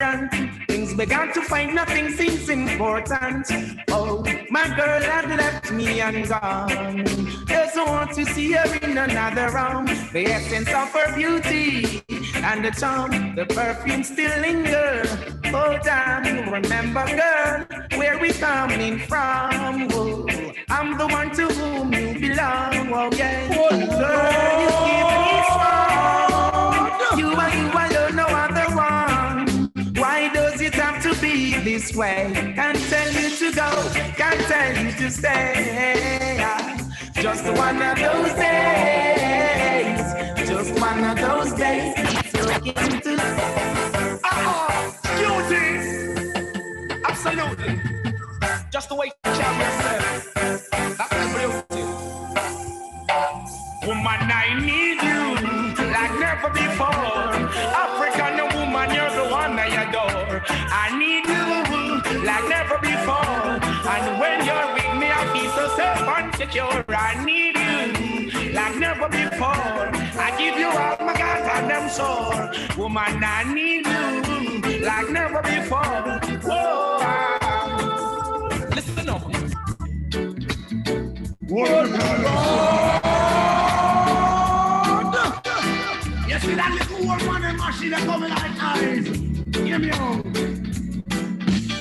Things began to find nothing seems important. Oh, my girl had left me and gone. Doesn't want to see her in another room. The essence of her beauty and the charm, the perfume still linger. Oh, damn, you remember, girl, where we coming from. Oh, I'm the one to whom you belong. Oh, yeah. Girl, you give me strong. You alone, no other one. Why does it have to be this way? Can't tell you to go, can't tell you to stay. Just one of those days, just one of those days. Looking to beauty, absolutely. Just the way you carry yourself. That's the beauty. Woman, I need you like never before. African woman, you're the one I adore. I need you like never before. And when you're with me, I feel so safe and secure. I need you like never before. I give you all my God and I'm sure. Woman, I need you like never before. Whoa, listen up. You see that little old man and machine that coming like eyes. Hear me out.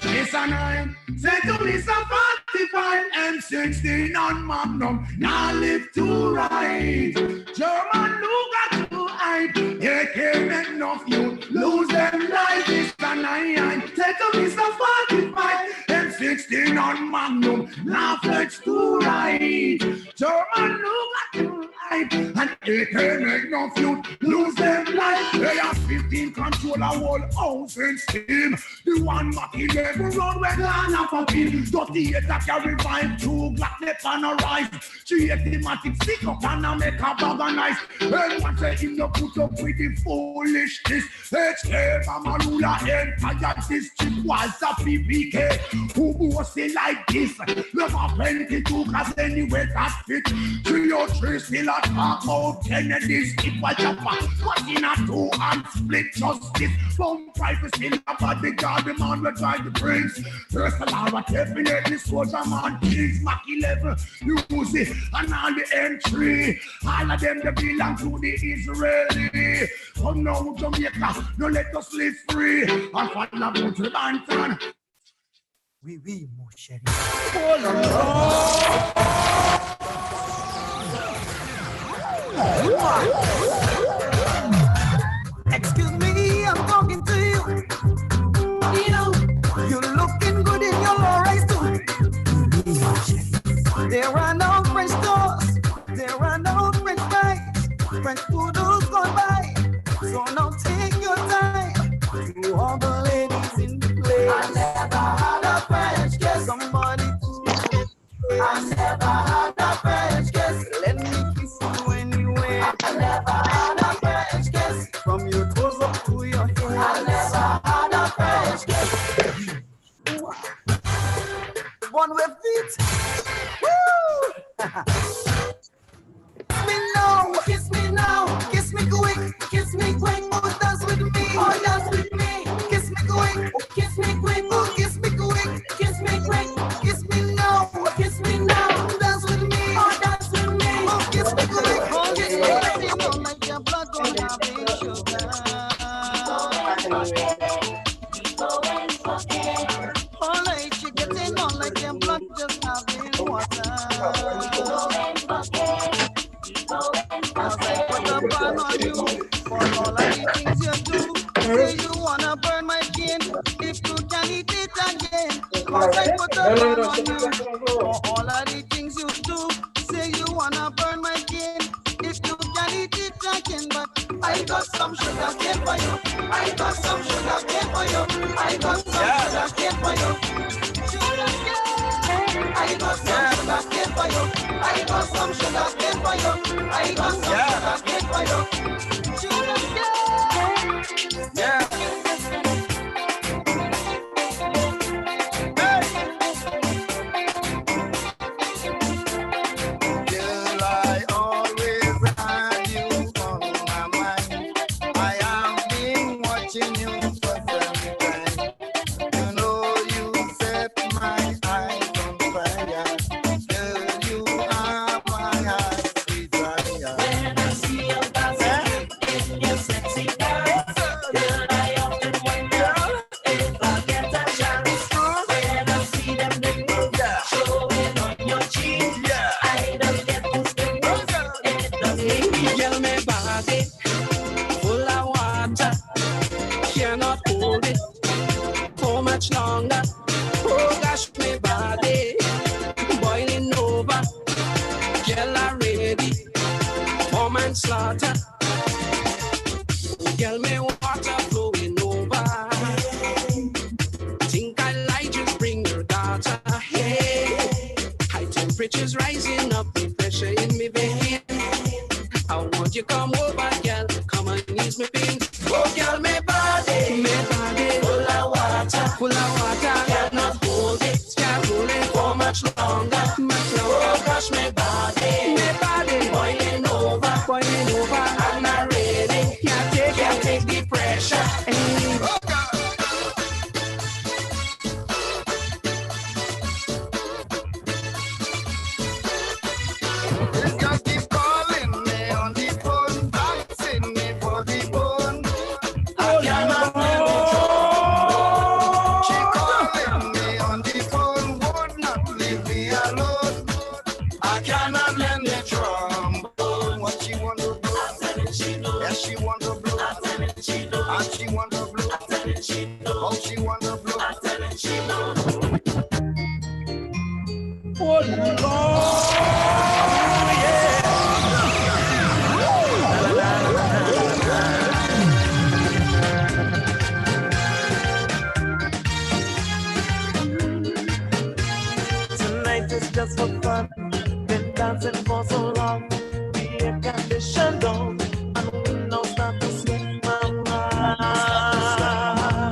It's a 9. Say to me some 45 M16 on Magnum. Now live to right. German Luger to hype. You can't make enough you lose them life. It's a 9. Say to me some 45 M16 on Magnum. Now flex to right. German Luger to hype. And you can't make enough you lose them life. They are 15 control a whole house in steam. The one Mackie never run when I'm up a pin. 38 that carry vibe, 2 Glock net on a rise. 380 matic stick up and I make a bag of nice. And one say him no put up with the foolishness. HK Mamalula Empire District was a PPK. Who was say like this? Never plenty to cause anyway that fit. 303 still a talk about Kennedy's it was jumper. Cut in a 2 and split justice. Bomb private still a body guard the man will try to brings. First alarm definitely soldier man kings Mach 11 use it and all the entry. All of them they belong to the Israeli. Come now Jamaica, no let us live free. And follow to the Banton. Oui, mon chéri. Oh no. Excuse me, I'm talking to you. You're looking good in your low rise too. There are no French stores, there are no French fries, French food is gone by. So now take your time to all the ladies in the place. I never had a French kiss. Somebody to get. I never had a French kiss. Let me kiss you anyway. I never had a French kiss. From your toes up to your head. I never had a French kiss. One with feet. Woo! Kiss me now, kiss me quick, oh dance with me, kiss me quick, oh kiss me quick, kiss me quick, kiss me now, dance with me, oh kiss me quick, kiss me quick, don't make your blood go down, baby sugar. All right, you getting on like your blood just having water. As I put a ban on you for all of the things you do. Say you wanna burn my skin if you can eat it again. Cause I put a ban on you for all of the things you do. Say you wanna burn my skin if you can eat it again. But I got some sugar cane for you. I got some sugar cane for you. I got some sugar cane for you. Sugar cane. I got some sugar cane for you. I got some sugar cane for you. I got some sugar cane for you. Sugar cane. yeah. Girl, I always had you on my mind. I have been watching you for some time. much longer. Oh gosh, my body boiling over. Girl, I'm ready for manslaughter. Girl, me water flowing over. Think I like just bring your daughter. Hey, high temperatures rising up, the pressure in me vein. I want you come over, girl, come and ease me pain. Oh, girl, my body full of water, cannot hold it, can't hold it for much longer. Oh, gosh, my body boiling over, I'm not ready, can't take the pressure. Hey. Oh, Tonight is just for fun. Been dancing for so long. The air conditioned on, and the windows start to sweat my mind.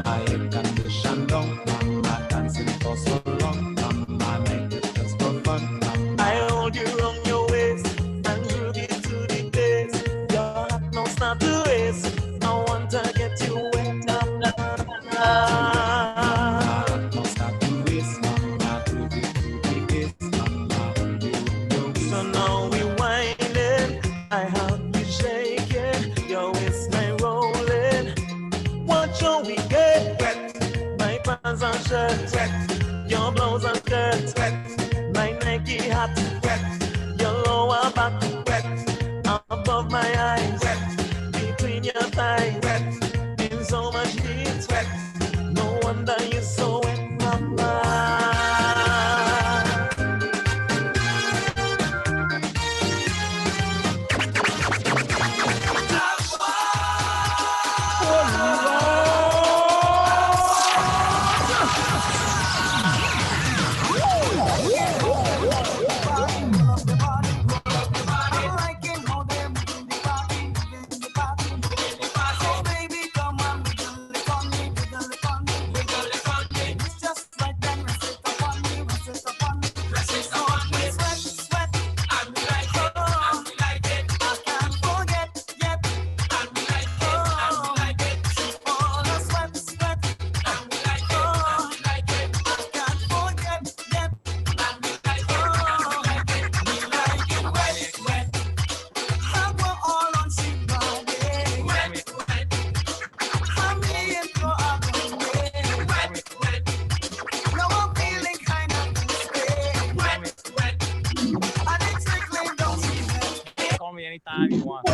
I air conditioned on. I'm dancing for so long. My night is just for fun. I hold you on your waist and groove you to the bass. Your heart no start to race. I want to get you wet up. So now we winding, I have you shaking, your waistline rolling. What shall we get? Wet. My pants and shirt, wet. Your blouse and skirt, wet. My Nike hat, wet. Your lower back, wet. Above my eyes, wet. Between your thighs, wet. In so much heat, wet. No wonder you're so wet, mama. Call me anytime you want.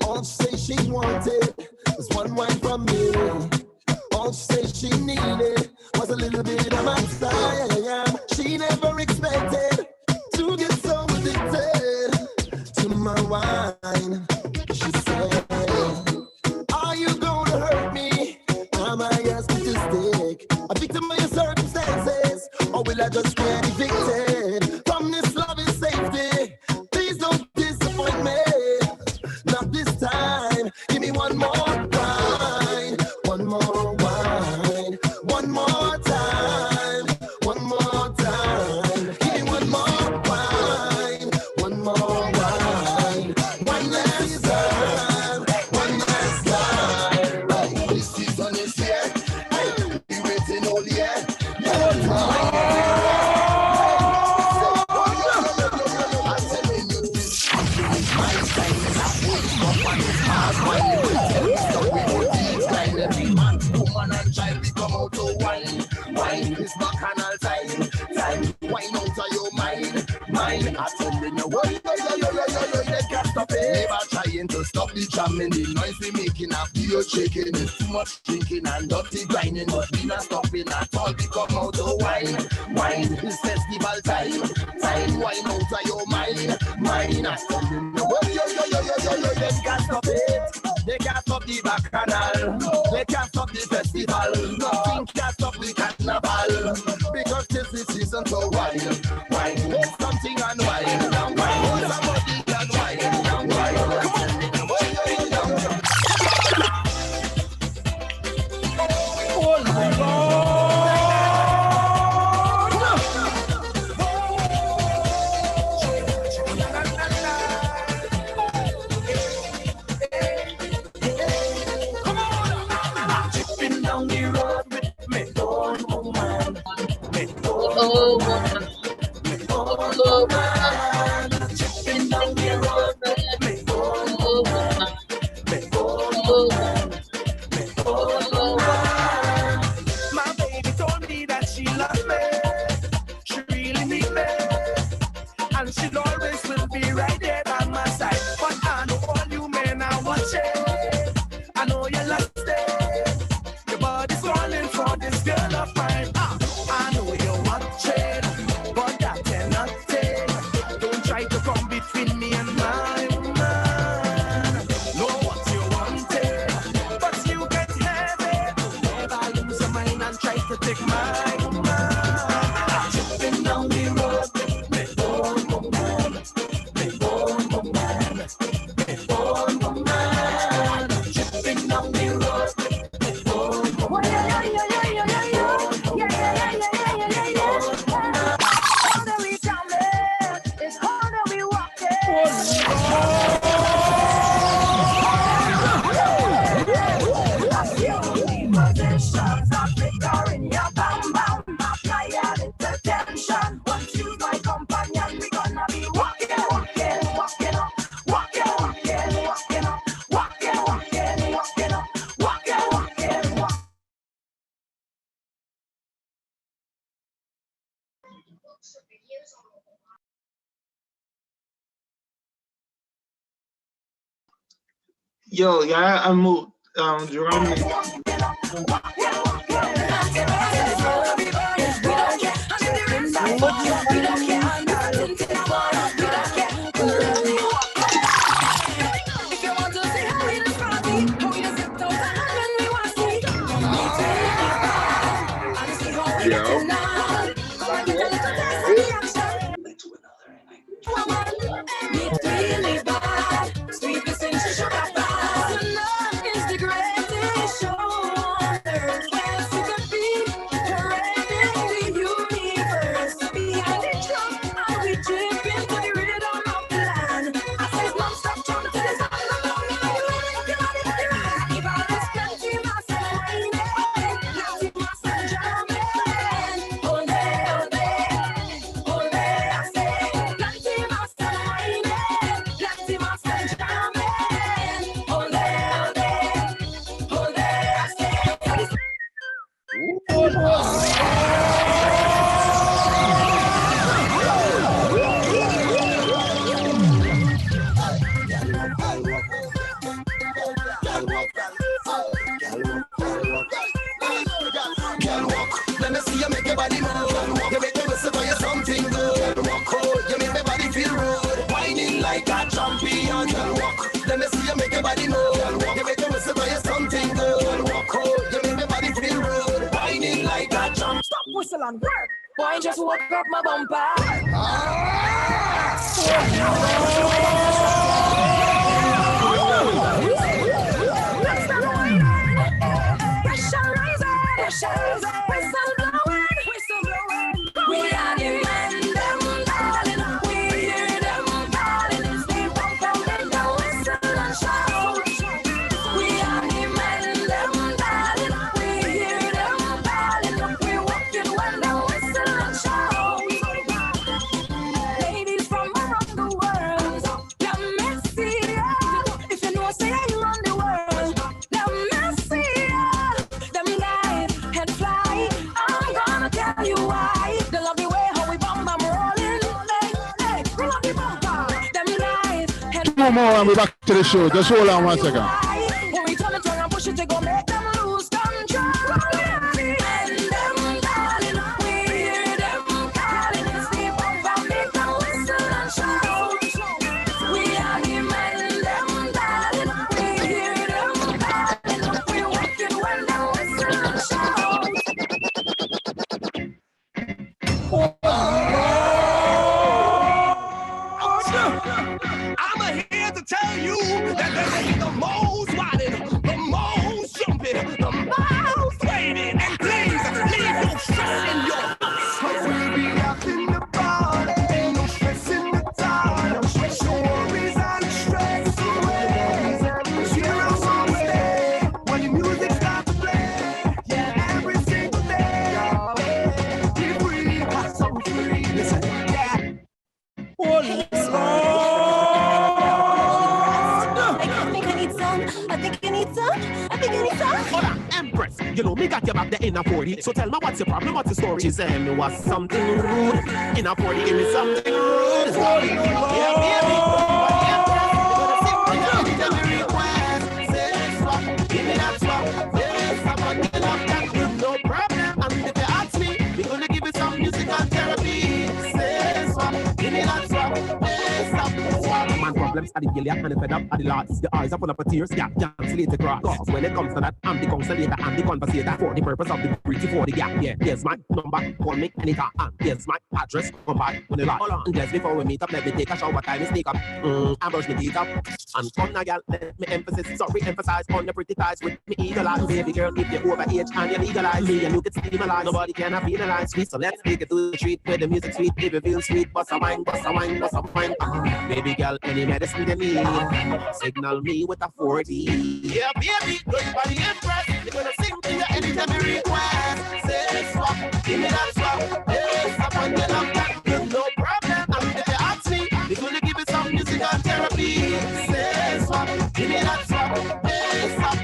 All she say she wanted was one wine from me. All she say she needed was a little bit of my time. She never expected to get so addicted to my wine. She said, are you gonna hurt me? Am I asking to stick? A victim of your circumstances? Or will I just get evicted from this love and safety? Please don't disappoint me. Not this time. Give me one more wine. One more wine. One more time. One more time. Give me one more. telling you, oh, they can't stop it. Never trying to stop the jamming, the noise we making, a video shaking, it's too much drinking and dirty grinding, but we not stopping at all. We come out to wine, it's festival time, wine out of your mind. I'm telling you, oh, they can't stop it. They can't stop the bacchanal, they can't stop the festival, nothing can stop the carnival, because this is season to wine, hold something and wine, hold somebody and wine, come on. Oh my God. My baby told me that she loves me, she really needs me, and she always will be right there by my side. But I know all you men are watching, I know you lost it, your body's calling for this girl of mine. I know you're watching, but that cannot take. Don't try to come between me and my woman. Know what you wanted, but you can't have it. Never lose your mind and try to take my woman. Tripping down the road with me, oh woman, me oh woman, me oh woman. Tripping down the road with me, oh woman. Yo, yeah, I moved. Jerome. Whistle and work. Boy, just woke up my bumper. Pressure rising, whistle blowing, we are the men, them darling. We hear them calling as they bump and then the whistle and shout. We are the men, them darling. We hear them calling. We walking when the whistle and shout. Ladies from around the world, let me see you. If you know, say you 2 more and we're back to the show. Just hold on 1 second. When we turn it around and push it, they gon' make them lose control. And them darling, we hear them calling and sleep over, make them whistle and shout. We are the men, them darling, we hear them calling. We wicked when them whistle and shout. I'm here to tell you that there ain't the most riding, the most jumping, the most waiting, and please leave your stress in your house. 'Cause we'll be out in the party, ain't no stress in the town. No stress, your worries and stress away. Cheer us on the day when the music starts to play. Yeah, every single day. Be free, so free. Listen, yeah. Hold on, Empress. You know me got your back there in a 40. So tell me what's your problem, what's the story? She said me was something rude. In a 40, give me something rude. Yeah, baby. Give me that swap. Yes, I'm gonna get up that good, no problem. And if you ask me, we're gonna give you some musical therapy. Say swap. Give me that swap. Yes, swap. Man problems are the gilliard and the fed up are the lots. The eyes are full of tears, yeah, cancellate the cross. Cause when it comes to that, I'm the constellator and the conversator for the purpose of the pretty for the gap. Yeah, here's my number, call me anytime. And here's my address, come back when the lot. Hold on, and just before we meet up, let me take a shower, time and sneak up. And brush my teeth up. And come now, girl, let me emphasize on the pretty thighs with me eagle eyes. Baby girl, if you're over age and you legalize me and you can steam a line, nobody can penalize me. So let's take it to the street where the music sweet. If you feel sweet, bust a wine, bust a wine, bust a wine. Baby girl, any medicine you need, signal me with a 40. Yeah, baby, good body impress. You're gonna sing to you anytime you request. Say swap, give me that swap. Yes, up on your love that good, no problem. And if you ask me, we're gonna give you some musical therapy. Say swap, give me that swap. Yes, swap.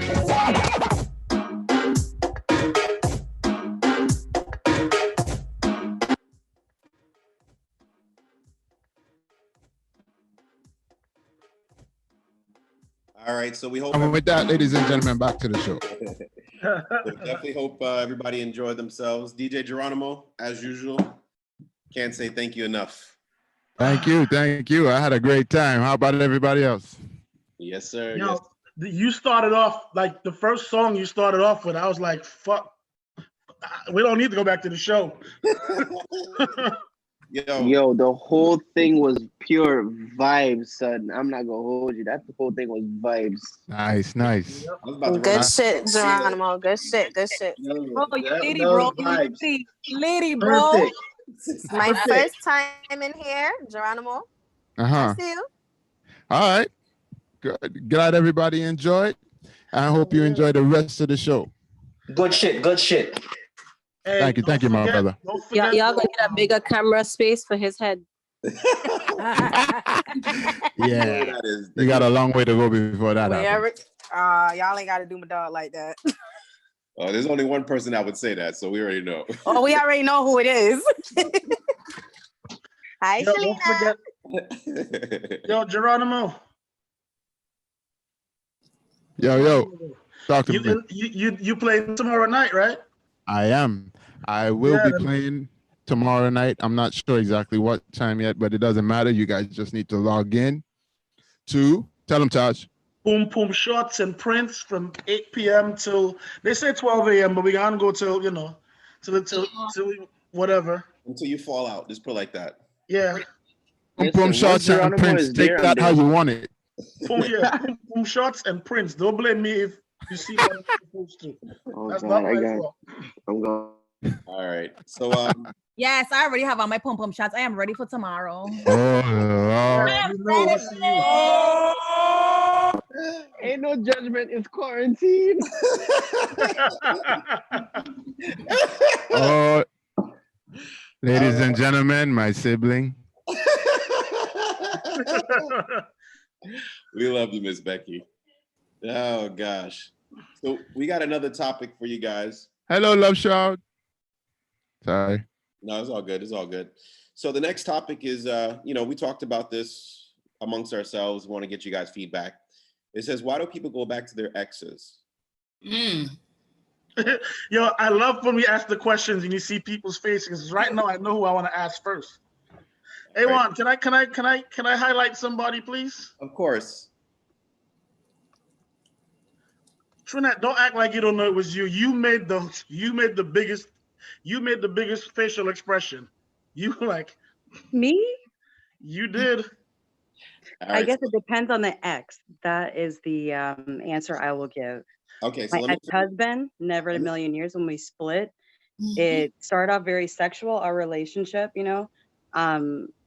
All right, so we hope. And with that, ladies and gentlemen, back to the show. So definitely hope everybody enjoyed themselves. DJ Geronimo, as usual, can't say thank you enough. Thank you. I had a great time. How about everybody else? Yes, sir. You know, you started off, like the first song you started off with, I was like, fuck, we don't need to go back to the show. Yo, the whole thing was pure vibes, son. I'm not gonna hold you. That whole thing was vibes. Nice. Good shit, Geronimo. Good shit. Oh, you lady, bro. Lady, bro. Perfect. My first time in here, Geronimo. I see you. All right. Good. Glad everybody enjoyed. I hope you enjoy the rest of the show. Good shit. Hey, thank you, my brother. Y'all gonna get a bigger camera space for his head. Yeah, you got a long way to go before that happens. Y'all ain't got to do my dog like that. There's only one person that would say that, so we already know. Oh, we already know who it is. Hi, Shalina. Yo, Geronimo. Yo. Talk to me. You playing tomorrow night, right? I am. I will be playing tomorrow night. I'm not sure exactly what time yet, but it doesn't matter. You guys just need to log in to, tell them, Taj. Boom Boom Shots and Prince from 8 p.m. till, they say 12 a.m., but we gotta go till, till whatever. Until you fall out. Just put it like that. Yeah. Boom Shots and Prince. Take that how you want it. Boom Shots and Prince. Don't blame me if you see what I'm supposed to. That's not my fault. I'm going. All right. So yes, I already have on my pum shots. I am ready for tomorrow. Ain't no judgment. It's quarantine. Ladies and gentlemen, my sibling. We love you, Miss Becky. Oh gosh. So we got another topic for you guys. Hello, Love Shout. Sorry. No, it's all good. So the next topic is, we talked about this amongst ourselves. Want to get you guys feedback. It says, why do people go back to their exes? Yo, I love when we ask the questions and you see people's faces. Right now, I know who I want to ask first. Hey, Juan, can I highlight somebody, please? Of course. Trinette, don't act like you don't know it was you. You made the biggest facial expression. You like me? You did. I guess it depends on the ex. That is the answer I will give. Okay, so my ex-husband, never in a million years when we split. It started off very sexual, our relationship, you know.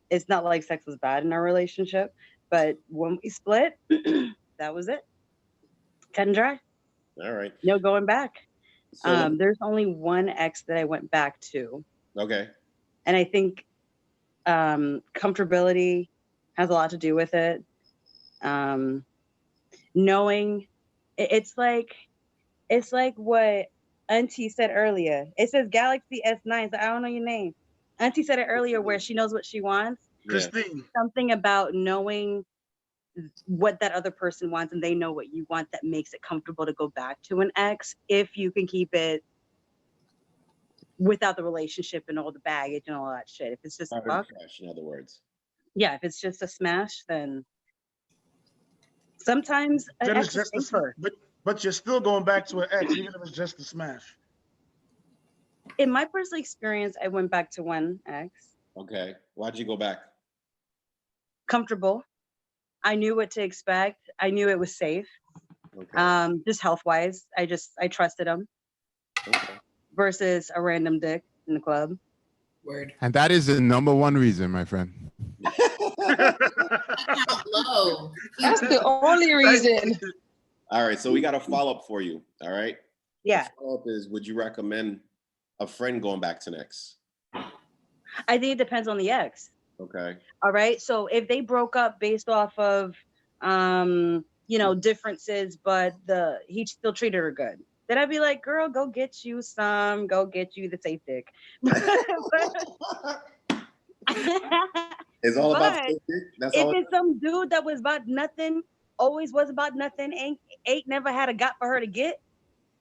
It's not like sex was bad in our relationship, but when we split, that was it. Cut and dry. All right. No going back. So, there's only one ex that I went back to. okay. And I think comfortability has a lot to do with it. Knowing it's like what Auntie said earlier. It says Galaxy S9, so I don't know your name. Auntie said it earlier where she knows what she wants. Christine. Something about knowing what that other person wants and they know what you want that makes it comfortable to go back to an ex if you can keep it without the relationship and all the baggage and all that shit. If it's just a fuck, trash, in other words. yeah, if it's just a smash, then sometimes an Then ex it's is just safer. but you're still going back to an ex, even if it's just a smash. In my personal experience, I went back to one ex. Okay. Why'd you go back? Comfortable. I knew what to expect. I knew it was safe. Okay. Just health wise, I trusted him. Okay. Versus a random dick in the club. Word. And that is the number one reason, my friend. Low. That's the only reason. All right. So we got a follow-up for you. All right. Yeah. The follow-up is, would you recommend a friend going back to an ex? I think it depends on the ex. Okay. All right. So if they broke up based off of differences, but he still treated her good, then I'd be like, girl, go get you the safe dick. It's all about But safe dick? That's if all. it's some dude that was about nothing, always was about nothing, ain't never had a got for her to get,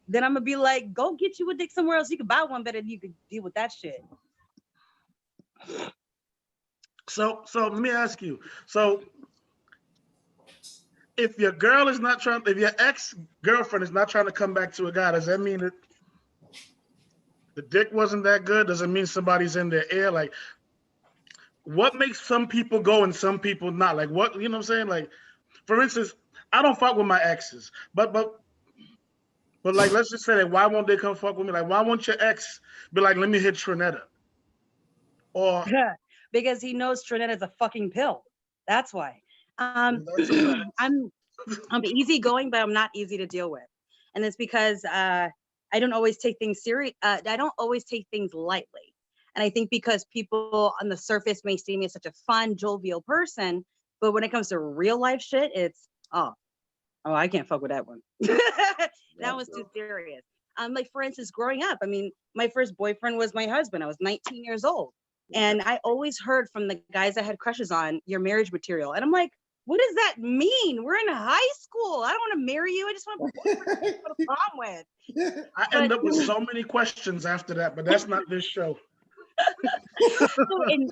then I'm gonna be like, go get you a dick somewhere else. You can buy one better than you could deal with that shit. So let me ask you. So if your girl is not trying, if your ex-girlfriend is not trying to come back to a guy, does that mean that the dick wasn't that good? Does it mean somebody's in their ear? Like, what makes some people go and some people not? Like, what, you know what I'm saying? Like, for instance, I don't fuck with my exes, but like, let's just say that, why won't they come fuck with me? Like, why won't your ex be like, let me hit Trinetta? Or because he knows Trinetta is a fucking pill. That's why. I'm easygoing, but I'm not easy to deal with, and it's because I don't always take things serious. I don't always take things lightly, and I think because people on the surface may see me as such a fun, jovial person, but when it comes to real life shit, it's oh, I can't fuck with that one. That was too serious. Like for instance, growing up, I mean, my first boyfriend was my husband. I was 19 years old. And I always heard from the guys I had crushes on, your marriage material. And I'm like, what does that mean? We're in high school. I don't want to marry you. I just want to put a prom with. I end up with so many questions after that, but that's not this show. So, and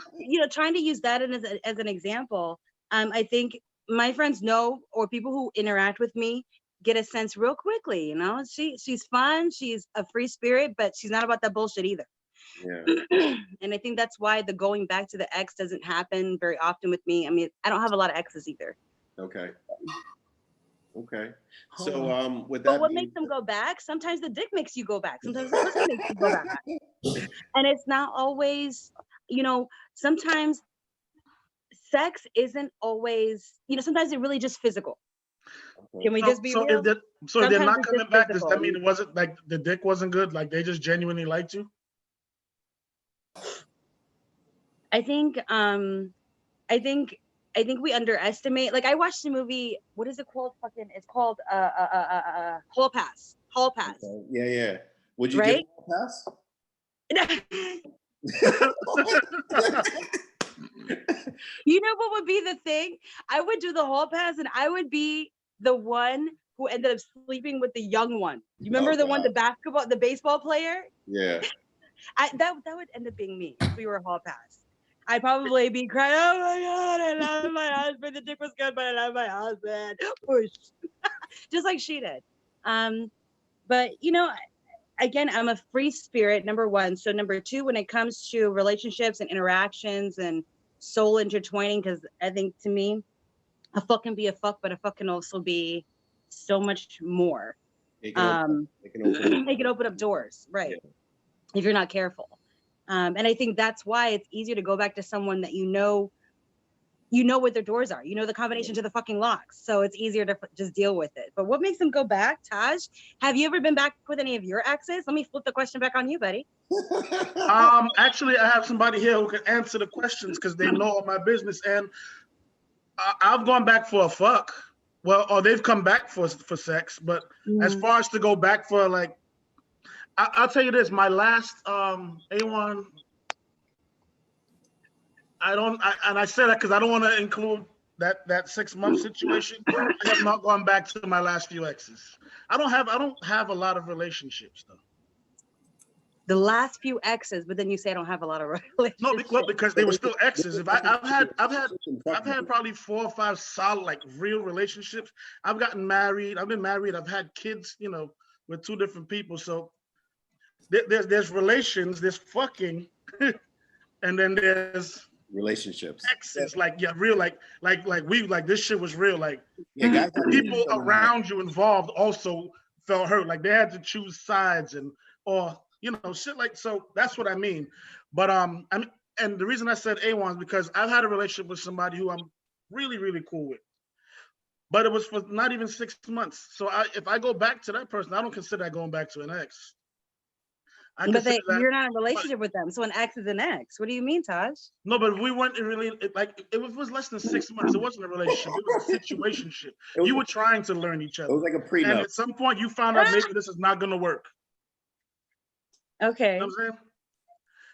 trying to use that as an example, I think my friends know, or people who interact with me get a sense real quickly. She's fun, she's a free spirit, but she's not about that bullshit either. Yeah. And I think that's why the going back to the ex doesn't happen very often with me. I mean, I don't have a lot of exes either. Okay. So with that, but what makes them go back? Sometimes the dick makes you go back. Sometimes the pussy makes you go back. And it's not always, sometimes sex isn't always, sometimes it's really just physical. Can we just be real? If they're not coming back, does that mean it wasn't like the dick wasn't good? Like they just genuinely liked you? I think we underestimate. Like I watched the movie. What is it called? It's called Hall Pass. Hall Pass. Okay. Yeah. Would you give Hall Pass? You know what would be the thing? I would do the hall pass, and I would be the one who ended up sleeping with the young one. You remember the one, the baseball player? Yeah. That would end up being me if we were hall pass. I'd probably be crying, oh my God, I love my husband. The dick was good, but I love my husband. Push. Just like she did. But you know, again, I'm a free spirit, number one. So number two, when it comes to relationships and interactions and soul intertwining, because I think to me, a fuck can be a fuck, but a fuck can also be so much more. It can open up doors, right? Yeah. If you're not careful. And I think that's why it's easier to go back to someone that you know what their doors are. You know the combination to the fucking locks. So it's easier to just deal with it. But what makes them go back, Taj? Have you ever been back with any of your exes? Let me flip the question back on you, buddy. Actually, I have somebody here who can answer the questions because they know all my business. And I've gone back for a fuck. Well, or they've come back for sex. But as far as to go back for like, I'll tell you this, my last A1, I say that because I don't want to include that 6 month situation. I have not gone back to my last few exes. I don't have a lot of relationships though. The last few exes, but then you say I don't have a lot of relationships. No, because they were still exes. If I've had probably 4 or 5 solid, like real relationships. I've gotten married. I've been married. I've had kids, you know, with 2 different people. So there's relations, there's fucking, and then there's relationships. Exes, like real, like this shit was real. Like people around you involved also felt hurt. Like they had to choose sides or you know, shit like, so that's what I mean. But and the reason I said A1 is because I've had a relationship with somebody who I'm really, really cool with. But it was for not even 6 months. So if I go back to that person, I don't consider that going back to an ex. But you're not in a relationship with them. So an ex is an ex. What do you mean, Taj? No, but we weren't really, it was less than 6 months. It wasn't a relationship. It was a situationship. You were trying to learn each other. It was like a prenup. And at some point you found out maybe this is not going to work. Okay. You know what I'm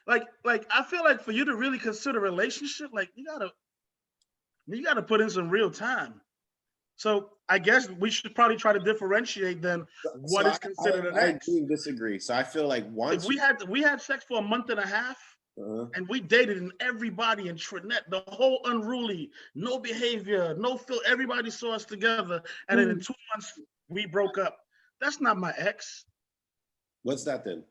saying? Like I feel like for you to really consider a relationship, like you gotta put in some real time. So I guess we should probably try to differentiate then what is considered an ex. I do disagree. So I feel like once we had sex for a month and a half, and we dated in everybody in Trinette, the whole unruly, no behavior, no feel. Everybody saw us together, and then in 2 months we broke up. That's not my ex. What's that then?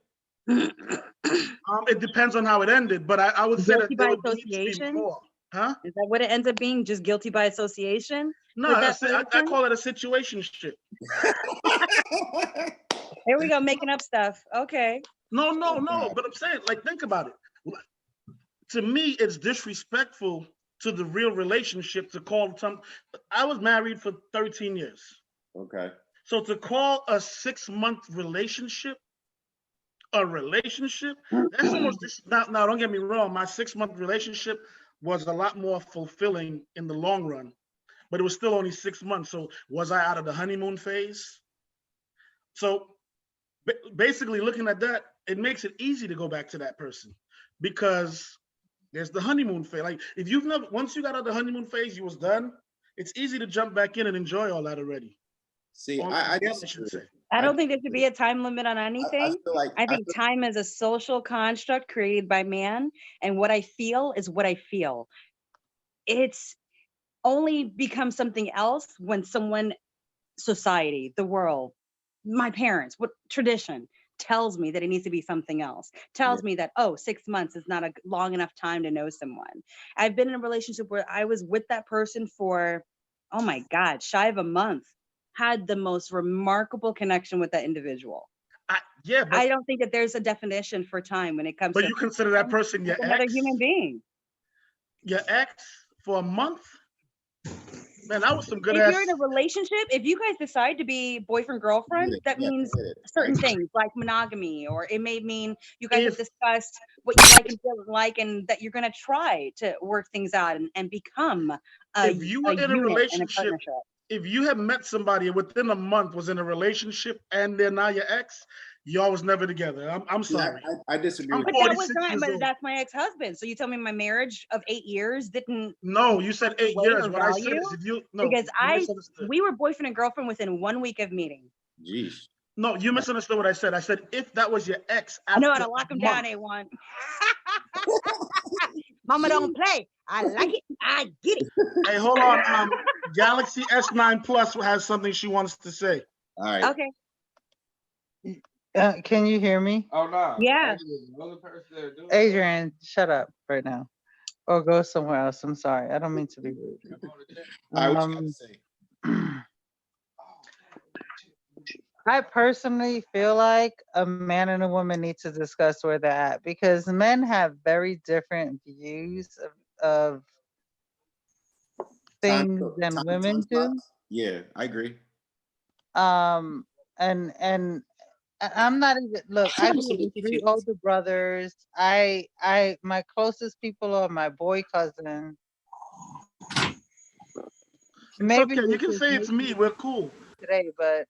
It depends on how it ended, but I would say that there would need to be more. Huh? Is that what it ends up being? Just guilty by association? No, I call it a situationship. Here we go, making up stuff. Okay. No. But I'm saying, like, think about it. To me, it's disrespectful to the real relationship to call some. I was married for 13 years. Okay. So to call a 6 month relationship a relationship, that's almost now don't get me wrong, my 6 month relationship was a lot more fulfilling in the long run, but it was still only 6 months. So was I out of the honeymoon phase? So basically looking at that, it makes it easy to go back to that person because there's the honeymoon phase. Like if you've never, once you got out of the honeymoon phase, you was done, it's easy to jump back in and enjoy all that already. See, I don't think there should be a time limit on anything. I think time is a social construct created by man, and what I feel is what I feel. It's only becomes something else when someone, society, the world, my parents, what tradition tells me that it needs to be something else, tells me that, 6 months is not a long enough time to know someone. I've been in a relationship where I was with that person for, oh my God, shy of a month. Had the most remarkable connection with that individual. But I don't think that there's a definition for time when it comes to. But you consider that person your another ex? Human being. Your ex for a month? Man, that was some good if ass. You're in a relationship, if you guys decide to be boyfriend, girlfriend, that means certain things like monogamy, or it may mean you guys have discussed what you like and don't like, and that you're going to try to work things out and become if you were in a relationship. If you have met somebody and within a month was in a relationship and they're now your ex, Y'all was never together. I'm sorry. I disagree with But you. that was 46 not. years But old. that's my ex-husband. So you tell me my marriage of 8 years didn't? No, you said 8 weigh years. or What I said value? is if you Because you misunderstood. we were boyfriend and girlfriend within 1 week of meeting. Jeez. No, you misunderstood what I said. I said if that was your ex, I know how after to lock a him down. month. A1. Mama don't play. I like it. I get it. Hey, hold on. Galaxy S9 Plus has something she wants to say. All right. Okay. Can you hear me? Oh no. Yeah. Adrian, shut up right now. Or go somewhere else. I'm sorry. I don't mean to be rude. All right, what you got to say? I personally feel like a man and a woman need to discuss where they're at because men have very different views of things than women do. Yeah, I agree. And I'm not even look, I have 3 older brothers. My closest people are my boy cousin. Maybe okay, you can say it's me. We're cool. Today, but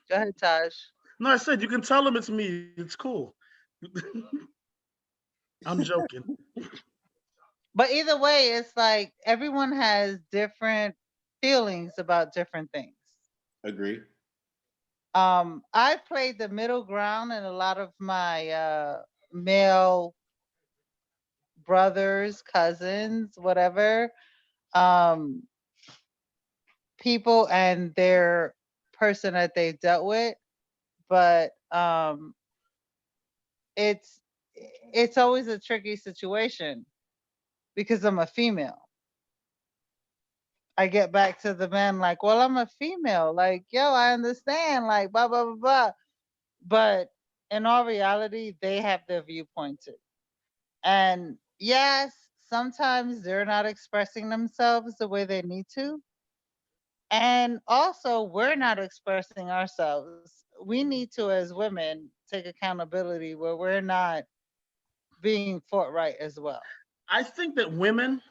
go ahead, Taj. No, I said you can tell them it's me. It's cool. I'm joking. But either way, it's like everyone has different feelings about different things. Agree. I played the middle ground in a lot of my male brothers, cousins, whatever, people and their person that they've dealt with. But it's always a tricky situation because I'm a female. I get back to the men like, well, I'm a female. Like, yo, I understand. Like, blah, blah, blah, blah. But in all reality, they have their viewpoint too. And yes, sometimes they're not expressing themselves the way they need to. And also, we're not expressing ourselves. We need to, as women, take accountability where we're not being forthright as well. I think that women,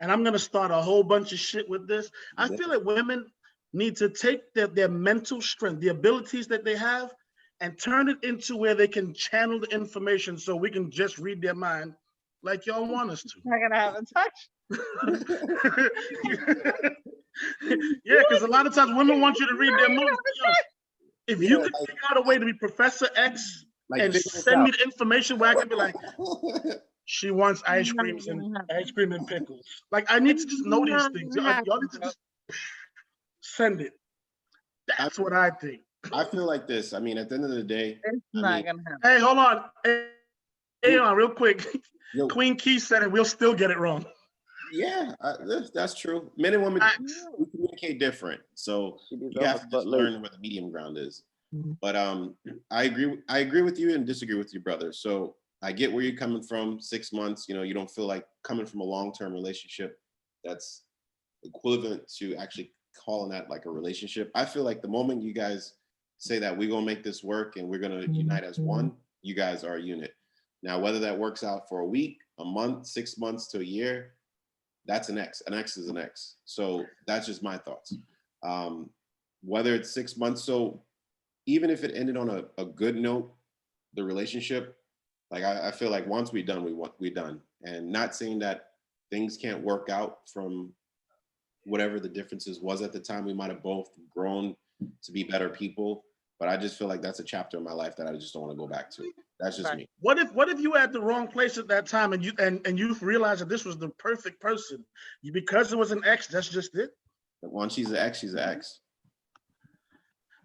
and I'm going to start a whole bunch of shit with this. I feel like women need to take their mental strength, the abilities that they have, and turn it into where they can channel the information so we can just read their mind like y'all want us to. Not going to have a touch. Yeah, because a lot of times women want you to read their mind. If you could figure out a way to be Professor X and send me the information where I can be like, she wants ice cream and pickles. Like, I need to just know these things. Y'all need to just send it. That's what I think. I feel like this. I mean, at the end of the day, it's not gonna happen. Hey, hold on. Hey, on real quick. Yo. Queen Key said it. We'll still get it wrong. Yeah, that's true. Men and women we communicate different, so you have to just learn where the medium ground is. But I agree with you and disagree with you, brother. So I get where you're coming from. 6 months, you don't feel like coming from a long-term relationship that's equivalent to actually calling that like a relationship. I feel like the moment you guys say that we're gonna make this work and we're gonna unite as one, you guys are a unit. Now, whether that works out for a week, a month, 6 months to a year, that's an X. An X is an X. So that's just my thoughts. Whether it's 6 months, so even if it ended on a good note, the relationship, like I feel like once we're done, we're done. And not saying that things can't work out from whatever the differences was at the time. We might have both grown to be better people, but I just feel like that's a chapter in my life that I just don't want to go back to. That's just me. What if you were at the wrong place at that time and you realized that this was the perfect person? Because it was an ex, that's just it? Once she's an ex, she's an ex.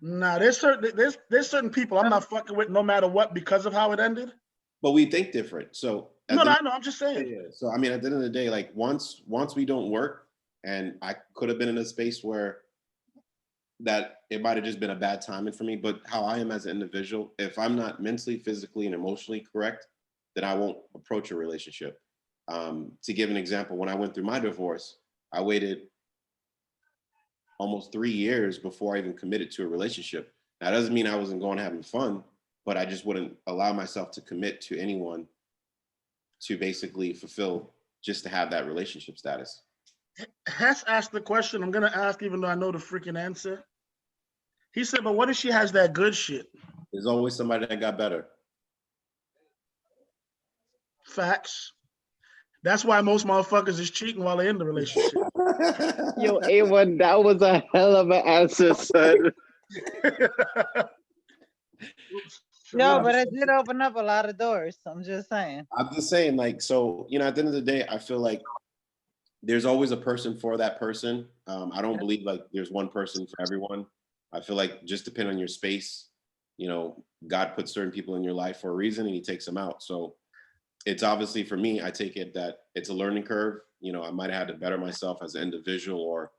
Nah, there's certain people I'm not fucking with no matter what because of how it ended. But we think different. So no, I know. I'm just saying. Yeah. So I mean, at the end of the day, like once we don't work, and I could have been in a space where that it might have just been a bad timing for me. But how I am as an individual, if I'm not mentally, physically, and emotionally correct, then I won't approach a relationship. To give an example, when I went through my divorce, I waited almost 3 years before I even committed to a relationship. Now, that doesn't mean I wasn't going having fun, but I just wouldn't allow myself to commit to anyone to basically fulfill just to have that relationship status. Hess asked the question I'm going to ask, even though I know the freaking answer. He said, but what if she has that good shit? There's always somebody that got better. Facts. That's why most motherfuckers is cheating while they're in the relationship. Yo, A1, that was a hell of an answer, son. No, but it did open up a lot of doors. I'm just saying. I'm just saying, like, so, you know, at the end of the day, I feel like there's always a person for that person. I don't believe like there's one person for everyone. I feel like just depending on your space, you know, God puts certain people in your life for a reason and he takes them out. So it's obviously for me, I take it that it's a learning curve. You know, I might have had to better myself as an individual or,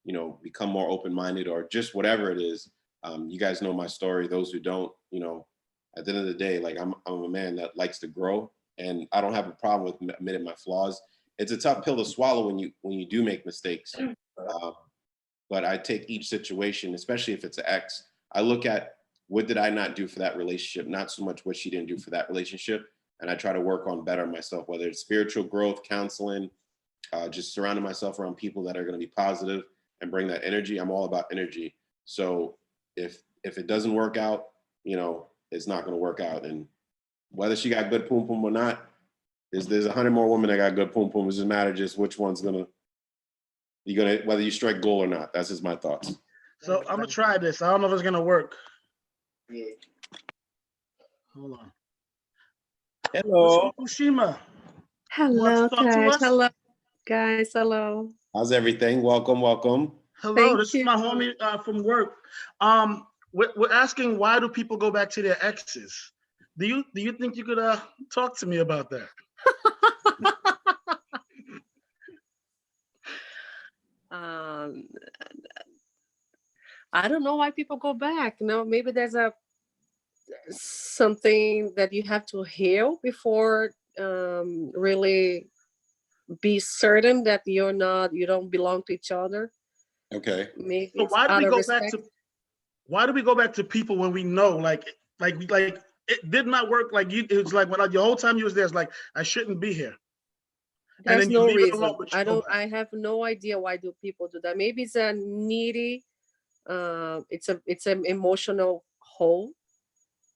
you know, become more open-minded or just whatever it is. You guys know my story. Those who don't, you know, at the end of the day, like I'm a man that likes to grow and I don't have a problem with admitting my flaws. It's a tough pill to swallow when you do make mistakes. But I take each situation, especially if it's an ex, I look at what did I not do for that relationship, not so much what she didn't do for that relationship. And I try to work on better myself, whether it's spiritual growth, counseling, just surrounding myself around people that are going to be positive and bring that energy. I'm all about energy. So if it doesn't work out, you know, it's not going to work out. And whether she got good poom poom or not, there's 100 more women that got good poom poom. It doesn't matter just which one's whether you strike gold or not. That's just my thoughts. So I'm gonna try this. I don't know if it's gonna work. Hold on. Hello. Fukushima. Hello, talk to Taj. us? Hello, guys. Hello. How's everything? Welcome, welcome. Hello, Thank this you. is my homie from work. We're asking, why do people go back to their exes? Do you think you could talk to me about that? I don't know why people go back. No, maybe there's something that you have to heal before really be certain that you don't belong to each other. Okay. Maybe So it's why do out we of go respect. back to people when we know like it did not work? Like it was like when the whole time you was there, it's like I shouldn't be here. And There's then you no leave it reason. alone, but you go back. I have no idea why do people do that. Maybe it's a needy, it's an emotional hole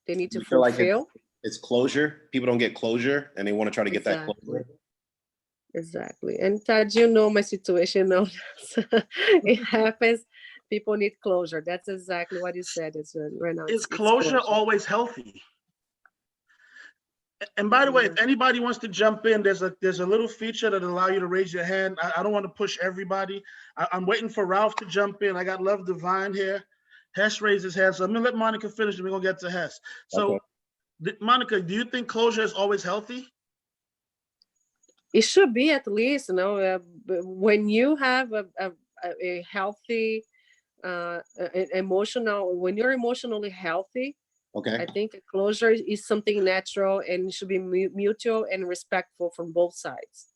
they need to You feel like fulfill. it's closure. People don't get closure and they want to try to get that closure. Exactly. And Tad, you know my situation now. It happens. People need closure. That's exactly what you said. Right now. Is closure always healthy? And by the way, if anybody wants to jump in, there's a little feature that allow you to raise your hand. I don't want to push everybody. I'm waiting for Ralph to jump in. I got Love Divine here. Hess raised his hand, so I'm gonna let Monica finish and we're gonna get to Hess. So Monica, do you think closure is always healthy? It should be, at least, you know, when you have a healthy emotional, when you're emotionally healthy, okay, I think closure is something natural and it should be mutual and respectful from both sides.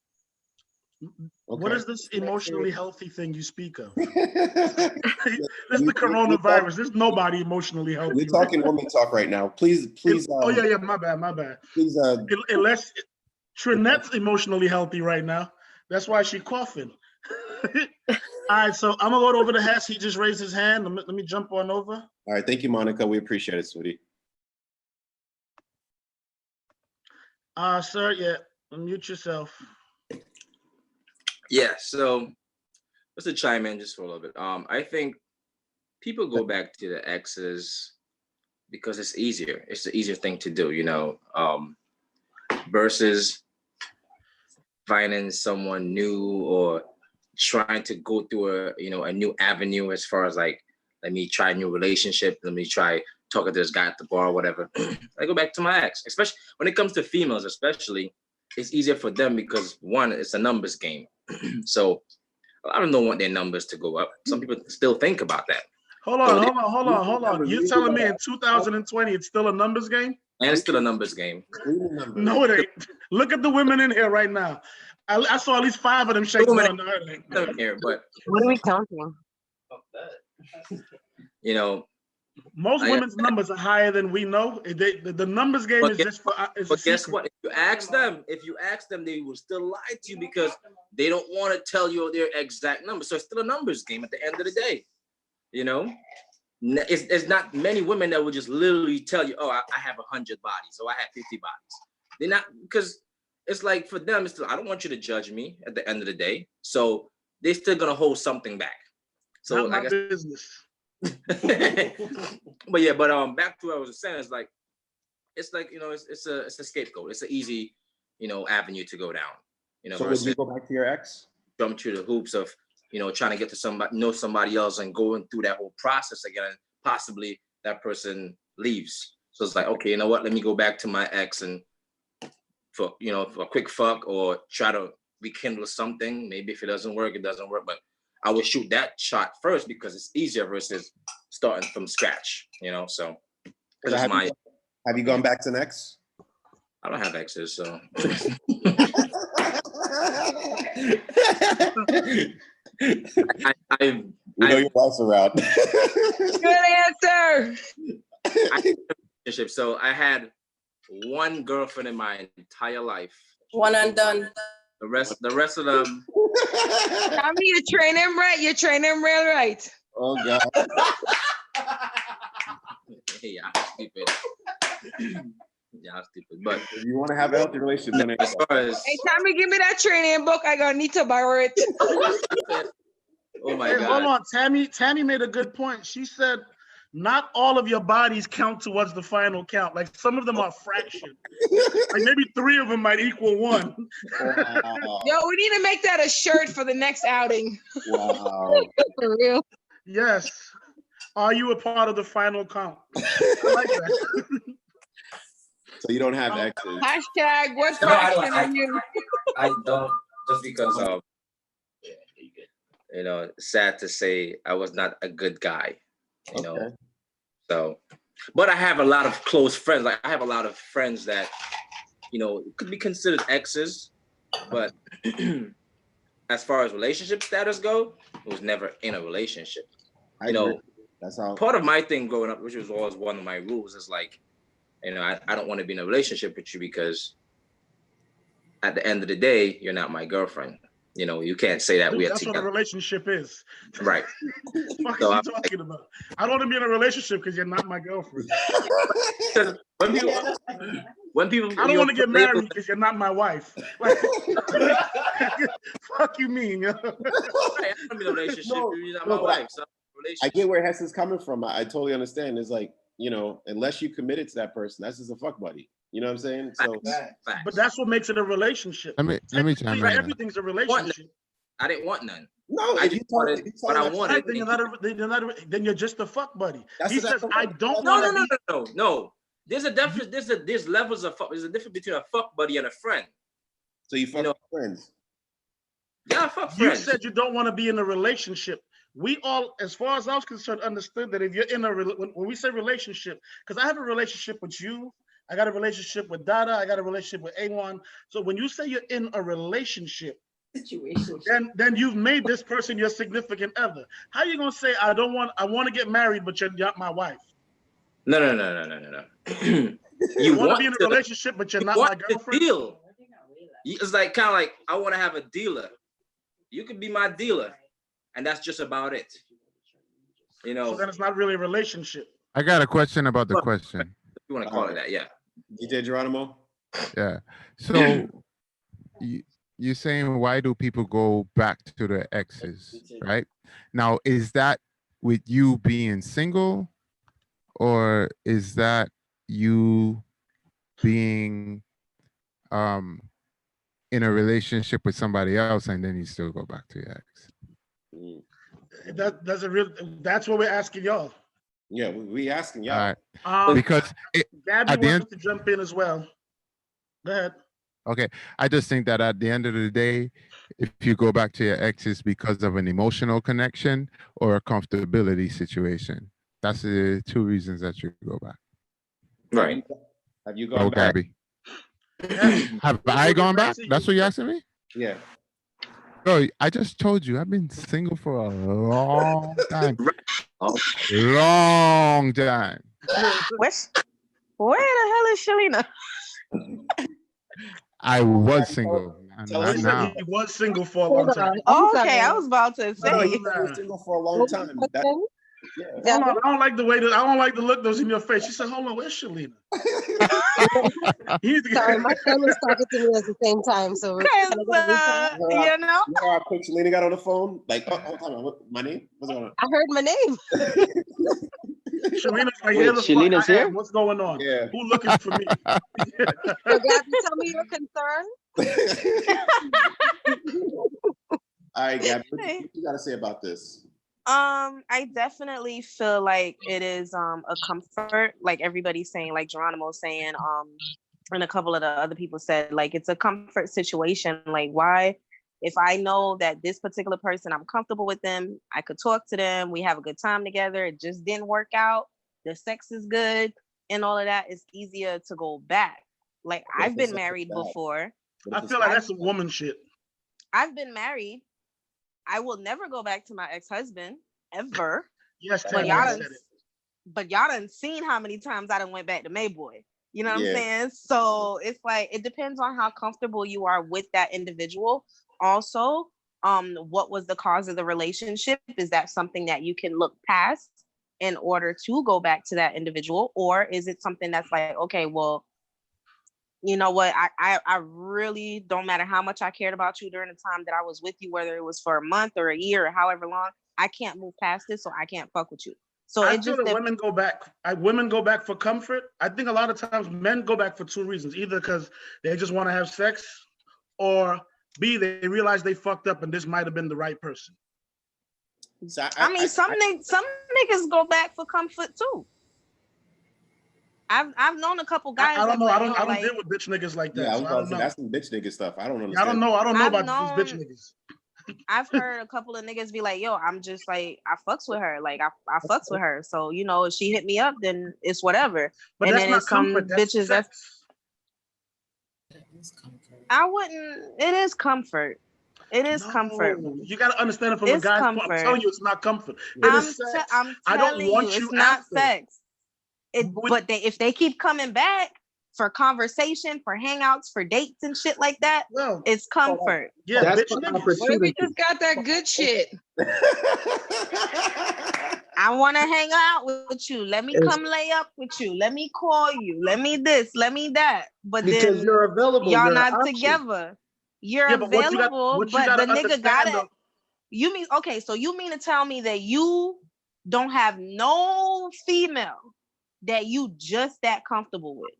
What is this emotionally healthy thing you speak of? This is the coronavirus. There's nobody emotionally healthy. We're talking woman talk right now. Please. Oh yeah, my bad. Please. Unless Trinette's emotionally healthy right now. That's why she's coughing. All right, so I'm gonna go over to Hess. He just raised his hand. Let me jump on over. All right, thank you, Monica. We appreciate it, sweetie. Sir, yeah, unmute yourself. Yeah, so just to chime in just for a little bit. I think people go back to the exes because it's easier. It's the easier thing to do, you know, versus finding someone new or trying to go through a new avenue as far as like, let me try a new relationship, let me try talking to this guy at the bar or whatever. I go back to my ex, especially when it comes to females, especially, it's easier for them because one, it's a numbers game. So a lot of them don't want their numbers to go up. Some people still think about that. Hold on. You're telling me in 2020 it's still a numbers game? And it's still a numbers game. No, it ain't. Look at the women in here right now. I saw at least 5 of them shaking on the here, but what are we counting? You know, most women's numbers are higher than we know. The numbers game is just for. But guess what? If you ask them, they will still lie to you because they don't want to tell you their exact number. So it's still a numbers game at the end of the day. You know, it's not many women that will just literally tell you, oh, I have 100 bodies, or I have 50 bodies. They're not, because it's like for them, it's still, I don't want you to judge me at the end of the day. So they're still gonna hold something back. So not my like business. But yeah, but back to what I was saying, it's like it's a scapegoat. It's an easy, avenue to go down. So would you go back to your ex? Jump through the hoops of, trying to get to somebody else and going through that whole process again, and possibly that person leaves. So it's like, okay, you know what? Let me go back to my ex and for a quick fuck, or try to rekindle something. Maybe if it doesn't work, it doesn't work. But I would shoot that shot first because it's easier versus starting from scratch. So have you gone back to an ex? I don't have exes, so. We know your wife's around. Good answer. So I had one girlfriend in my entire life. One and done. The rest of them. I mean, you train him right. You train him real right. Oh God. Yeah, stupid. Yeah, stupid. But if you want to have a healthy relationship, then as far as hey, Tommy, give me that training book. I gonna need to borrow it. Oh my Hey, God. hold on, Tammy made a good point. She said, not all of your bodies count towards the final count. Like some of them are fractured. Like maybe 3 of them might equal 1. Yo, we need to make that a shirt for the next outing. Wow. For real. Yes. Are you a part of the final count? I like that. So you don't have exes. Hashtag what No, I fraction don't. are you? I don't, just because of, sad to say, I was not a good guy, Okay. So, but I have a lot of close friends. Like I have a lot of friends that, could be considered exes, but as far as relationship status go, it was never in a relationship. That's how. Part of my thing growing up, which was always one of my rules, is like, I don't want to be in a relationship with you because at the end of the day, you're not my girlfriend. You can't say that we are That's together. what a relationship is. Right. What So are you talking about? I don't want to be in a relationship because you're not my girlfriend. when people I don't want to get married because you're not my wife. Like, fuck you mean? I don't be in a relationship. You're not my wife. So I get where Hess is coming from. I totally understand. It's like, unless you committed to that person, that's just a fuck buddy. You know what I'm saying? So, but that's what makes it a relationship. Let me chime in. Everything's a relationship. I didn't want none. No, I just wanted what I wanted. Then you're just a fuck buddy. He says, I don't No. There's a difference. There's levels of fuck. There's a difference between a fuck buddy and a friend. So you fuck friends. Yeah, fuck friends. You said you don't want to be in a relationship. We all, as far as I was concerned, understood that if you're in when we say relationship, because I have a relationship with you, I got a relationship with Dada, I got a relationship with A1. So when you say you're in a relationship, then you've made this person your significant other. How are you gonna say I want to get married, but you're not my wife? No. You want to be in a relationship, but you're not my girlfriend. Deal. It's like kind of like I want to have a dealer. You could be my dealer, and that's just about it. So then it's not really a relationship. I got a question about the question. If you want to call it that, yeah. DJ Geronimo? Yeah. So you're saying, why do people go back to their exes, right? Now, is that with you being single, or is that you being in a relationship with somebody else and then you still go back to your ex? That's what we're asking y'all. Yeah, we asking y'all. All right. Because Gabby wants to jump in as well. Go ahead. Okay, I just think that at the end of the day, if you go back to your exes because of an emotional connection or a comfortability situation, that's the 2 reasons that you go back. Right. Have you gone back? Gabby. Have I gone back? That's what you're asking me? Yeah. Bro, I just told you I've been single for a long time. Long time. Where the hell is Shalina? I was single. He said he was single for a long time. Oh, okay, I was about to say. He was single for a long time. Hold on, I don't like the way that I don't like the look that was in your face. She said, "Hold on, where's Shalina?" Sorry, my son was talking to me at the same time, so you know. How quick Shalina got on the phone? Like, oh, hold on, what, my name? What's going on? I heard my name. Shalina's like, Wait, Shalina's here? What's going on? Yeah. Who looking for me? So, Gabby, tell me your concern. All right, Gabby, what you got to say about this? I definitely feel like it is a comfort, like everybody's saying, like Geronimo's saying, and a couple of the other people said, like it's a comfort situation. Like, why? If I know that this particular person, I'm comfortable with them, I could talk to them, we have a good time together, it just didn't work out, the sex is good and all of that, it's easier to go back. Like, I've been married before. I feel like that's some woman shit. I've been married. I will never go back to my ex-husband ever. Yes, but y'all done seen how many times I done went back to Mayboy. You know what I'm saying? So it's like, it depends on how comfortable you are with that individual. Also, what was the cause of the relationship? Is that something that you can look past in order to go back to that individual? Or is it something that's like, okay, well, you know what, I really don't matter how much I cared about you during the time that I was with you, whether it was for a month or a year or however long, I can't move past this, so I can't fuck with you. So I feel that women go back. Women go back for comfort. I think a lot of times men go back for two reasons: either because they just want to have sex, or B, they realize they fucked up and this might have been the right person. So I mean, some niggas go back for comfort too. I've known a couple guys. I don't know. Like, I don't like, deal with bitch niggas like that. Yeah, I was so about to say, know. that's some bitch nigga stuff. I don't understand. I don't know. I don't know I've about these bitch niggas. I've heard a couple of niggas be like, yo, I'm just like, I fucks with her. Like, I fucks with her. So, you know, if she hit me up, then it's whatever. But and that's then not it's some comfort. That's bitches sex. I wouldn't, it is comfort. It is comfort. You got to understand it from a guy's point. I'm telling you, it's not comfort. It is sex. I don't want you it's not after. sex. But if they keep coming back for conversation, for hangouts, for dates and shit like that, it's comfort. Yeah, that's what if we just got that good shit. I want to hang out with you. Let me come lay up with you. Let me call you. Let me this. Let me that. But because then you're available, y'all you're not together. You're available, but the nigga gotta. You mean okay? So you mean to tell me that you don't have no female that you just that comfortable with?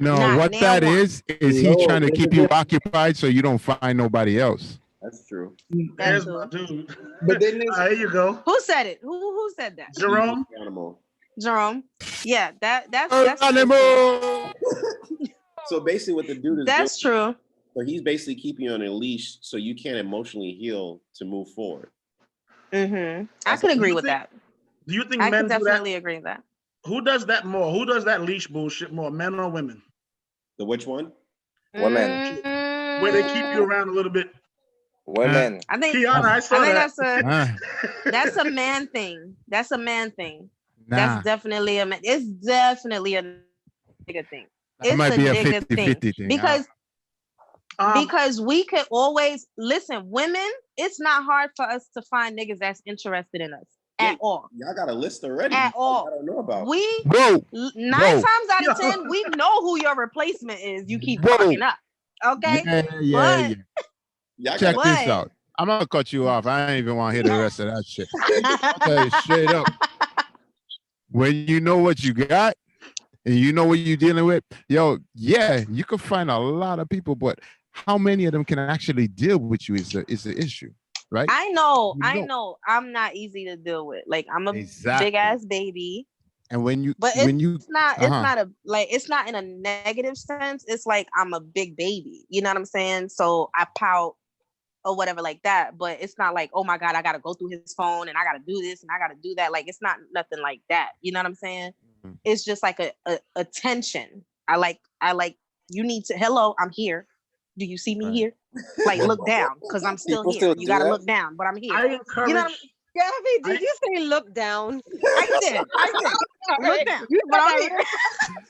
No, what that is he trying to keep you occupied so you don't find nobody else. That's true. There's my dude. But then there you go. Who said it? Who said that? Jerome. Jerome. Yeah, that's Animal. So basically, what the dude is that's doing, true. So he's basically keeping you on a leash so you can't emotionally heal to move forward. Mm-hmm. I could agree with that. Do you think I men could definitely agree with that? Who does that more? Who does that leash bullshit more, men or women? The which one? Women. Where they keep you around a little bit. Women. I think Kiana, I saw that. That's a man thing. That's a man thing. That's definitely a man. It's definitely a nigga thing. It's might be a nigga 50-50 thing. Because we could always listen. Women, it's not hard for us to find niggas that's interested in us at all. Y'all got a list already. At all. I don't know about. We Whoa. 9 times out of 10, we know who your replacement is. You keep fucking up. Okay. Yeah. Check this out. I'm gonna cut you off. I ain't even want to hear the rest of that shit. I'll tell you straight up. When you know what you got and you know what you're dealing with, yo, yeah, you can find a lot of people, but how many of them can actually deal with you is the issue, right? I know. I'm not easy to deal with. Like, I'm a big ass baby. And it's not in a negative sense. It's like I'm a big baby. You know what I'm saying? So I pout or whatever like that. But it's not like, oh my God, I gotta go through his phone and I gotta do this and I gotta do that. Like, it's not nothing like that. You know what I'm saying? Mm-hmm. It's just like a tension. I like you need to, hello, I'm here. Do you see me here? Like, look down, because I'm still here. You gotta look down, but I'm here. I encourage. You know what I mean? Gabby, did you say look down? I did. Look down. But I'm here.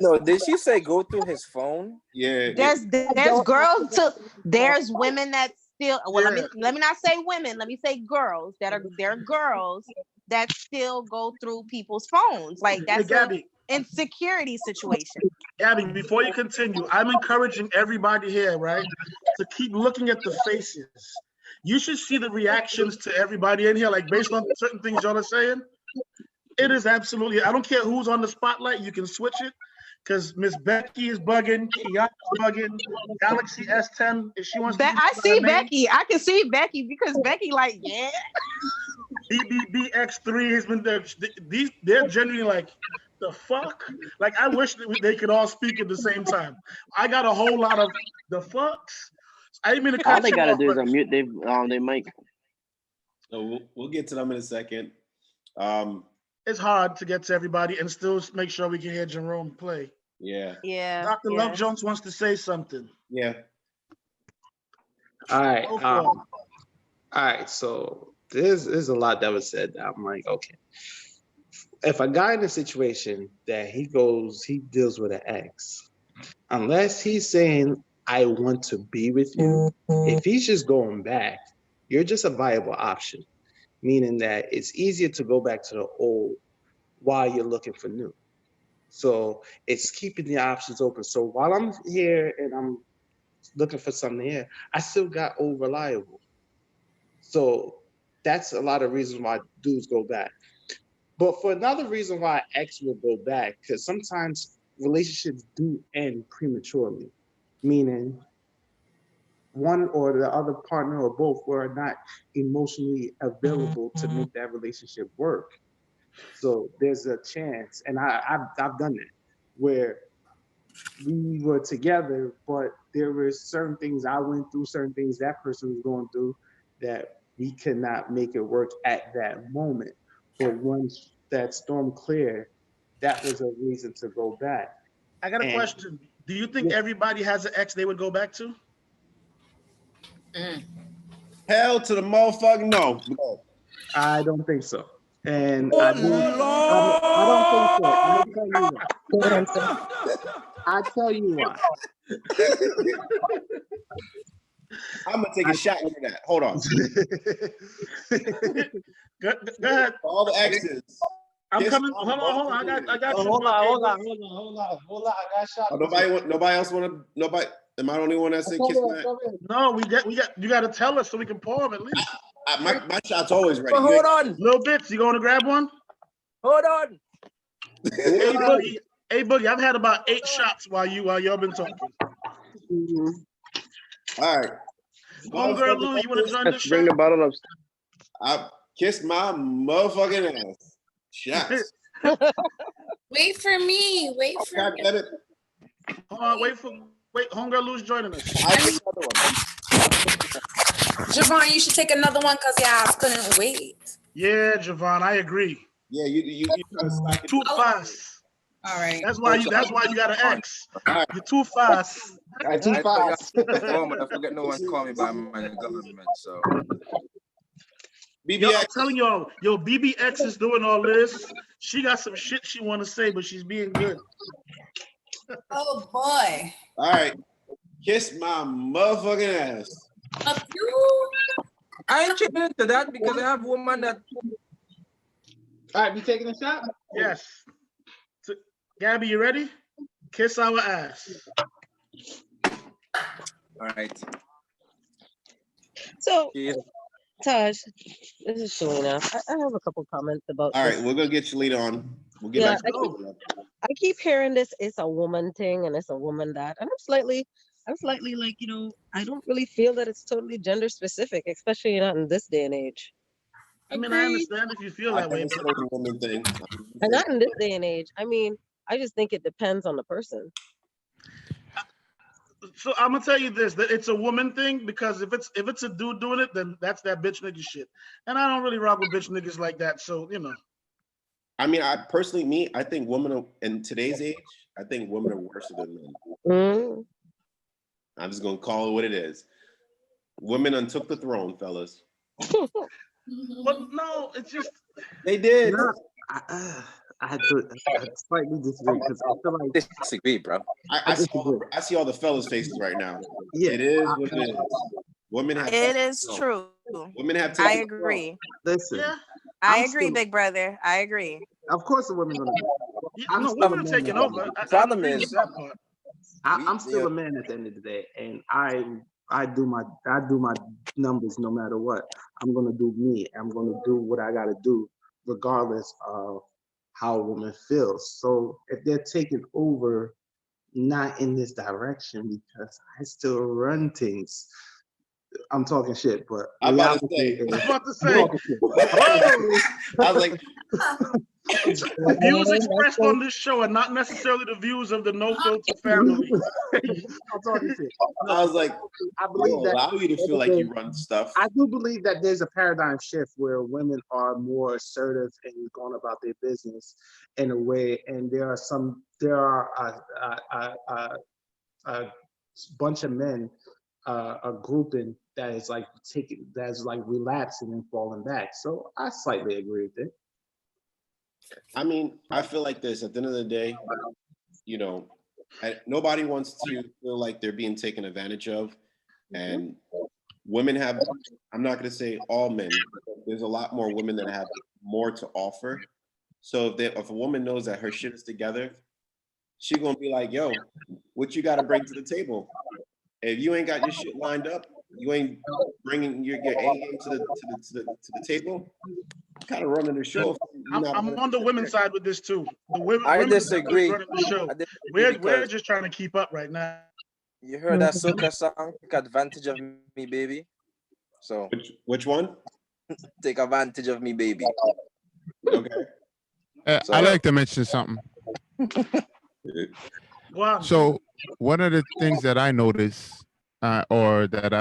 No, did she say go through his phone? Yeah. There's women that still, well, let me not say women, let me say girls that are that still go through people's phones. Like Hey, that's a Gabby. insecurity situation. Gabby, before you continue, I'm encouraging everybody here, right, to keep looking at the faces. You should see the reactions to everybody in here, like based on certain things y'all are saying. It is absolutely, I don't care who's on the spotlight, you can switch it. Because Miss Becky is bugging, Kiana's bugging, Galaxy S10, if she wants to use I her see name, Becky. I can see Becky because Becky like, yeah. BBBX3 has been there. They're genuinely like, the fuck? Like, I wish that they could all speak at the same time. I got a whole lot of the fucks. I didn't mean to cut All they you gotta off, do is but- unmute their mic. So we'll get to them in a second. It's hard to get to everybody and still make sure we can hear Jerome play. Yeah. Yeah. Dr. Love Jones wants to say something. Yeah. All right. Go for it. All right. So there's a lot that was said. I'm like, okay. If a guy in a situation that he deals with an ex, unless he's saying, I want to be with you, if he's just going back, you're just a viable option, meaning that it's easier to go back to the old while you're looking for new. So it's keeping the options open. So while I'm here and I'm looking for something here, I still got old reliable. So that's a lot of reasons why dudes go back. But for another reason why ex will go back, because sometimes relationships do end prematurely, meaning one or the other partner or both were not emotionally available to make that relationship work. So there's a chance, and I've done that, where we were together, but there were certain things I went through, certain things that person was going through, that we could not make it work at that moment. But once that storm cleared, that was a reason to go back. I got a And- question. Do you think everybody has an ex they would go back to? Hell to the motherfucking no. I don't think so. And I don't think so. I'll tell you why. I'm gonna take a shot into that. Hold on. Go ahead. All the exes. I'm coming. Hold on. I got you. Hold on. I got shot. Oh, nobody else want to. Nobody. Am I the only one that said kiss my? No, we got. You got to tell us so we can pour them at least. My shot's always ready. But hold on, little bits. You going to grab one? Hold on. Hey Boogie, I've had about 8 shots while y'all been talking. All right. Homegirl Lou, you want to join this show? Bring the bottle up. I kissed my motherfucking ass. Shots. Wait for me. Wait for me. Hold on, wait. Homegirl Lou's joining us. Javon, you should take another one because y'all couldn't wait. Yeah, Javon, I agree. Yeah, you try to slack it. Too fast. All right. That's why you got an ex. You're too fast. Too fast. I forget no one called me by my government, so. Yo, I'm telling y'all, BBX is doing all this. She got some shit she want to say, but she's being good. Oh boy. All right. Kiss my motherfucking ass. I ain't chipping into that because I have a woman that. All right, you taking a shot? Yes. So, Gabby, you ready? Kiss our ass. All right. So, Yeah. Taj, this is Shalina. I have a couple comments about All this. right, we're gonna get Shalita on. We'll get Yeah, back to I keep hearing this, it's a woman thing and it's a woman that, and I'm slightly like, I don't really feel that it's totally gender specific, especially not in this day and age. I mean, I understand if you feel that way. It's a woman thing. And not in this day and age. I mean, I just think it depends on the person. So I'm gonna tell you this: that it's a woman thing because if it's a dude doing it, then that's that bitch nigga shit. And I don't really rock with bitch niggas like that. So I mean, I think women are, in today's age, I think women are worse than men. Mm. I'm just gonna call it what it is. Women untook the throne, fellas. But no, it's just they did. No, I had to slightly disagree because I feel like disagree, bro. I see all the fellas' faces right now. Yeah, it is what it is. Women have. It is true. Women have. I agree. Listen, I I'm agree, still- big brother. I agree. Of course, the women gonna. I'm no, still a women are man taking at the end over. of the I day. Problem agree with is- that part. I'm still a man at the end of the day, and I do my numbers no matter what. I'm gonna do me. I'm gonna do what I gotta do, regardless of how a woman feels. So if they're taking over, not in this direction, because I still run things. I'm talking shit, but I'm about to reality say. is- I was about to I'm say. talking shit. Oh, I was like, the views expressed on this show are not necessarily the views of the No Filter family. I'm talking shit. I was like, I believe yo, that allow you to feel like you run stuff. I do believe that there's a paradigm shift where women are more assertive and going about their business in a way, and there are a bunch of men, a grouping that is like relapsing and falling back. So I slightly agree with it. I mean, I feel like this. At the end of the day, nobody wants to feel like they're being taken advantage of, and women have. I'm not going to say all men. But there's a lot more women that have more to offer. So if a woman knows that her shit is together, she gonna be like, "Yo, what you got to bring to the table? If you ain't got your shit lined up, you ain't bringing your A game to the table. Kind of running the show." I'm on the women's side with this too. The women, I women disagree. running the show. I disagree We're because just trying to keep up right now. you heard that soca song, "Take Advantage of Me, Baby." So which one? Take advantage of me, baby. Okay. I like to mention something. So one of the things that I notice or that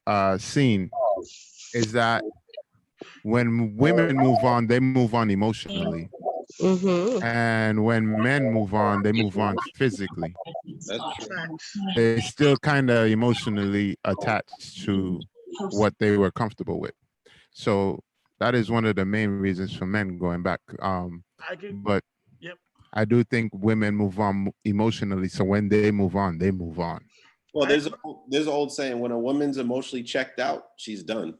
I've seen is that when women move on, they move on emotionally. And when men move on, they move on physically. They're still kind of emotionally attached to what they were comfortable with. So that is one of the main reasons for men going back. But I do think women move on emotionally. So when they move on, they move on. Well, there's an old saying: when a woman's emotionally checked out, she's done.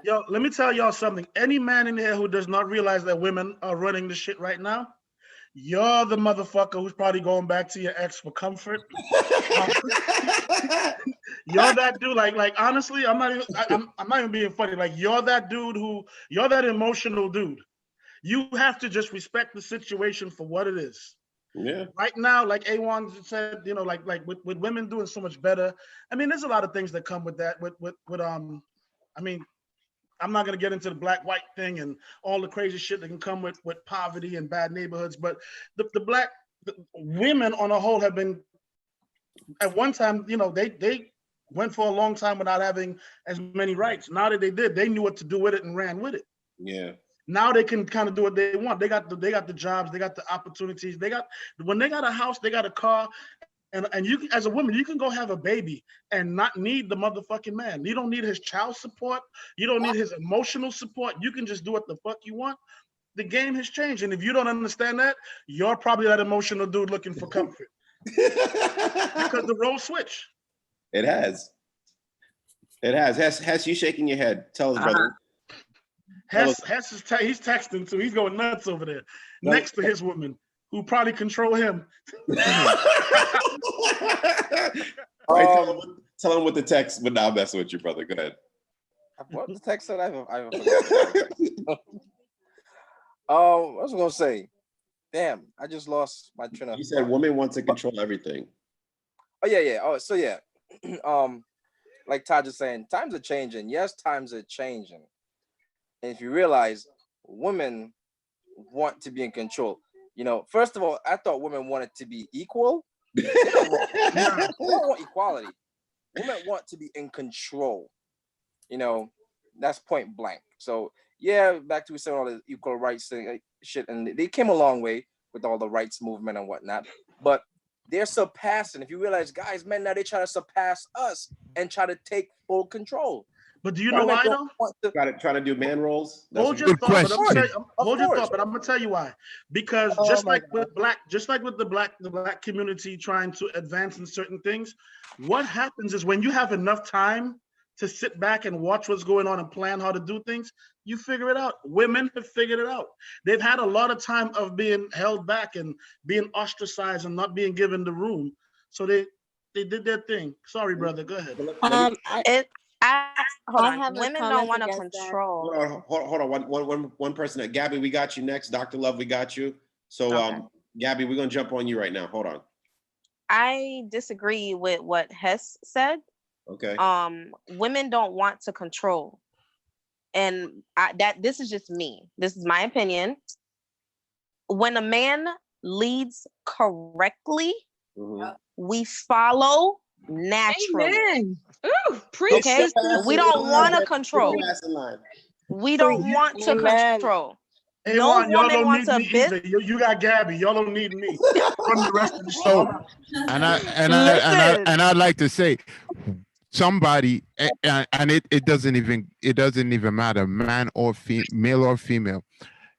Yo, let me tell y'all something. Any man in here who does not realize that women are running the shit right now, you're the motherfucker who's probably going back to your ex for comfort. You're that dude. Like honestly, I'm not even being funny. Like you're that dude you're that emotional dude. You have to just respect the situation for what it is. Yeah. Right now, like A1 said, like with women doing so much better. I mean, there's a lot of things that come with that. I mean, I'm not gonna get into the black-white thing and all the crazy shit that can come with poverty and bad neighborhoods, but the women on a whole have been, at one time, they went for a long time without having as many rights. Now that they did, they knew what to do with it and ran with it. Yeah. Now they can kind of do what they want. They got the jobs, they got the opportunities. When they got a house, they got a car, and you as a woman, you can go have a baby and not need the motherfucking man. You don't need his child support. You don't need his emotional support. You can just do what the fuck you want. The game has changed, and if you don't understand that, you're probably that emotional dude looking for comfort. Because the role switch. It has. It has. Hess, you shaking your head. Tell us, brother. Hess he's texting too. He's going nuts over there next to his woman, who probably control him. All right, tell him what the text, but now I'm messing with you, brother. Go ahead. What the text said? I haven't forgot. What was I gonna say? Damn, I just lost my train of thought. You said women want to control everything. Oh yeah. Oh, so yeah. Like Todd is saying, times are changing. Yes, times are changing. And if you realize women want to be in control, first of all, I thought women wanted to be equal. They don't want equality. Women want to be in control. That's point blank. So yeah, back to we said all the equal rights thing, shit, and they came a long way with all the rights movement and whatnot. But they're surpassing. If you realize, guys, men now they try to surpass us and try to take full control. But do you know why though? Try to do man roles. Hold your thought, but I'm gonna tell you why. Because just like with the black community trying to advance in certain things, what happens is when you have enough time to sit back and watch what's going on and plan how to do things, you figure it out. Women have figured it out. They've had a lot of time of being held back and being ostracized and not being given the room. So they did their thing. Sorry, brother. Go ahead. Hold on. Women don't want to control. Hold on. One person. Gabby, we got you next. Dr. Love, we got you. So, Gabby, we're gonna jump on you right now. Hold on. I disagree with what Hess said. Okay. Women don't want to control, and this is just me. This is my opinion. When a man leads correctly, we follow naturally. Amen. Ooh, preach. Okay, we don't want to control. We don't want to control. Hey, No y'all woman don't wants need a me bitch. either. You got Gabby. Y'all don't need me. From the rest of the show. And I'd like to say, somebody, and it doesn't even matter, man or male or female.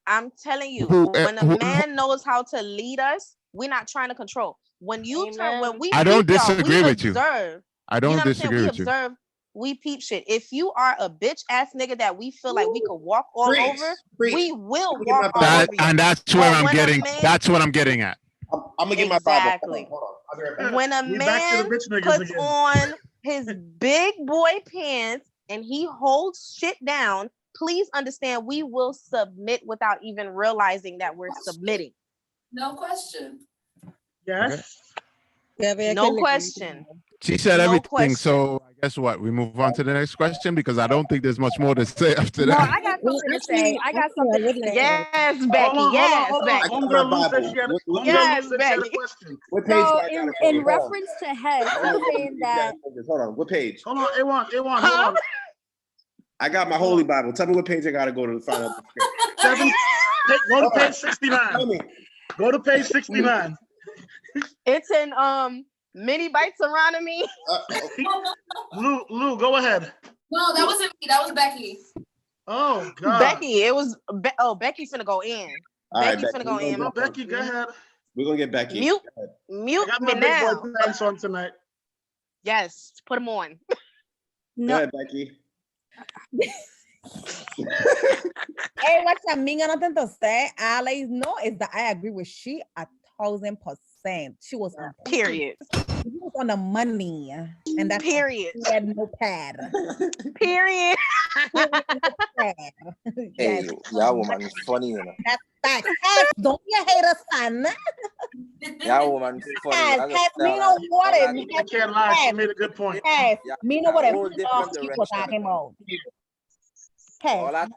I'm telling you, when a man knows how to lead us, we're not trying to control. When you turn, when we I don't peep, y'all, disagree we with you. observe. I don't You know what I'm disagree saying? with We you. observe, we peep shit. If you are a bitch ass nigga that we feel like we could walk all over, we will walk all over you. And that's where But I'm when a getting. man- That's what I'm getting at. I'm gonna get my Exactly. Bible. Hold on. I'll be right back. When a We back to the man bitch niggas puts again. on his big boy pants and he holds shit down, please understand we will submit without even realizing that we're submitting. No question. Yes. No question. She said No everything. question. So I guess what? We move on to the next question because I don't think there's much more to say after No, that. I got something to say. I got something to say. Yes, Becky. Yes, Becky. Homegirl Lou said she had a Yes, Homegirl Lou said she had a Becky. question. What page So do I gotta in go? reference to Hess, he's saying that Hold on. What page? Hold on, Ewan, hold on. I got my Holy Bible. Tell me what page I gotta go to find out. Go to page 69. Tell me. Go to page 69. It's in Mini Bites Around Me. Lou, go ahead. No, that wasn't me. That was Becky. Oh God. Becky, it was Becky finna go in. All right, Becky finna go in. No, Becky, go ahead. We're gonna get Becky. Mute I got me my now. big boy pants on tonight. Yes, put them on. Go ahead, Becky. Hey, what I mean, nothing to say. All I know is that I agree with she 1,000%. She was on Period. She was on the money, and that's period. She had no pad. Period. Hey, y'all woman funny, you know. That's facts. Hey, don't you hate us, son? Y'all woman funny. Yes, I just yes, tell me her, no what all it. I can't lie. She made a good point. Yes, Yeah, me know what a it. whole different She was direction. talking about. All that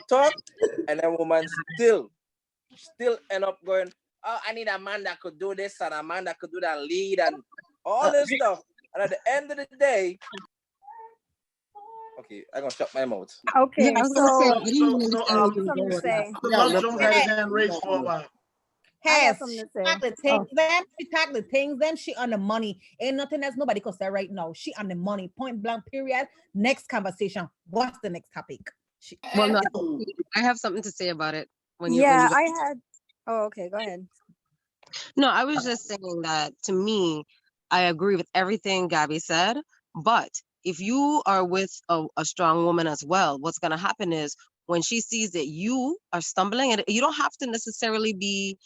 talk, and then woman still end up going, oh, I need a man that could do this and a man that could do that lead and all this stuff. And at the end of the day, okay, I'm gonna shut my mouth. okay, I something to say. Love Jones had his hand raised for a while. I Yes, got something she to say. talk the things them. She talk the things them. She on the money. Ain't nothing else nobody could say right now. She on the money. Point blank. Period. Next conversation. What's the next topic? Well, no, I have something to say about it. When you I had. Oh, okay. Go ahead. No, I was just saying that to me, I agree with everything Gabby said. But if you are with a strong woman as well, what's going to happen is when she sees that you are stumbling, and you don't have to necessarily be,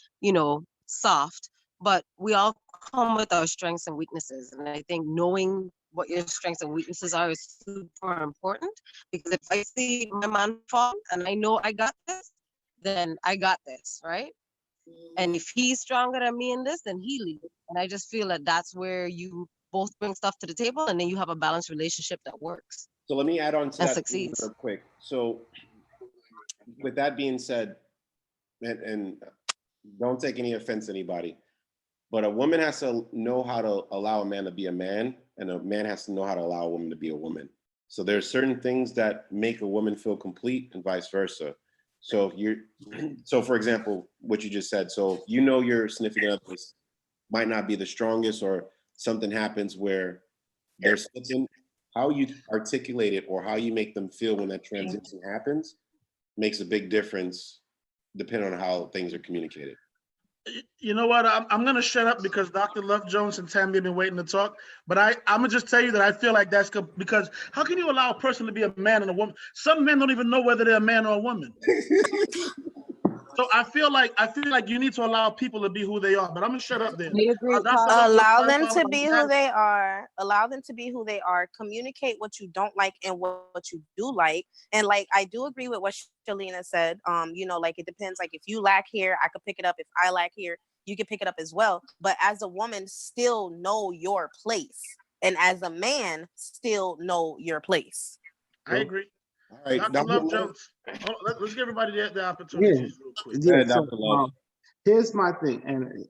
soft, but we all come with our strengths and weaknesses. And I think knowing what your strengths and weaknesses are is super important, because if I see my man fall and I know I got this, then I got this, right? And if he's stronger than me in this, then he leads. And I just feel that that's where you both bring stuff to the table, and then you have a balanced relationship that works. So let me add on to and that succeeds. real quick. So with that being said, and don't take any offense, anybody, but a woman has to know how to allow a man to be a man, and a man has to know how to allow a woman to be a woman. So there's certain things that make a woman feel complete and vice versa. So for example, what you just said, so your significant other might not be the strongest, or something happens where they're slipping, how you articulate it or how you make them feel when that transition happens makes a big difference depending on how things are communicated. You know what? I'm gonna shut up because Dr. Love Jones and Tammy have been waiting to talk. But I'm gonna just tell you that I feel like that's because how can you allow a person to be a man and a woman? Some men don't even know whether they're a man or a woman. So I feel like you need to allow people to be who they are. But I'm gonna shut up there. Allow them to be who they are. Allow them to be who they are. Communicate what you don't like and what you do like. And like I do agree with what Shalina said. You know, like it depends. Like if you lack hair, I could pick it up. If I lack hair, you can pick it up as well. But as a woman, still know your place. And as a man, still know your place. I agree. All right, Dr. Love Jones. Let's give everybody the opportunities real quick. Yeah. So, here's my thing, and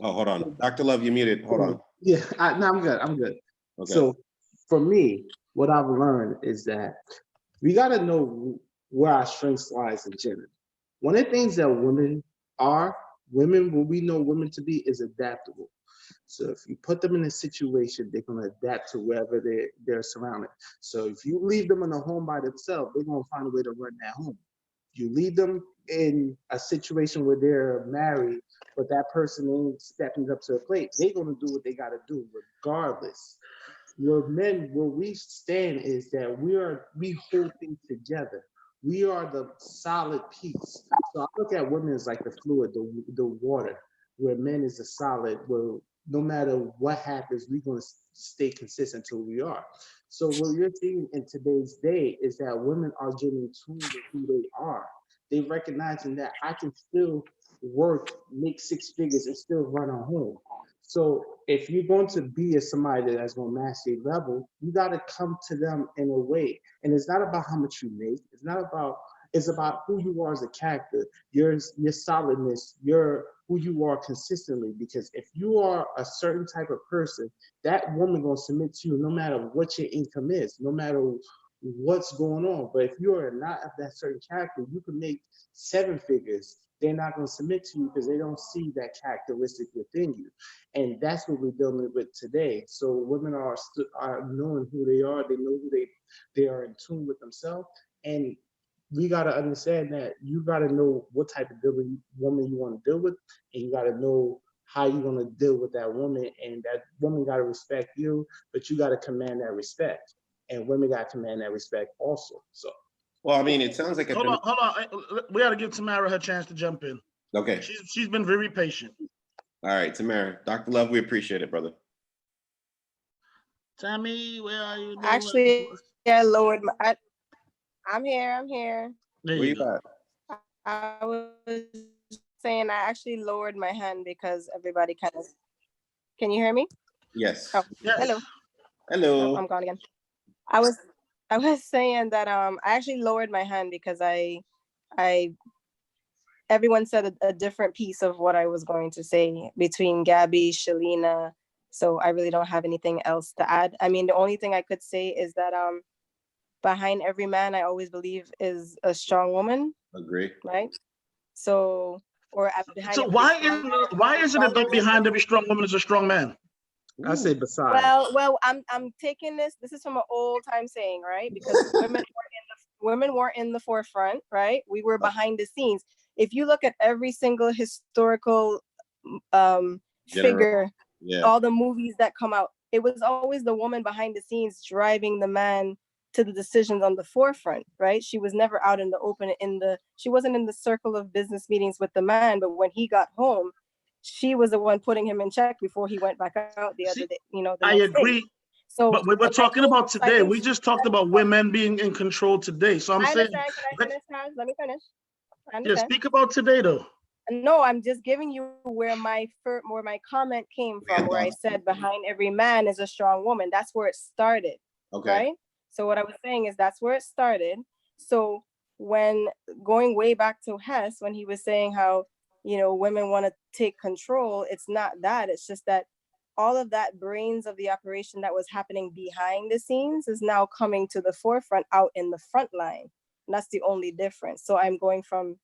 Oh, hold on, Dr. Love, you muted. Hold on. Yeah, no, I'm good. I'm good. Okay. So for me, what I've learned is that we got to know where our strengths lies in gender. One of the things that women, what we know women to be, is adaptable. So if you put them in a situation, they're going to adapt to wherever they're surrounded. So if you leave them in a home by themselves, they're going to find a way to run that home. You leave them in a situation where they're married, but that person ain't stepping up to the plate, they're going to do what they got to do regardless. Where men, where we stand is that we hold things together. We are the solid piece. So I look at women as like the fluid, the water, where men is a solid, where no matter what happens, we're going to stay consistent to who we are. So what you're seeing in today's day is that women are getting tuned to who they are. They recognizing that I can still work, make 6 figures, and still run a home. So if you're going to be somebody that's going to match their level, you got to come to them in a way. And it's not about how much you make. It's about who you are as a character, your solidness, who you are consistently. Because if you are a certain type of person, that woman gonna submit to you no matter what your income is, no matter what's going on. But if you are not of that certain character, you can make 7 figures. They're not gonna submit to you because they don't see that characteristic within you. And that's what we're dealing with today. So women are knowing who they are. They know who they are in tune with themselves. And we got to understand that you got to know what type of woman you want to deal with, and you got to know how you're going to deal with that woman, and that woman got to respect you, but you got to command that respect, and women got to command that respect also. So, well, I mean, it sounds like hold on. We got to give Tamara her chance to jump in. Okay. She's been very patient. All right, Tamara, Dr. Love, we appreciate it, brother. Tammy, where are you? Actually, I lowered my. I'm here. Where you at? I was saying I actually lowered my hand because everybody kind of. Can you hear me? Yes. Oh, yes. Hello. Hello. Oh, I'm gone again. I was saying that I actually lowered my hand because everyone said a different piece of what I was going to say between Gabby, Shalina. So I really don't have anything else to add. I mean, the only thing I could say is that behind every man, I always believe, is a strong woman. Agree. Right. So, behind. So why isn't it that behind every strong woman is a strong man? I say beside. Well, I'm taking this. This is from an old time saying, right? Because women weren't in the forefront, right? We were behind the scenes. If you look at every single historical figure, all the movies that come out, it was always the woman behind the scenes driving the man to the decisions on the forefront, right? She was never out in the open. She wasn't in the circle of business meetings with the man, but when he got home, she was the one putting him in check before he went back out the other day. I agree. So, but we're talking about today. We just talked about women being in control today. So I'm saying, let me finish. Yeah, speak about today, though. No, I'm just giving you where my comment came from, where I said behind every man is a strong woman. That's where it started. Okay. Right. So what I was saying is that's where it started. So when going way back to Hess, when he was saying how, women want to take control, it's not that. It's just that all of that brains of the operation that was happening behind the scenes is now coming to the forefront out in the front line. And that's the only difference. So I'm going from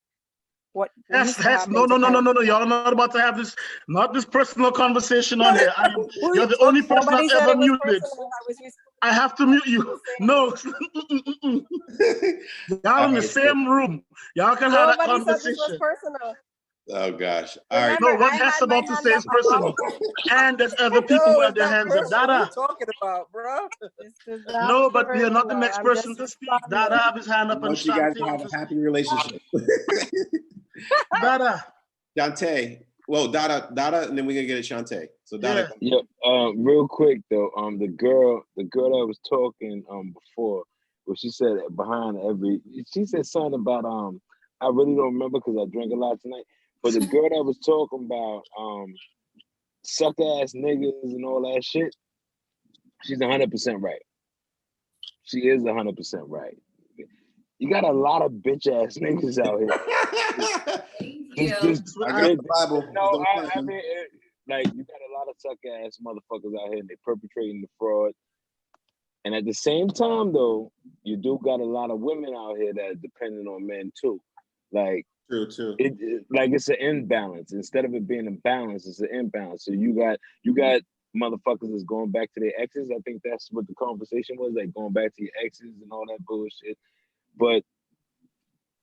what no, y'all are not about to have this personal conversation on here. You're the only person I've ever muted. I have to mute you. No. Y'all in the same room. Y'all can have that Nobody said this was conversation. personal. Oh gosh. All right. No, what I Hess had my about to hand say up is personal. And there's other people No, who have it's their not hands up. personal. What are you Dada. talking about, bro? This is not No, but you're not the personal. next I'm person just to speak. Dada have his hand I up and want you guys to Shantae have to a happy speak. relationship. Dada. Shantae. Well, Dada, and then we're gonna get it Shantae. So Dada. Yeah. Real quick though, the girl that was talking before, where she said she said something about I really don't remember because I drank a lot tonight. But the girl that was talking about suck ass niggas and all that shit, she's 100% right. She is 100% right. You got a lot of bitch ass niggas out here. I got the Bible. No, I mean, like you got a lot of suck ass motherfuckers out here, and they perpetrating the fraud. And at the same time, though, you do got a lot of women out here that are dependent on men too. Like true. Like it's an imbalance. Instead of it being a balance, it's an imbalance. So you got motherfuckers that's going back to their exes. I think that's what the conversation was, like going back to your exes and all that bullshit. But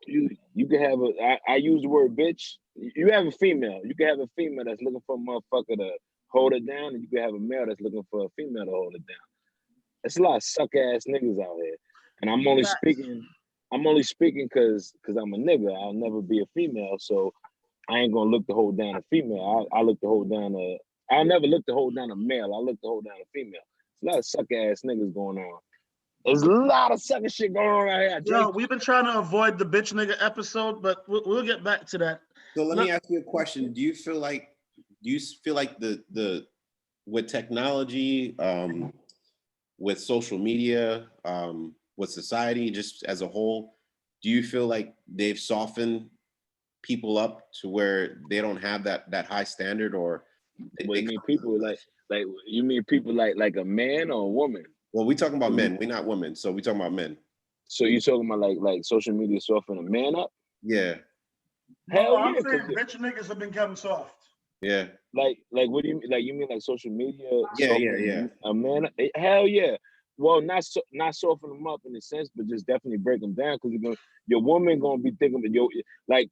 you can have I use the word bitch. You have a female. You can have a female that's looking for a motherfucker to hold it down, and you can have a male that's looking for a female to hold it down. There's a lot of suck ass niggas out here, and I'm only speaking because I'm a nigga. I'll never be a female, so I ain't gonna look to hold down a female. I look to hold down I'll never look to hold down a male. I look to hold down a female. There's a lot of suck ass niggas going on. There's a lot of sucker shit going on out here. Yo, we've been trying to avoid the bitch nigga episode, but we'll get back to that. So let me ask you a question. Do you feel like the with technology, with social media, with society just as a whole, do you feel like they've softened people up to where they don't have that high standard? Or what you mean people like you mean people like a man or a woman? Well, we talking about men. We're not women, so we talking about men. So you talking about like social media softening a man up? Yeah. Hell yeah. I'm saying bitch niggas have been getting soft. Yeah. Like what do you mean? Like you mean like social media? Yeah. A man? Hell yeah. Well, not soften them up in a sense, but just definitely break them down, because your woman gonna be thinking of your like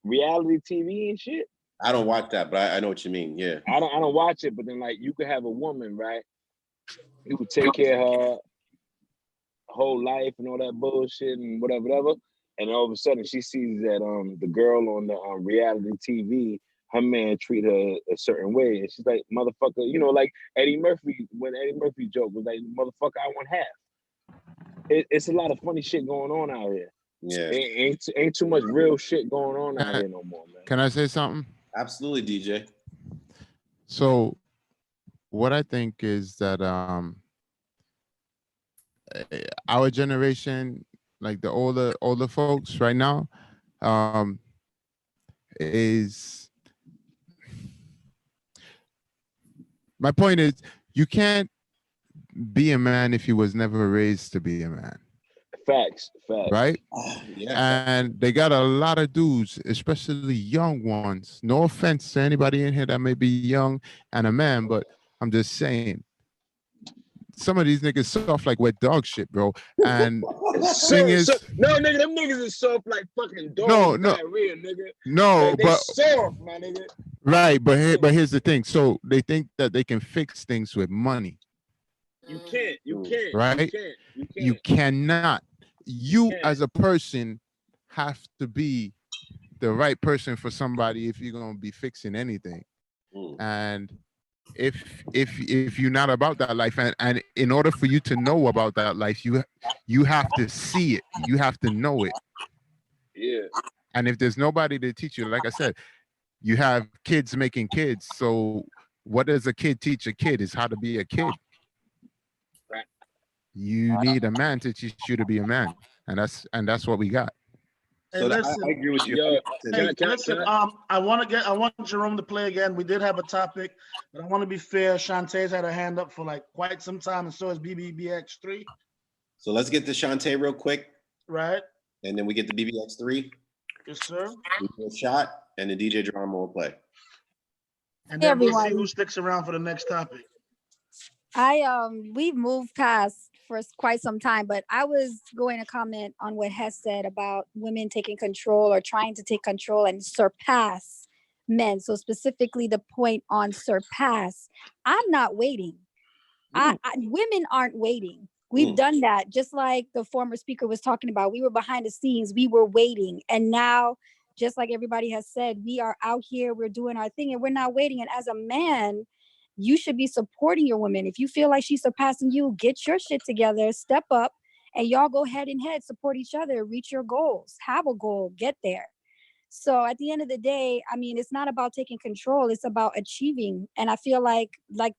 reality TV and shit. I don't watch that, but I know what you mean. Yeah. I don't watch it, but then like you could have a woman, right? You would take care of her whole life and all that bullshit and whatever. And all of a sudden she sees that the girl on the reality TV, her man treat her a certain way. And she's like, motherfucker, like Eddie Murphy, when Eddie Murphy joke was like, motherfucker, I want half. It's a lot of funny shit going on out here. Yeah. Ain't too much real shit going on out here no more, man. Can I say something? Absolutely, DJ. So what I think is that our generation, like the older folks right now, is, my point is, you can't be a man if you was never raised to be a man. Facts. Right? Yeah. And they got a lot of dudes, especially young ones. No offense to anybody in here that may be young and a man, but I'm just saying, some of these niggas soft like wet dog shit, bro. And thing is, no, nigga, them niggas is soft like fucking dog diarrhea, nigga. No, like, they but soft, my nigga. Right, but here's the thing. So they think that they can fix things with money. You can't. Right? You cannot. You as a person have to be the right person for somebody if you're gonna be fixing anything. And if you're not about that life, and in order for you to know about that life, you have to see it. You have to know it. Yeah. And if there's nobody to teach you, like I said, you have kids making kids. So what does a kid teach a kid is how to be a kid. You need a man to teach you to be a man, and that's what we got. Hey, listen, I agree with you. Listen, I want Jerome to play again. We did have a topic, but I want to be fair. Shantae's had her hand up for like quite some time, and so has BBBX3. So let's get to Shantae real quick. Right. And then we get to BBX3. Yes, sir. We do a shot, and the DJ drama will play. And then we'll see who sticks around for the next topic. We've moved past for quite some time, but I was going to comment on what Hess said about women taking control or trying to take control and surpass men. So specifically the point on surpass. I'm not waiting. Women aren't waiting. We've done that. Just like the former speaker was talking about, we were behind the scenes, we were waiting. And now, just like everybody has said, we are out here, we're doing our thing and we're not waiting. And as a man, you should be supporting your woman. If you feel like she's surpassing you, get your shit together, step up, and y'all go head in head, support each other, reach your goals, have a goal, get there. So at the end of the day, I mean, it's not about taking control, it's about achieving. And I feel like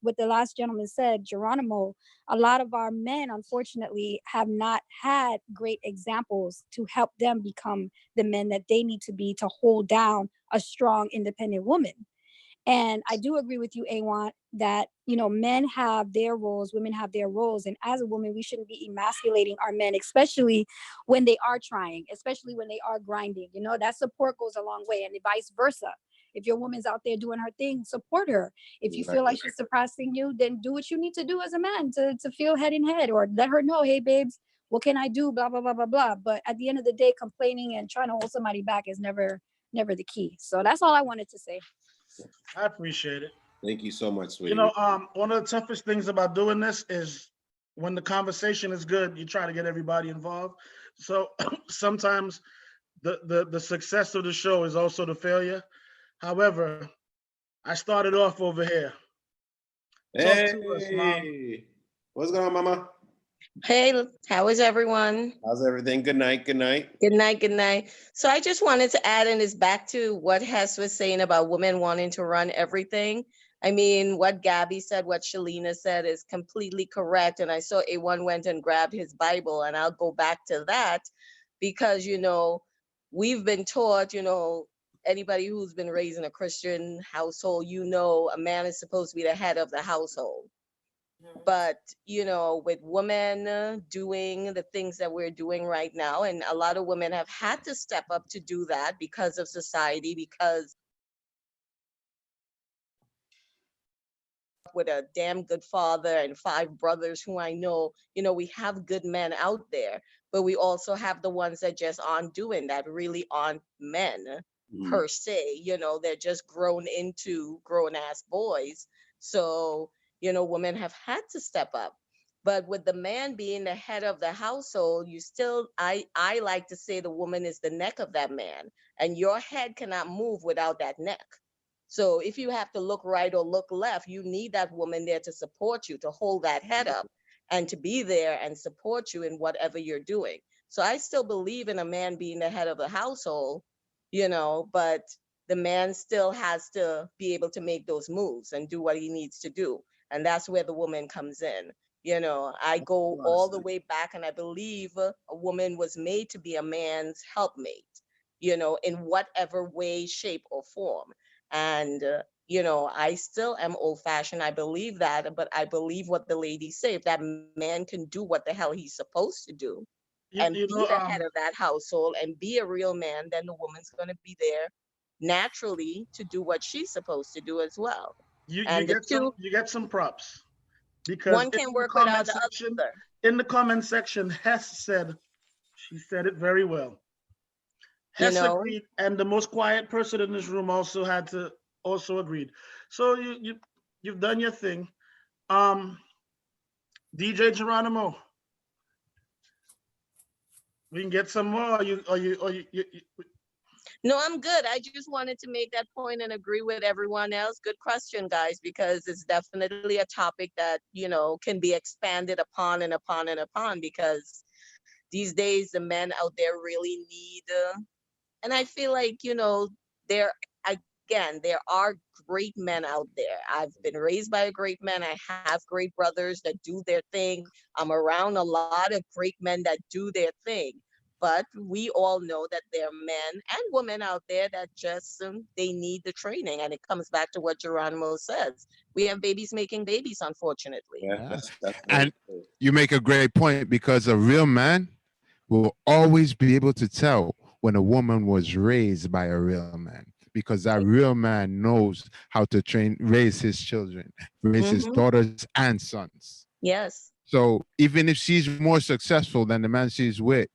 what the last gentleman said, Geronimo, a lot of our men, unfortunately, have not had great examples to help them become the men that they need to be to hold down a strong, independent woman. And I do agree with you, Awan, that, you know, men have their roles, women have their roles. And as a woman, we shouldn't be emasculating our men, especially when they are trying, especially when they are grinding. You know, that support goes a long way, and vice versa. If your woman's out there doing her thing, support her. If you feel like she's surpassing you, then do what you need to do as a man to feel head in head, or let her know, hey, babes, what can I do? Blah, blah, blah, blah, blah. But at the end of the day, complaining and trying to hold somebody back is never the key. So that's all I wanted to say. I appreciate it. Thank you so much, sweetie. You know, one of the toughest things about doing this is when the conversation is good, you try to get everybody involved. So sometimes the success of the show is also the failure. However, I started off over here. Talk to us, Mom. What's going on, Mama? Hey, how is everyone? How's everything? Good night. Good night. Good night. Good night. So I just wanted to add in this back to what Hess was saying about women wanting to run everything. I mean, what Gabby said, what Shalina said is completely correct. And I saw A1 went and grabbed his Bible, and I'll go back to that because, you know, we've been taught, you know, anybody who's been raised in a Christian household, you know, a man is supposed to be the head of the household. But, you know, with women doing the things that we're doing right now, and a lot of women have had to step up to do that because of society, because with a damn good father and 5 brothers who I know, you know, we have good men out there, but we also have the ones that just aren't doing that, really aren't men per se, you know, they're just grown ass boys. So, you know, women have had to step up. But with the man being the head of the household, you still, I like to say the woman is the neck of that man, and your head cannot move without that neck. So if you have to look right or look left, you need that woman there to support you, to hold that head up and to be there and support you in whatever you're doing. So I still believe in a man being the head of the household, you know, but the man still has to be able to make those moves and do what he needs to do. And that's where the woman comes in. You know, I go all the way back, and I believe a woman was made to be a man's helpmate, you know, in whatever way, shape, or form. And, you know, I still am old fashioned. I believe that, but I believe what the ladies say. If that man can do what the hell he's supposed to do and be the head of that household and be a real man, then the woman's going to be there naturally to do what she's supposed to do as well. You get some props, because one can work without the other. In the comment section, Hess said, she said it very well. Hess agreed, and the most quiet person in this room also agreed. So you've done your thing. DJ Geronimo, we can get some more. No, I'm good. I just wanted to make that point and agree with everyone else. Good question, guys, because it's definitely a topic that, you know, can be expanded upon and upon and upon, because these days the men out there really need, and I feel like, you know, there are great men out there. I've been raised by a great man. I have great brothers that do their thing. I'm around a lot of great men that do their thing. But we all know that there are men and women out there that just, they need the training. And it comes back to what Geronimo says. We have babies making babies, unfortunately. Yeah, that's and you make a great point, because a real man will always be able to tell when a woman was raised by a real man. because that real man knows how to raise his children, raise his daughters and sons. Yes. So even if she's more successful than the man she's with,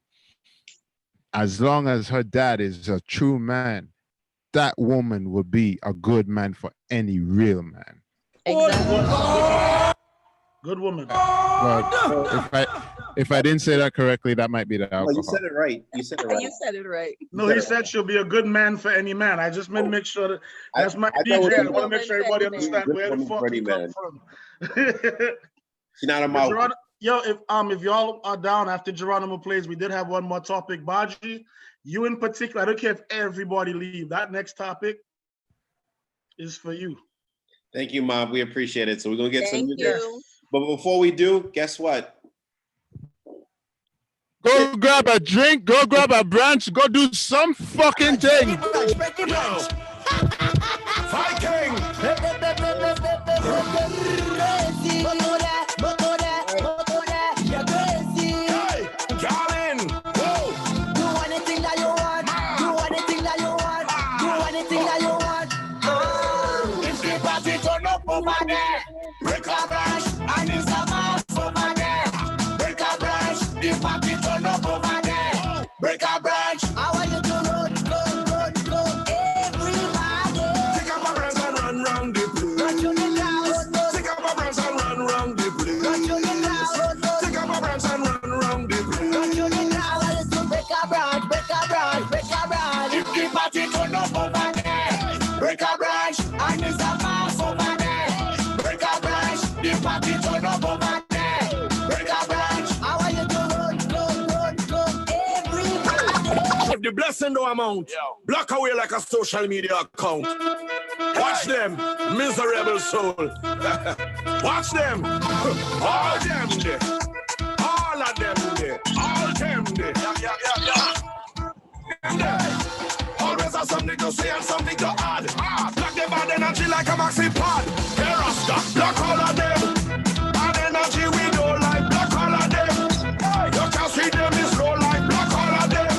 as long as her dad is a true man, that woman will be a good man for any real man. Exactly. Good woman. But if I didn't say that correctly, that might be the alcohol. Well, you said it right. You said it right. You said it right. No, he said she'll be a good man for any man. I just meant to make sure that that's my DJ. I want to make sure everybody understands where the fuck he come from. She's not a mouth. Yo, if y'all are down after Geronimo plays, we did have one more topic. Baji, you in particular, I don't care if everybody leave. That next topic is for you. Thank you, Mom. We appreciate it. So we're gonna get some Thank music. you. But before we do, guess what? Go grab a drink, go grab a branch, go do some fucking thing. Viking! Over there, break a branch, and it's a mass over there. Break a branch, the party turn up over there. Break a branch, I want you to run, everybody. Take up a branch and run round the place. Run to the house. Take up a branch and run round the place. Run to the house. Take up a branch and run round the place. Run to the house. Break a branch, break a branch, break a branch. If the party turn up over there, break a branch, and it's a mass over there. The party turn up over there. Break a branch. I want you to run, everybody. If the blessing no amount, block away like a social media account. Watch them, miserable soul. Watch them. All them there. All of them there. All them there. Always have something to say and something to add. Block the bad energy like a maxi pad. Hey, Rasta, block all of them. Bad energy we don't like, block all of them. You can see them is low like, block all of them.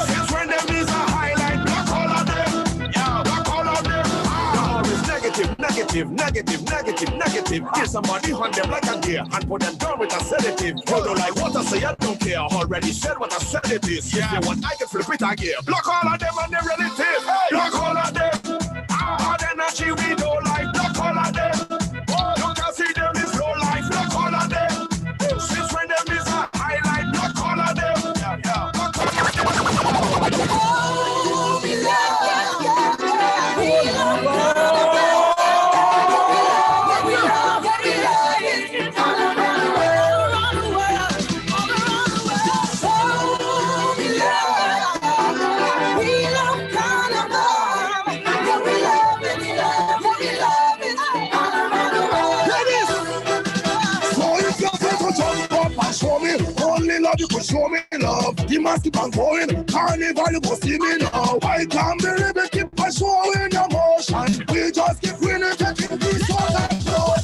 Since when them is a highlight, block all of them. Yeah, block all of them. Always negative. Give somebody on them like a gear and put them down with a sedative. You don't like what I say, I don't care. Already said what I said it is. If they want, I can flip it again. Block all of them and their relatives. Block all of them. Hard energy we don't like. Block all of them. You can see them is low life. Block all of them. Since when them is a highlight. Block all of them. Block all of them. Oh, we love you could show me love. The mask keep on going. Carnival, you go see me now. I can't believe it, keep on showing emotion. We just keep winning, taking this one and flow.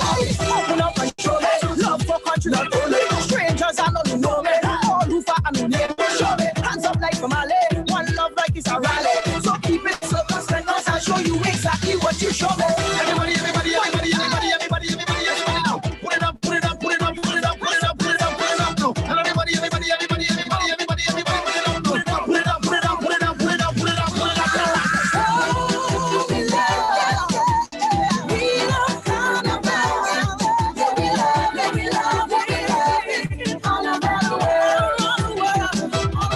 Open up and show me love for country, not only strangers and all who know me. All who far and who near me. Show me hands up like Mali. One love like it's a rally. So keep it so constant, cause I'll show you exactly what you show me. Everybody, everybody, everybody, everybody, everybody, everybody, everybody now. Put it up, put it up, put it up, put it up, put it up, put it up, put it up now. And everybody, everybody, everybody, everybody, everybody, everybody, put it up, put it up, put it up, put it up, put it up, put it up, put it up, put it up, put it up. Oh, we love, we love Carnival. Yeah, we love it, we love it, we love it. All around the world, all around the world, all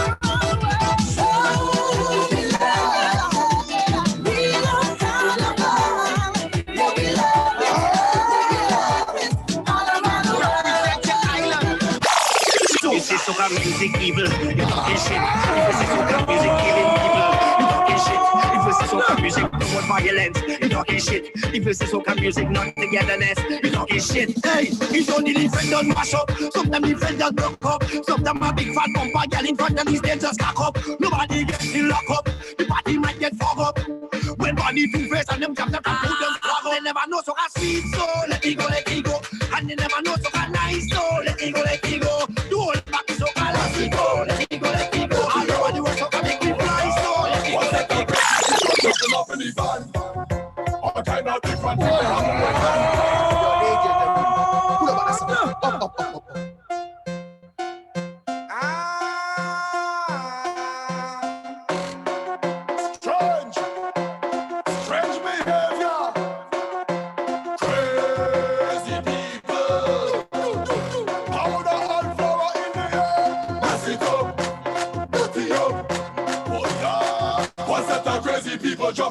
around the world. Oh, we love Carnival. Yeah, we love it, all around the world. This is soca music evil. You're talking shit. This is soca music killing people. You're talking shit. If this is soca music, no more violence. You're talking shit. If this is soca music, not togetherness. You're talking shit. Hey, it's only the friend done mash up. Sometimes the friend just broke up. Sometimes a big fat bumper girl in front of these days just cock up. Nobody gets in lock up. The party might get fog up. When body two-face and them jump up and put them flag up. They never know soca sweet, so let it go, let it go. And they never know soca nice, so let it go, let it go. Do all back is soca, let it go, let it go, let it go. All over the world soca make me fly, so let it go, let it go.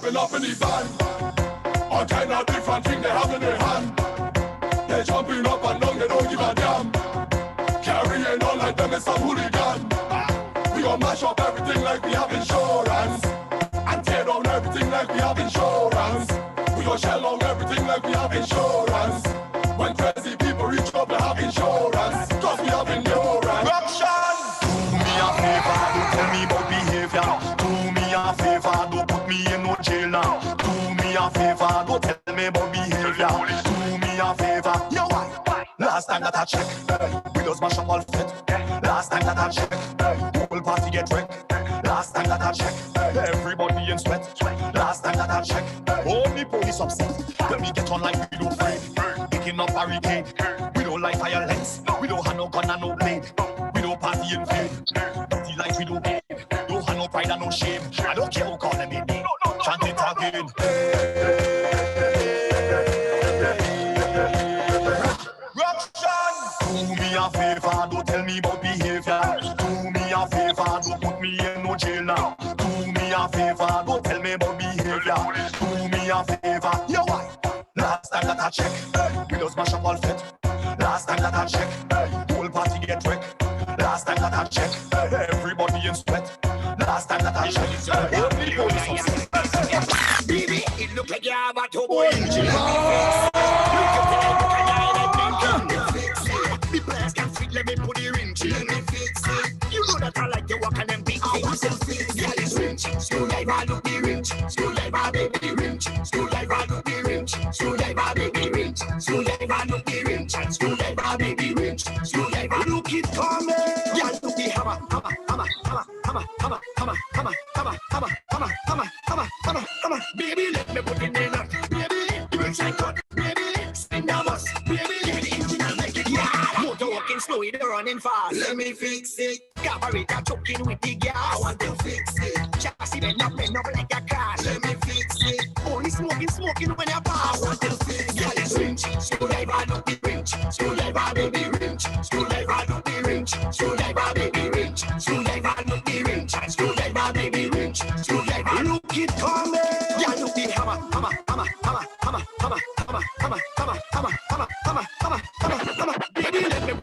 jumping up in the van. All kind of different things they have in their hand. They jumping up and down, they don't give a damn. Carrying on like them is some hooligan. We gon' mash up everything like we have insurance. And tear down everything like we have insurance. We gon' shell on everything like we have insurance. When crazy people reach up, they have insurance. Cause we have endurance. Corruption! Do me a favor, don't tell me about behavior. Do me a favor, don't put me in no jail now. Do me a favor, don't tell me about behavior. Do me a favor, yo why? Last time that I check, we just mash up all fit. Last time that I check, whole party get wrecked. Last time that I check, everybody in sweat. Last time that I check, only police upset. When we get on like we don't afraid, picking up barricade. We don't like violence, we don't have no gun and no blade. We don't party in vain, dirty like we don't behave. Don't have no pride and no shame. I don't care who call them in name. Chant it again. Do me a favor, don't tell me about behavior. Do me a favor, don't put me in no jail now. Do me a favor, don't tell me about behavior. Do me a favor, yo why? Last time that I check, we just mash up all fit. Last time that I check, whole party get wrecked. Last time that I check, everybody in sweat. Last time that I check, only police upset. Baby, it look like you have a turbo engine. The players can fit, let me put the wrench in. Let me fix it. You know that I like to walk on them big things. Yeah, it's wrench. Screwdriver, look the wrench. Screwdriver, baby, wrench. Screwdriver, look the wrench. Screwdriver, baby, wrench. Screwdriver, look the wrench. Screwdriver, baby, wrench. Screwdriver, look it coming. Yeah, look the hammer, hammer, hammer, hammer, hammer, hammer, hammer, hammer, hammer, hammer, hammer, hammer, hammer, hammer, hammer. Baby, let me put it in a. Baby, the wrench I cut. Baby, spin the bus. Baby, give me the engine and make it. Yeah. Motor walking slow, they're running fast. Let me fix it. Carburetor choking with the gas. I want to fix it. Chassis bend up like a car. Let me fix it. Only smoking when you pass. I want to fix it. Yeah, it's wrench. Screwdriver, look the wrench. Screwdriver, baby, wrench. Screwdriver, look the wrench. Screwdriver, baby, wrench. Screwdriver, look the wrench. Screwdriver, baby, wrench. Screwdriver, look it coming. Yeah, look the hammer, hammer, hammer, hammer, hammer, hammer, hammer, hammer, hammer, hammer, hammer, hammer, hammer, hammer, hammer. Baby, let me.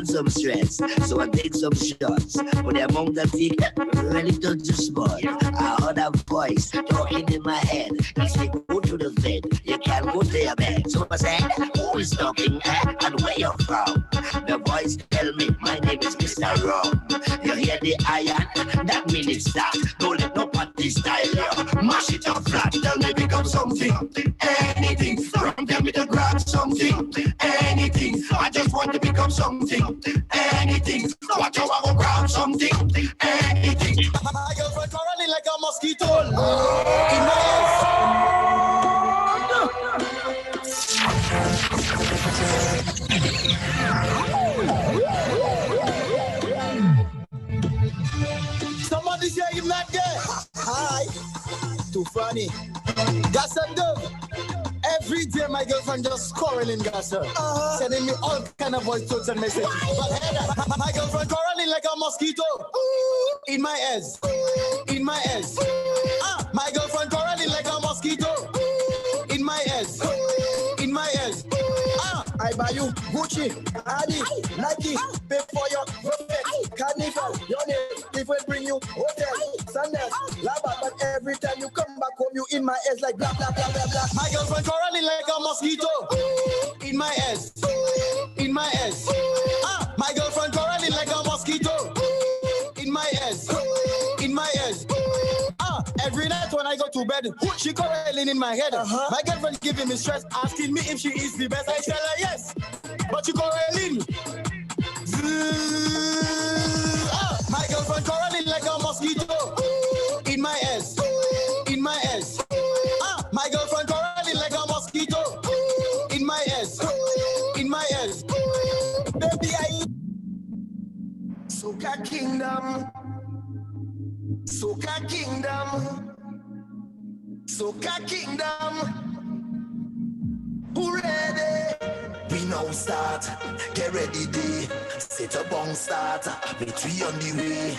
Some stress, so I take some shots. But the amount of thing really touch the spot. I heard a voice talking in my head. He said, go to the bed, you can't go to your bed. So I said, who is talking and where you from? The voice tell me, my name is Mr. Rum. You hear the iron? That means it's that. Don't let no party style you. Mash it up flat, tell me become something. Anything, from tell me to grab something. Anything, I just want want to become something, anything. Watch how I go grab something, anything. My girlfriend crawling like a mosquito in my Somebody say you're not there. Hi, too funny. That's a dove. Every day my girlfriend just quarreling, Gasser. Sending me all kind of voice notes and messages. But hey, my girlfriend quarreling like a mosquito. In my ears. In my ears. My girlfriend quarreling like a mosquito. In my ears. In my ears. I buy you Gucci, Adi, Nike, pay for your perfect carnival. Your name, if we bring you hotel, Sanders, Lava, but every time you come back home, you in my ears like blah, blah, blah, blah, blah. My girlfriend quarreling like a mosquito. In my ears. In my ears. My girlfriend quarreling like a mosquito. In my ears. In my ears. Every night when I go to bed, she quarreling in my head. My girlfriend giving me stress, asking me if she is the best. I tell her yes, but she quarreling. My girlfriend quarreling like a mosquito. In my ears. In my ears. My girlfriend quarreling like a mosquito. In my ears. In my ears. Baby, I Soca Kingdom. Soca Kingdom. Soca Kingdom. Who ready? We now start. Get ready, day. Set a bong start. We three on the way.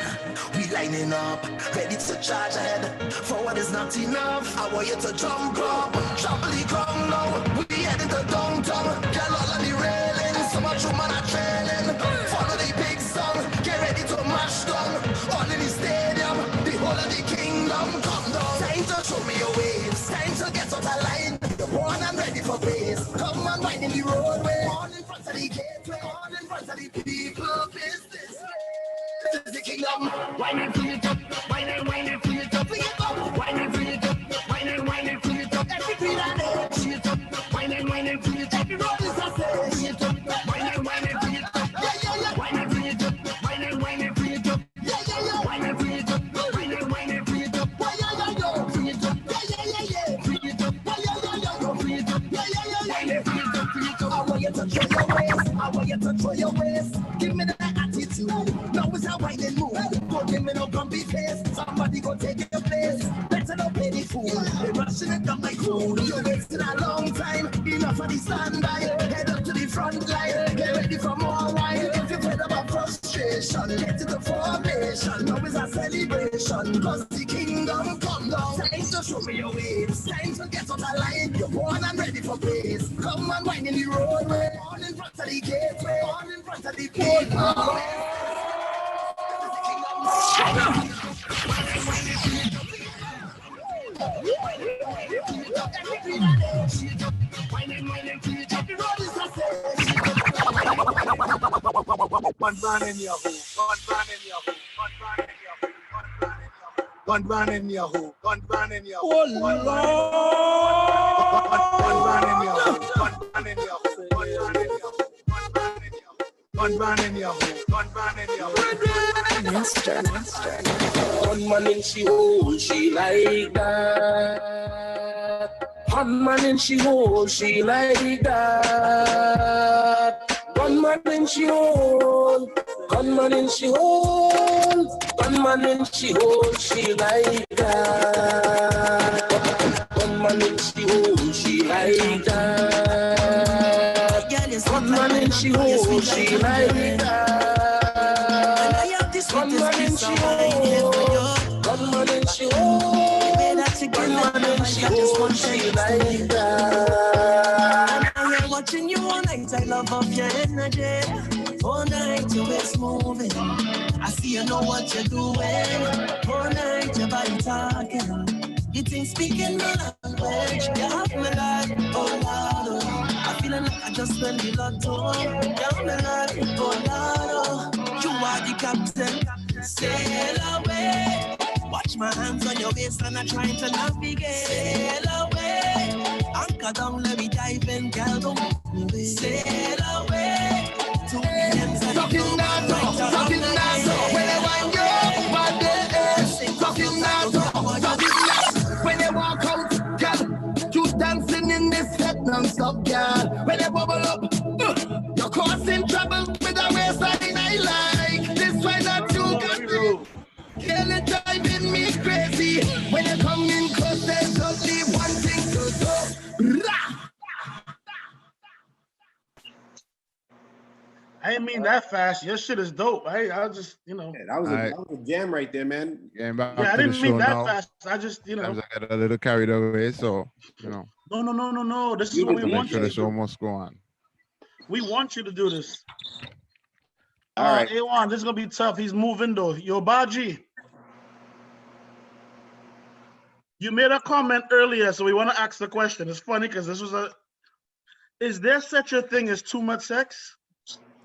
We lining up. Ready to charge ahead. Forward is not enough. I want you to jump up. Trample the ground now. We heading to downtown. Get all on the railing. So much woman are trailing. Follow the big song. Get ready to mash down. All in the stadium. The whole of the kingdom. Come down. Time to show me your waves. Time to get out of line. You're born and ready for pace. Come on, winding the roadway. On in front of the gateway. On in front of the people. Business. This is the kingdom. Wine and free it up. Wine and free it up. Free it up. Wine and free it up. Wine and free it up. Every free that day. Free it up. Wine and free it up. Every road is a say. Free it up. Wine and free it up. Yeah, yeah, yeah. Wine and free it up. Wine and free it up. Yeah, yeah, yeah. Wine and free it up. Wine and free it up. Yeah, yeah, yeah, yo. Free it up. Yeah, yeah, yeah, yeah. Free it up. Yeah, yeah, yeah, yeah, yo. Free it up. Yeah, yeah, yeah, yeah. Wine and free it up. Free it up. I want you to throw your waist. I want you to throw your waist. Give me that attitude. Now it's a winding move. Don't give me no grumpy face. Somebody go take your place. Better not pay the fool. They rushing it down like fool. You're wasting a long time. Enough of the standby. Head up to the front line. Get ready for more wine. If you've heard about frustration, get to the formation. Now it's a celebration. Cause the kingdom come down. Time to show me your waves. Time to get on the line. You're born and ready for pace. Come on, wine in the roadway. On in front of the gateway. On in front of the people. One man in your hole, one man in your hole, one man in your hole, one man in your hole, one man in your hole, one man in your hole, one man in your hole, one man in your hole, one man in your hole. Master. One man in she hole, she like that. One man in she hole, she like that. One man in she hole, one man in she hole, one man in she hole, she like that. One man in she hole, she like that. One man in she hole, she like that. One man in she hole, one man in she hole, one man in she hole, she like that. I'm watching you all night, I love up your energy. All night your waist moving, I see you know what you're doing. All night your body talking, you think speaking my language. You have me like, oh Lord, I feeling like I just spent the lotto. You have me like, oh Lord, you are the captain, sail away. Watch my hands on your waist and I'm trying to navigate. Sail away, anchor down, let me dive in, girl, don't move me. Sail away, I didn't mean that fast. Your shit is dope. I just, you know. Yeah, that was a jam right there, man. Getting back Yeah, I to the didn't mean show that now. fast. I just, you know. Sometimes I get a little carried away, so you know. No. This is You what get we to make want sure you the to show do. must go on. We want you to do this. All right. A1, this is gonna be tough. He's moving though. Yo, Baji. You made a comment earlier, so we want to ask the question. It's funny because this was is there such a thing as too much sex?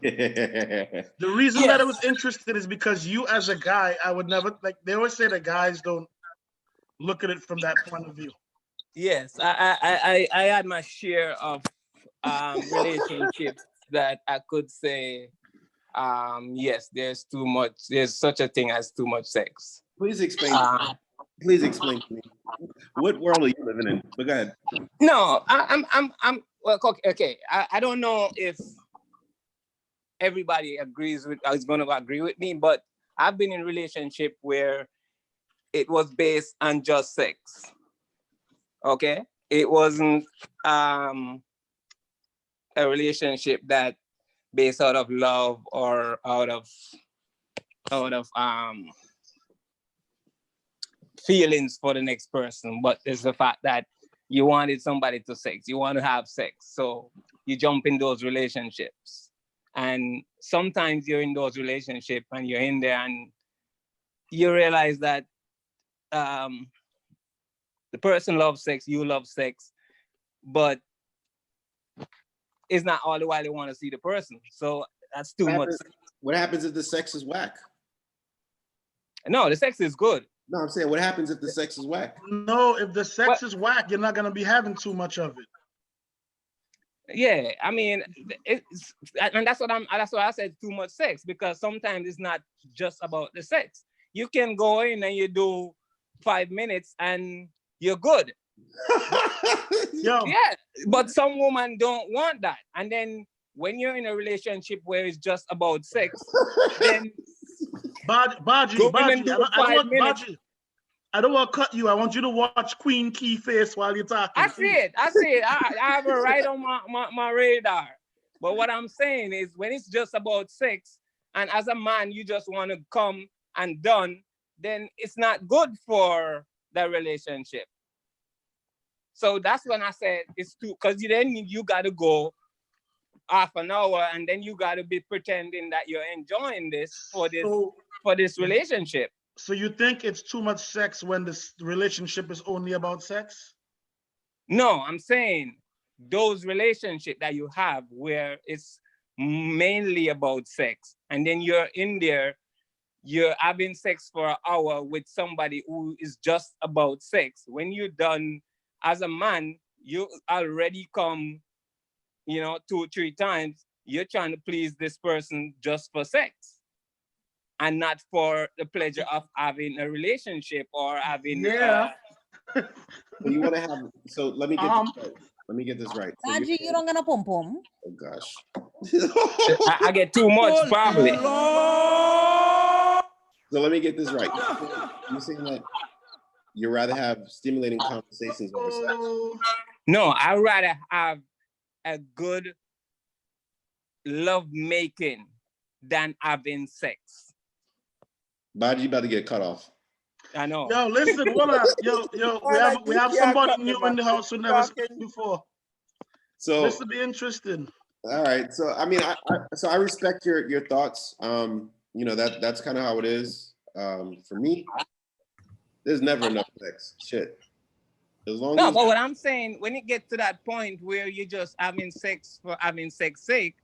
The reason that I was interested is because you as a guy, I would never, like, they always say that guys don't look at it from that point of view. Yes, I had my share of relationships that I could say, yes, there's such a thing as too much sex. Please explain. Please explain to me. What world are you living in? But go ahead. No, I'm well, okay. I don't know if everybody is going to agree with me, but I've been in a relationship where it was based on just sex. Okay, it wasn't a relationship that based out of love or out of feelings for the next person, but it's the fact that you wanted somebody to sex, you want to have sex, so you jump in those relationships. And sometimes you're in those relationships and you're in there and you realize that the person loves sex, you love sex, but it's not all the while they want to see the person. So that's too much. What happens if the sex is whack? No, the sex is good. No, I'm saying, what happens if the sex is whack? No, if the sex is whack, you're not gonna be having too much of it. Yeah, I mean, and that's why I said too much sex, because sometimes it's not just about the sex. You can go in and you do 5 minutes and you're good. Yo. Yeah, but some women don't want that. And then when you're in a relationship where it's just about sex, then Baji, I don't want to cut you. I want you to watch Queen Key face while you're talking. I see it. I have it right on my radar. But what I'm saying is, when it's just about sex, and as a man, you just want to come and done, then it's not good for the relationship. So that's when I said it's too, because then you got to go half an hour and then you got to be pretending that you're enjoying this for this relationship. So you think it's too much sex when this relationship is only about sex? No, I'm saying those relationships that you have where it's mainly about sex, and then you're in there, you're having sex for an hour with somebody who is just about sex. When you're done, as a man, you already come, 2-3 times, you're trying to please this person just for sex and not for the pleasure of having a relationship or having So you want to have, so let me get this right. So Baji, you don't gonna pom pom. Oh gosh. I get too much probably. So let me get this right. You're saying that you'd rather have stimulating conversations over sex? No, I'd rather have a good love making than having sex. Baji about to get cut off. I know. Yo, listen, hold on. We have somebody new in the house who never spoke before. So this will be interesting. All right. So I mean, I respect your thoughts. That's kind of how it is. For me, there's never enough sex. Shit. As long as but what I'm saying, when it gets to that point where you're just having sex for having sex sake,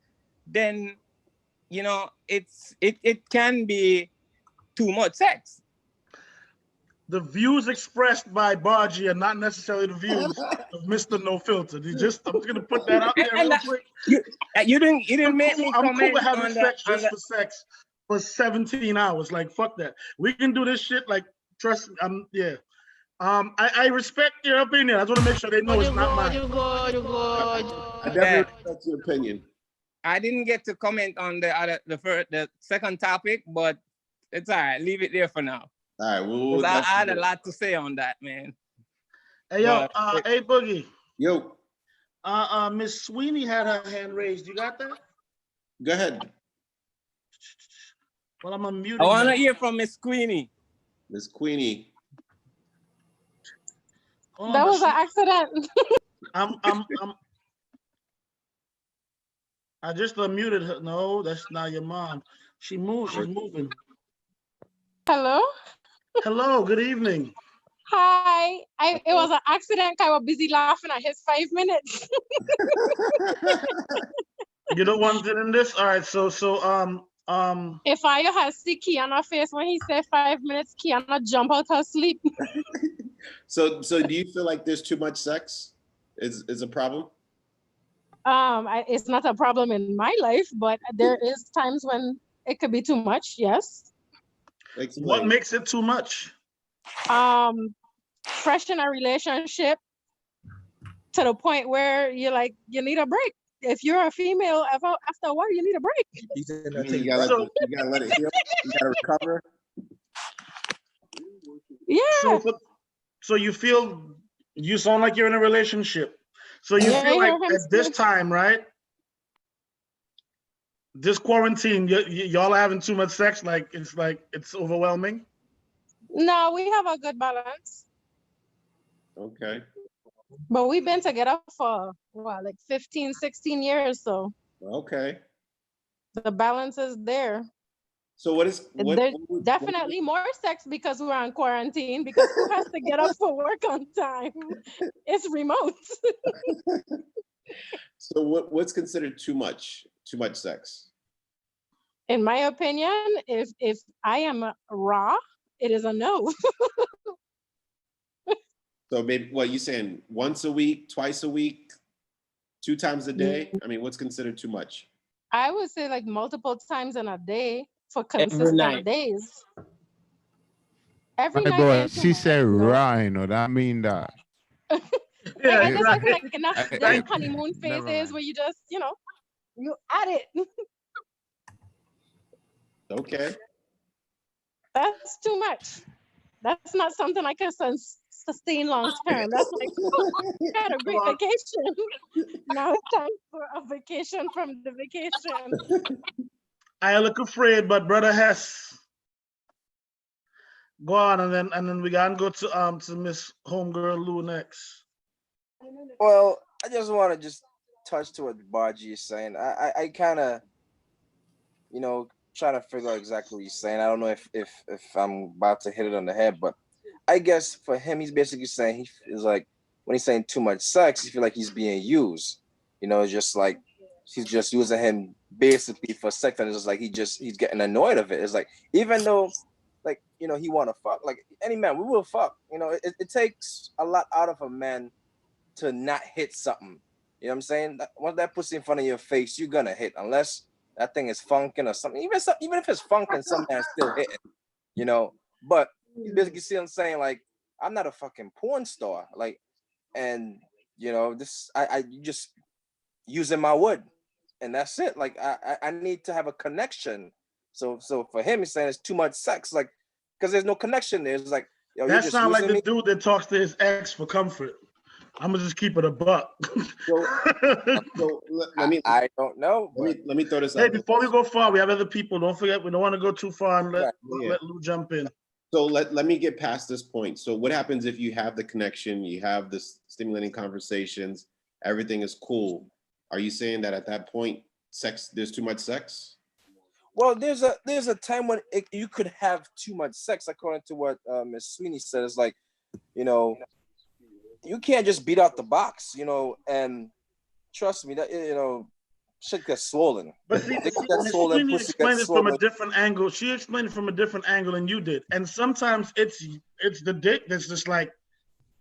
then it can be too much sex. The views expressed by Baji are not necessarily the views of Mr. No Filter. I'm just gonna put that out there real quick. You didn't make me I'm cool comment with having on sex that. just for sex for 17 hours. Like, fuck that. We can do this shit. Like, trust me. Yeah. I respect your opinion. I just want to make sure they know it's not mine. I definitely respect your opinion. I didn't get to comment on the second topic, but it's all right. Leave it there for now. All right. I had a lot to say on that, man. Hey, yo, hey, Boogie. Yo. Miss Sweeney had her hand raised. You got that? Go ahead. Well, I'm unmuting. I want to her. hear from Miss Queenie. Miss Queenie. Hold on, That but was an she- accident. I just unmuted her. No, that's not your mom. She moved. She's moving. Hello. Hello. Good evening. Hi. It was an accident. I was busy laughing at his 5 minutes. You don't want to in this? All right. So If I had see Kiana face when he said 5 minutes, Kiana jump out her sleep. So do you feel like there's too much sex? Is a problem? It's not a problem in my life, but there is times when it could be too much. Yes. Explain. What makes it too much? Fresh in a relationship to the point where you're like, you need a break. If you're a female, after a while, you need a break. You gotta let it heal. You gotta recover. Yeah. So you feel, you sound like you're in a relationship. So you Yeah, feel I like hear him at this time, right? This quarantine, y'all are having too much sex. Like it's overwhelming. No, we have a good balance. Okay. But we've been together for what, like 15, 16 years. So Okay. the balance is there. So There's definitely more sex because we're on quarantine, because who has to get up for work on time? It's remote. So what's considered too much sex? In my opinion, if I am raw, it is a no. So maybe what you saying? Once a week, twice a week, 2 times a day? I mean, what's considered too much? I would say like multiple times in a day for Every consistent night. days. Every My night boy, ain't too she much, said no. right, you know, that mean that. Like, I just like enough them honeymoon Never phases where you just, you at it. Okay. That's too much. That's not something I can sustain long term. That's like, you had a great vacation. Now it's time for a vacation from the vacation. I look afraid, but brother Hess, go on, and then we gotta go to Miss Homegirl Lou next. Well, I just want to touch to what Bargy is saying. I kind of, trying to figure out exactly what he's saying. I don't know if I'm about to hit it on the head, but I guess for him, he's basically saying he is like, when he's saying too much sex, he feel like he's being used. Just like he's just using him basically for sex, and it's just like he's getting annoyed of it. It's like, even though, like, he want to fuck, like any man, we will fuck. It takes a lot out of a man to not hit something. You know what I'm saying? Once that pussy in front of your face, you're gonna hit, unless that thing is funking or something. Even if it's funking, some man's still hitting. But you basically see what I'm saying, like, I'm not a fucking porn star, like, and this you just using my wood, and that's it. Like, I need to have a connection. So for him, he's saying it's too much sex, like, because there's no connection there. It's like, yo, That sounds like the dude that talks to his ex for comfort. I'm gonna just keep it a buck. I don't know. Let me throw this out. Hey, before we go far, we have other people. Don't forget, we don't want to go too far and let Lou jump in. So let me get past this point. So what happens if you have the connection, you have this stimulating conversations, everything is cool? Are you saying that at that point, there's too much sex? Well, there's a time when you could have too much sex, according to what Miss Sweeney said. It's like, you can't just beat out the box, and trust me, that shit gets swollen. But see, Sweeney explained it from a different angle. She explained it from a different angle than you did. And sometimes it's the dick that's just like,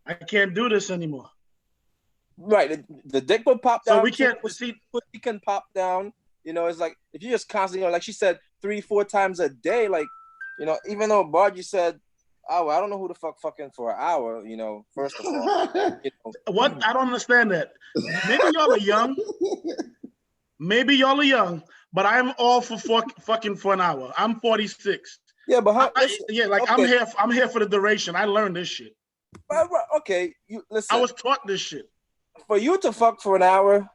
I can't do this anymore. Right, the dick will pop down. So we can't pussy can pop down. It's like, if you just constantly, like she said, 3-4 times a day, like, even though Bargy said, oh, I don't know who the fuck fucking for an hour, first of all. What? I don't understand that. Maybe y'all are young. Maybe y'all are young, but I'm all for fucking for an hour. I'm 46. Yeah, but okay. I'm here for the duration. I learned this shit. Okay, you listen. I was taught this shit. For you to fuck for an hour,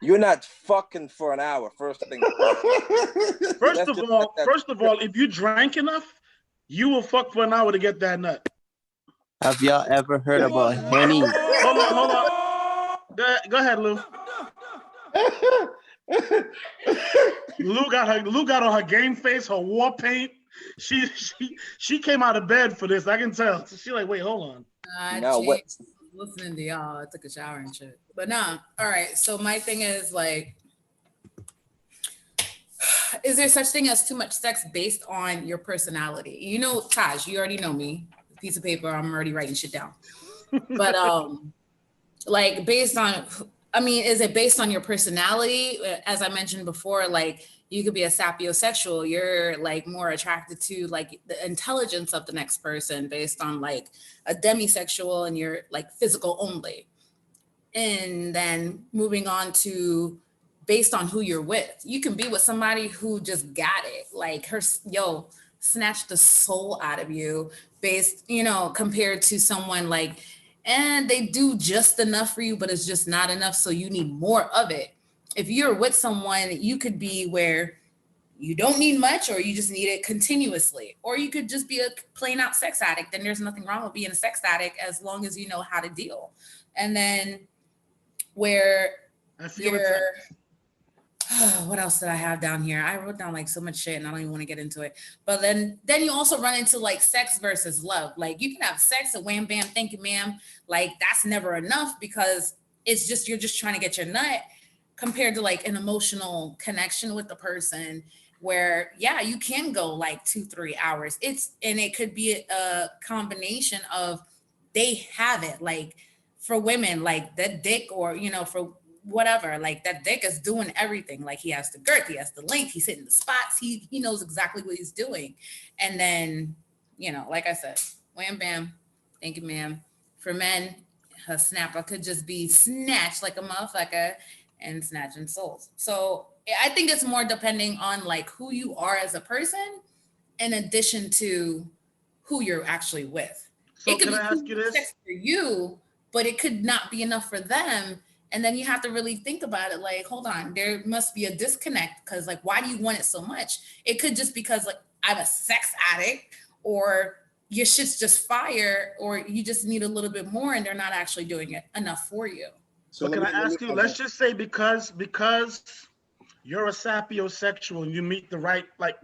You're not fucking for an hour. First thing. First of all, if you drank enough, you will fuck for an hour to get that nut. Have y'all ever heard about Henny? Hold on. Go ahead, Lou. Lou got on her game face, her war paint. She came out of bed for this. I can tell. She like, wait, hold on. No, what? Listening to y'all, I took a shower and shit. But nah, all right. So my thing is like, is there such thing as too much sex based on your personality? You know, Taj, you already know me. Piece of paper, I'm already writing shit down. But like based on, I mean, is it based on your personality? As I mentioned before, like you could be a sapiosexual. You're like more attracted to like the intelligence of the next person based on like a demisexual and you're like physical only. And then moving on to based on who you're with. You can be with somebody who just got it. Like snatch the soul out of you based, compared to someone like, and they do just enough for you, but it's just not enough. So you need more of it. If you're with someone, you could be where you don't need much, or you just need it continuously, or you could just be a plain out sex addict. And there's nothing wrong with being a sex addict as long as you know how to deal. And then where you're, what else did I have down here? I wrote down like so much shit and I don't even want to get into it. But then you also run into like sex versus love. Like you can have sex and wham, bam, thank you, ma'am. Like that's never enough because it's just, you're just trying to get your nut, compared to like an emotional connection with the person where, yeah, you can go like 2-3 hours. And it could be a combination of they have it, like for women, like that dick, or, for whatever, like that dick is doing everything. Like he has the girth, he has the length, he's hitting the spots, he knows exactly what he's doing. And then, like I said, wham, bam, thank you, ma'am. For men, her snapper could just be snatched like a motherfucker and snatching souls. So I think it's more depending on like who you are as a person in addition to who you're actually with. So it could can be I ask you this? sex for you, but it could not be enough for them. And then you have to really think about it like, hold on, there must be a disconnect, because like, why do you want it so much? It could just because like I'm a sex addict, or your shit's just fire, or you just need a little bit more and they're not actually doing it enough for you. So can I ask you, let's just say because you're a sapiosexual and you meet the right, like,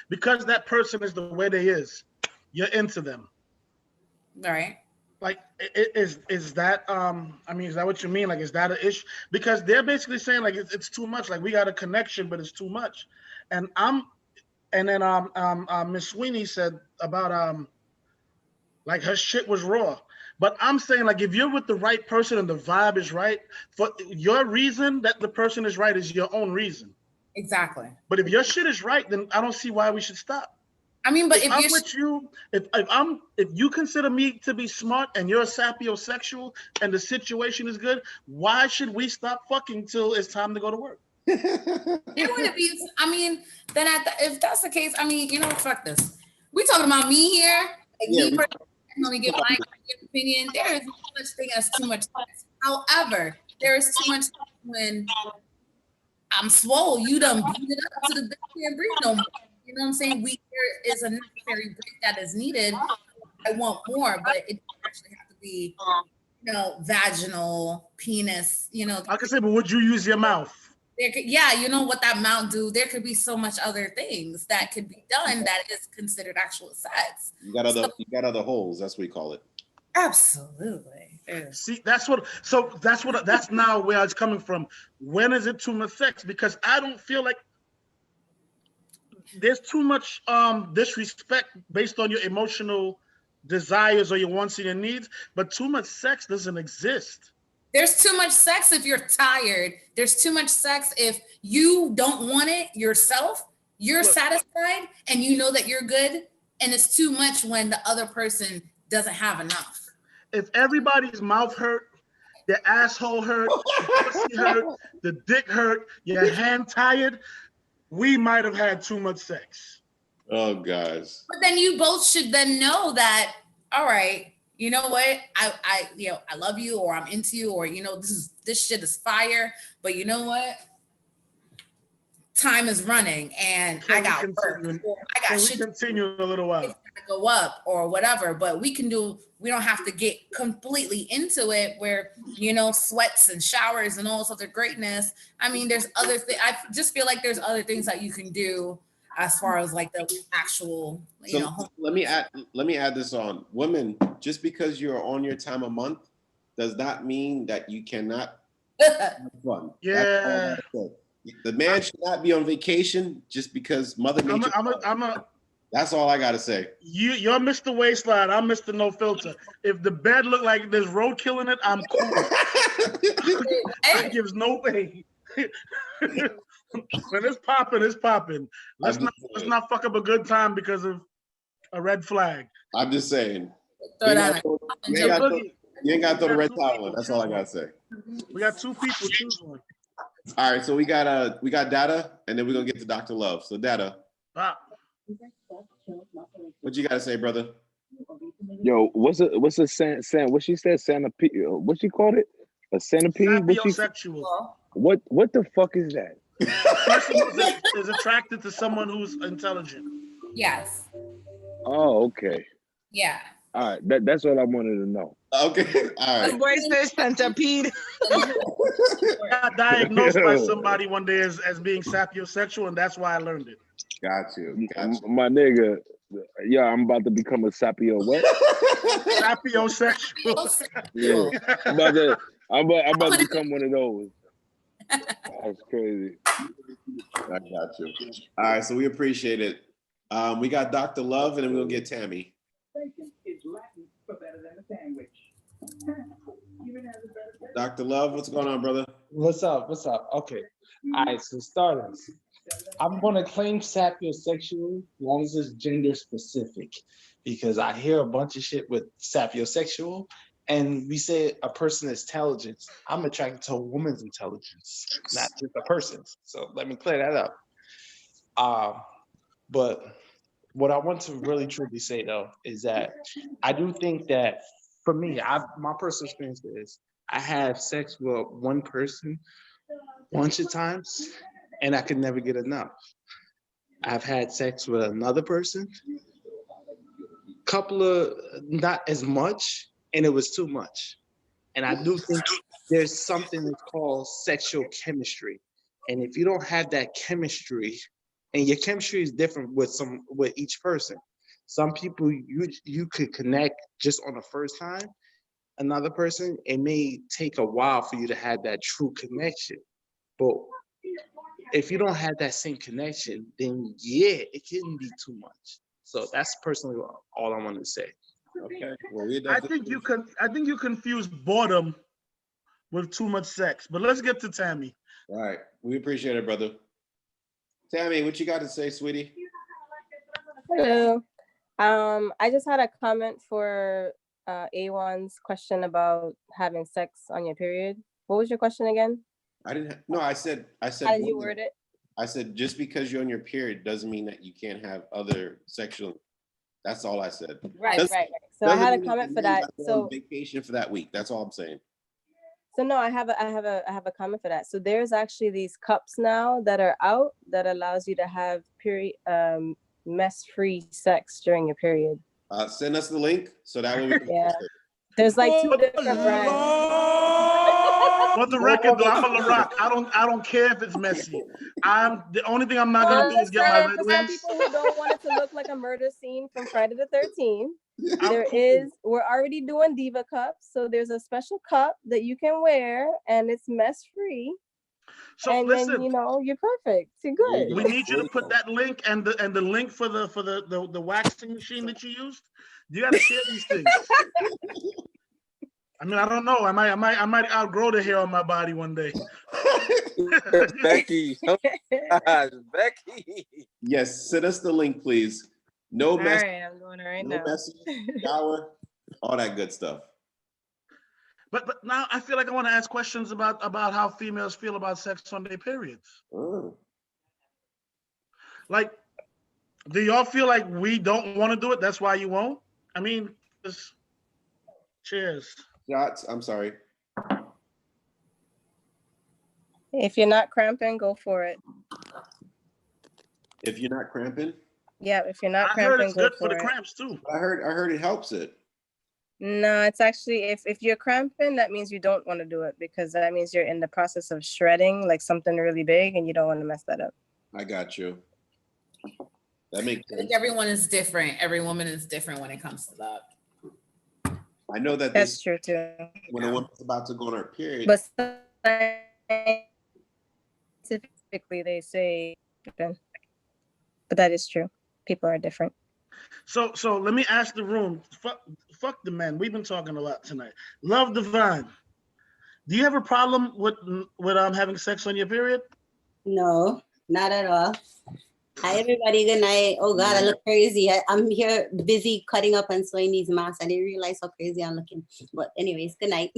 because that person is the way they is, you're into them. All right. Like, is that, I mean, is that what you mean? Like, is that an issue? Because they're basically saying like, it's too much. Like we got a connection, but it's too much. And then Miss Sweeney said about, like her shit was raw. But I'm saying, like, if you're with the right person and the vibe is right, for your reason that the person is right is your own reason. Exactly. But if your shit is right, then I don't see why we should stop. I mean, but if I'm with you, if you consider me to be smart and you're a sapiosexual and the situation is good, why should we stop fucking till it's time to go to work? It wouldn't be. I mean, then if that's the case, I mean, fuck this. We talking about me here. Like me personally, I'm gonna give my opinion. There is no such thing as too much sex. However, there is too much sex when I'm swole. You done beat it up to the bitch can't breathe no more. You know what I'm saying? There is a necessary break that is needed. I want more, but it actually have to be, vaginal, penis. I can say, but would you use your mouth? Yeah, you know what that mount do? There could be so much other things that could be done that is considered actual sex. You got other holes. That's what we call it. Absolutely. See, that's now where it's coming from. When is it too much sex? Because I don't feel like there's too much disrespect based on your emotional desires or your wants and your needs, but too much sex doesn't exist. There's too much sex if you're tired. There's too much sex if you don't want it yourself. You're satisfied and you know that you're good. And it's too much when the other person doesn't have enough. If everybody's mouth hurt, their asshole hurt, the pussy hurt, the dick hurt, your hand tired, we might have had too much sex. Oh, guys. But then you both should then know that, all right, you know what? I love you, or I'm into you, or this this shit is fire, but you know what? Time is running and I got work. I got shit. Continue a little while. To go up or whatever, but we don't have to get completely into it where, you know, sweats and showers and all sorts of greatness. I mean, there's other things. I just feel like there's other things that you can do as far as like the actual, you know. Let me add this on. Women, just because you're on your time a month does not mean that you cannot have fun. Yeah. The man should not be on vacation just because Mother Nature. That's all I gotta say. You're Mr. Waistline. I'm Mr. No Filter. If the bed look like there's roadkill in it, I'm cool. It gives no pain. When it's popping, it's popping. Let's not fuck up a good time because of a red flag. I'm just saying. You ain't got to throw the red towel in. That's all I gotta say. We got two people. Choose one. All right, so we got Data, and then we're gonna get to Dr. Love. So Data, what you gotta say, brother? Yo, what's a what she said, centipede? What she called it? A centipede? Sapiosexual. What the fuck is that? A person is attracted to someone who's intelligent. Yes. Oh, okay. Yeah. All right, that's what I wanted to know. Okay, all right. The boy says centipede. Got diagnosed by somebody one day as being sapiosexual, and that's why I learned it. Got you. My nigga, yeah, I'm about to become a sapio what? Sapiosexual. Yeah. I'm about to become one of those. That's crazy. I got you. All right, so we appreciate it. We got Dr. Love, and then we'll get Tammy. Dr. Love, what's going on, brother? What's up? Okay. All right, so starters. I'm gonna claim sapiosexual as long as it's gender specific, because I hear a bunch of shit with sapiosexual, and we say a person is intelligent. I'm attracted to a woman's intelligence, not just a person's. So let me clear that up. But what I want to really truly say though is that I do think that for me, my personal experience is I have sex with one person a bunch of times and I could never get enough. I've had sex with another person, not as much, and it was too much. And I do think there's something that's called sexual chemistry. And if you don't have that chemistry, and your chemistry is different with each person. Some people you could connect just on the first time. Another person, it may take a while for you to have that true connection. But if you don't have that same connection, then yeah, it can be too much. So that's personally all I want to say. Okay. Well, I think you confuse boredom with too much sex. But let's get to Tammy. All right. We appreciate it, brother. Tammy, what you got to say, sweetie? Hello. I just had a comment for A1's question about having sex on your period. What was your question again? I said. How did you word it? I said just because you're on your period doesn't mean that you can't have other sexual. That's all I said. Right. So I had a comment for that. So vacation for that week. That's all I'm saying. So no, I have a comment for that. So there's actually these cups now that are out that allows you to have period mess-free sex during your period. Send us the link so that way we can yeah. There's like 2 different brands. For the record, though, I'm a LaRock. I don't care if it's messy. The only thing I'm not gonna do is get my red wings. For people who don't want it to look like a murder scene from Friday the 13th, we're already doing Diva cups. So there's a special cup that you can wear and it's mess free. So and listen, then, you're perfect. You're good. We need you to put that link and the link for the waxing machine that you used. You gotta share these things. I mean, I don't know. I might outgrow the hair on my body one day. Becky. Becky. Yes, send us the link, please. No mess. All right, I'm doing it right no now. messy, shower, all that good stuff. But now I feel like I want to ask questions about how females feel about sex on their periods. Oh. Like, do y'all feel like we don't want to do it? That's why you won't? I mean, cheers. Shots. I'm sorry. If you're not cramping, go for it. If you're not cramping? Yeah, if you're not I heard cramping, it's go good for the it. cramps too. I heard it helps it. No, it's actually if you're cramping, that means you don't want to do it because that means you're in the process of shredding like something really big and you don't want to mess that up. I got you. That makes sense. Like everyone is different. Every woman is different when it comes to that. I know that That's true too. When a woman's about to go on her period. But typically they say, but that is true. People are different. So let me ask the room. Fuck the men. We've been talking a lot tonight. Love Divine. Do you have a problem with having sex on your period? No, not at all. Hi everybody, good night. Oh God, I look crazy. I'm here busy cutting up and sewing these masks. I didn't realize how crazy I'm looking. But anyways, good night.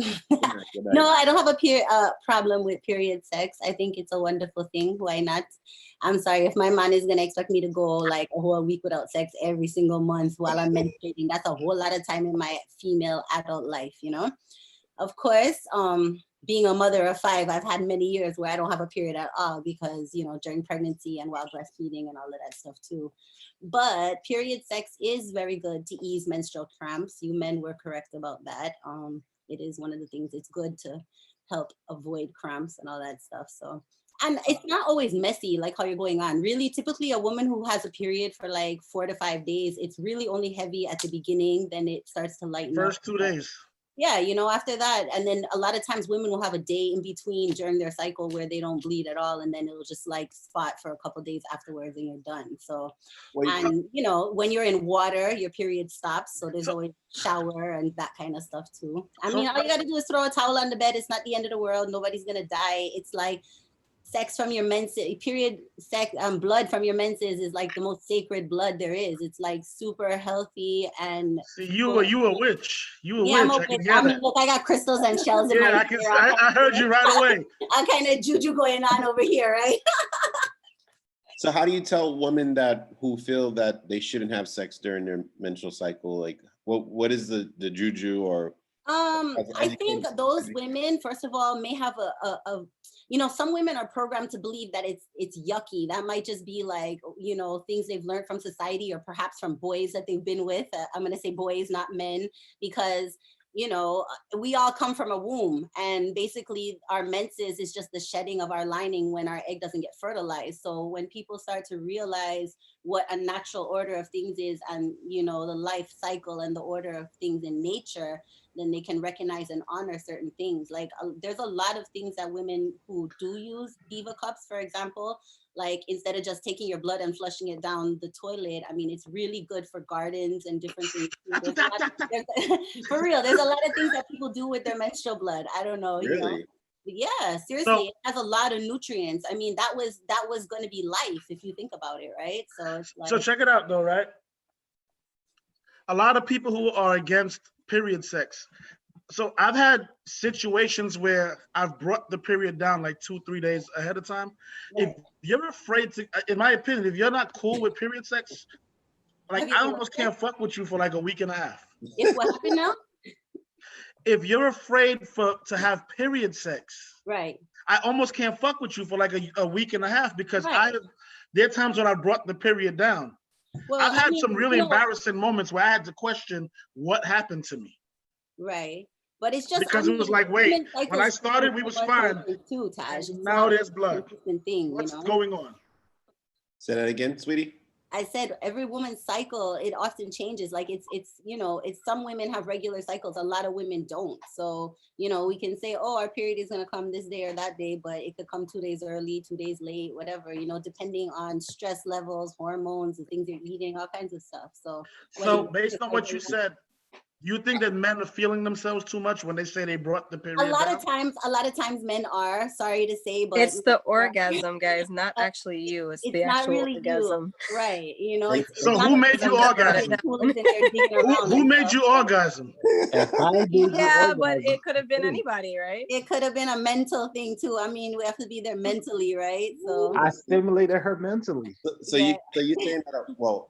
No, I don't have a problem with period sex. I think it's a wonderful thing. Why not? I'm sorry if my man is gonna expect me to go like a whole week without sex every single month while I'm menstruating. That's a whole lot of time in my female adult life, you know? Of course, being a mother of 5, I've had many years where I don't have a period at all because, you know, during pregnancy and while breastfeeding and all of that stuff too. But period sex is very good to ease menstrual cramps. You men were correct about that. It is one of the things it's good to help avoid cramps and all that stuff. So, and it's not always messy like how you're going on. Really, typically a woman who has a period for like 4 to 5 days, it's really only heavy at the beginning, then it starts to lighten up. First 2 days. Yeah, you know, after that, and then a lot of times women will have a day in between during their cycle where they don't bleed at all, and then it'll just like spot for a couple of days afterwards and you're done. So, and you know, when you're in water, your period stops, so there's always shower and that kind of stuff too. I mean, all you gotta do is throw a towel on the bed. It's not the end of the world. Nobody's gonna die. It's like sex from your menses, period sex, blood from your menses is like the most sacred blood there is. It's like super healthy and. See, you a witch. You a yeah, witch. I'm a witch. Look, I got crystals and shells in my yeah, I heard you right away. I kind of juju going on over here, right? So how do you tell women who feel that they shouldn't have sex during their menstrual cycle? Like, what is the juju or? I think those women, first of all, may have a you know, some women are programmed to believe that it's yucky. That might just be like, you know, things they've learned from society or perhaps from boys that they've been with. I'm going to say boys, not men, because, you know, we all come from a womb and basically our menses is just the shedding of our lining when our egg doesn't get fertilized. So when people start to realize what a natural order of things is and, you know, the life cycle and the order of things in nature, then they can recognize and honor certain things. Like there's a lot of things that women who do use Diva cups, for example, like instead of just taking your blood and flushing it down the toilet, I mean, it's really good for gardens and different things. For real, there's a lot of things that people do with their menstrual blood. I don't know, you know. Yeah, seriously, it has a lot of nutrients. I mean, that was going to be life if you think about it, right? So it's like, so check it out though, right? A lot of people who are against period sex. So I've had situations where I've brought the period down like 2-3 days ahead of time. Yeah. If you're afraid to, in my opinion, if you're not cool with period sex, like I almost can't fuck with you for like a week and a half. If what happened now? If you're afraid to have period sex, right? I almost can't fuck with you for like a week and a half because there are times when I brought the period down. Well, I've had some really embarrassing moments where I had to question what happened to me. Right. But it's just because it was like, wait, when I started, we was fine. Too, Taj. Now there's blood. Thing, what's you know? going on? Say that again, sweetie. I said every woman's cycle, it often changes. Like it's you know, it's some women have regular cycles, a lot of women don't. So, you know, we can say, oh, our period is gonna come this day or that day, but it could come 2 days early, 2 days late, whatever, you know, depending on stress levels, hormones, the things you're eating, all kinds of stuff. So based on what you said, you think that men are feeling themselves too much when they say they brought the period down? A lot of times men are, sorry to say, but it's the orgasm, guys, not actually you. It's the not actual really orgasm. You. Right. You know, so who made you orgasm? Who made you orgasm? Yeah, but it could have been anybody, right? It could have been a mental thing too. I mean, we have to be there mentally, right? So I stimulated her mentally. So you saying that? Well.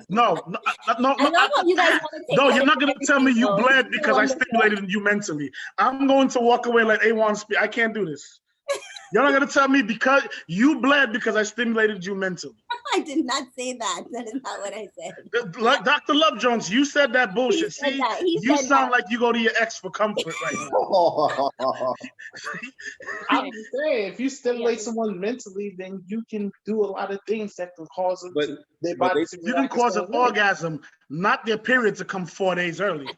No, you're not gonna tell me you bled because I stimulated you mentally. I'm going to walk away like A1 speak. I can't do this. You're not gonna tell me because you bled because I stimulated you mentally. I did not say that. That is not what I said. Like Dr. Love Jones, you said that bullshit. said See, that. He you said sound that. like you go to your ex for comfort right now. I'm just saying, if you stimulate someone mentally, then you can do a lot of things that can cause them to, their body to You can react a cause an certain way. orgasm, not their period to come 4 days early.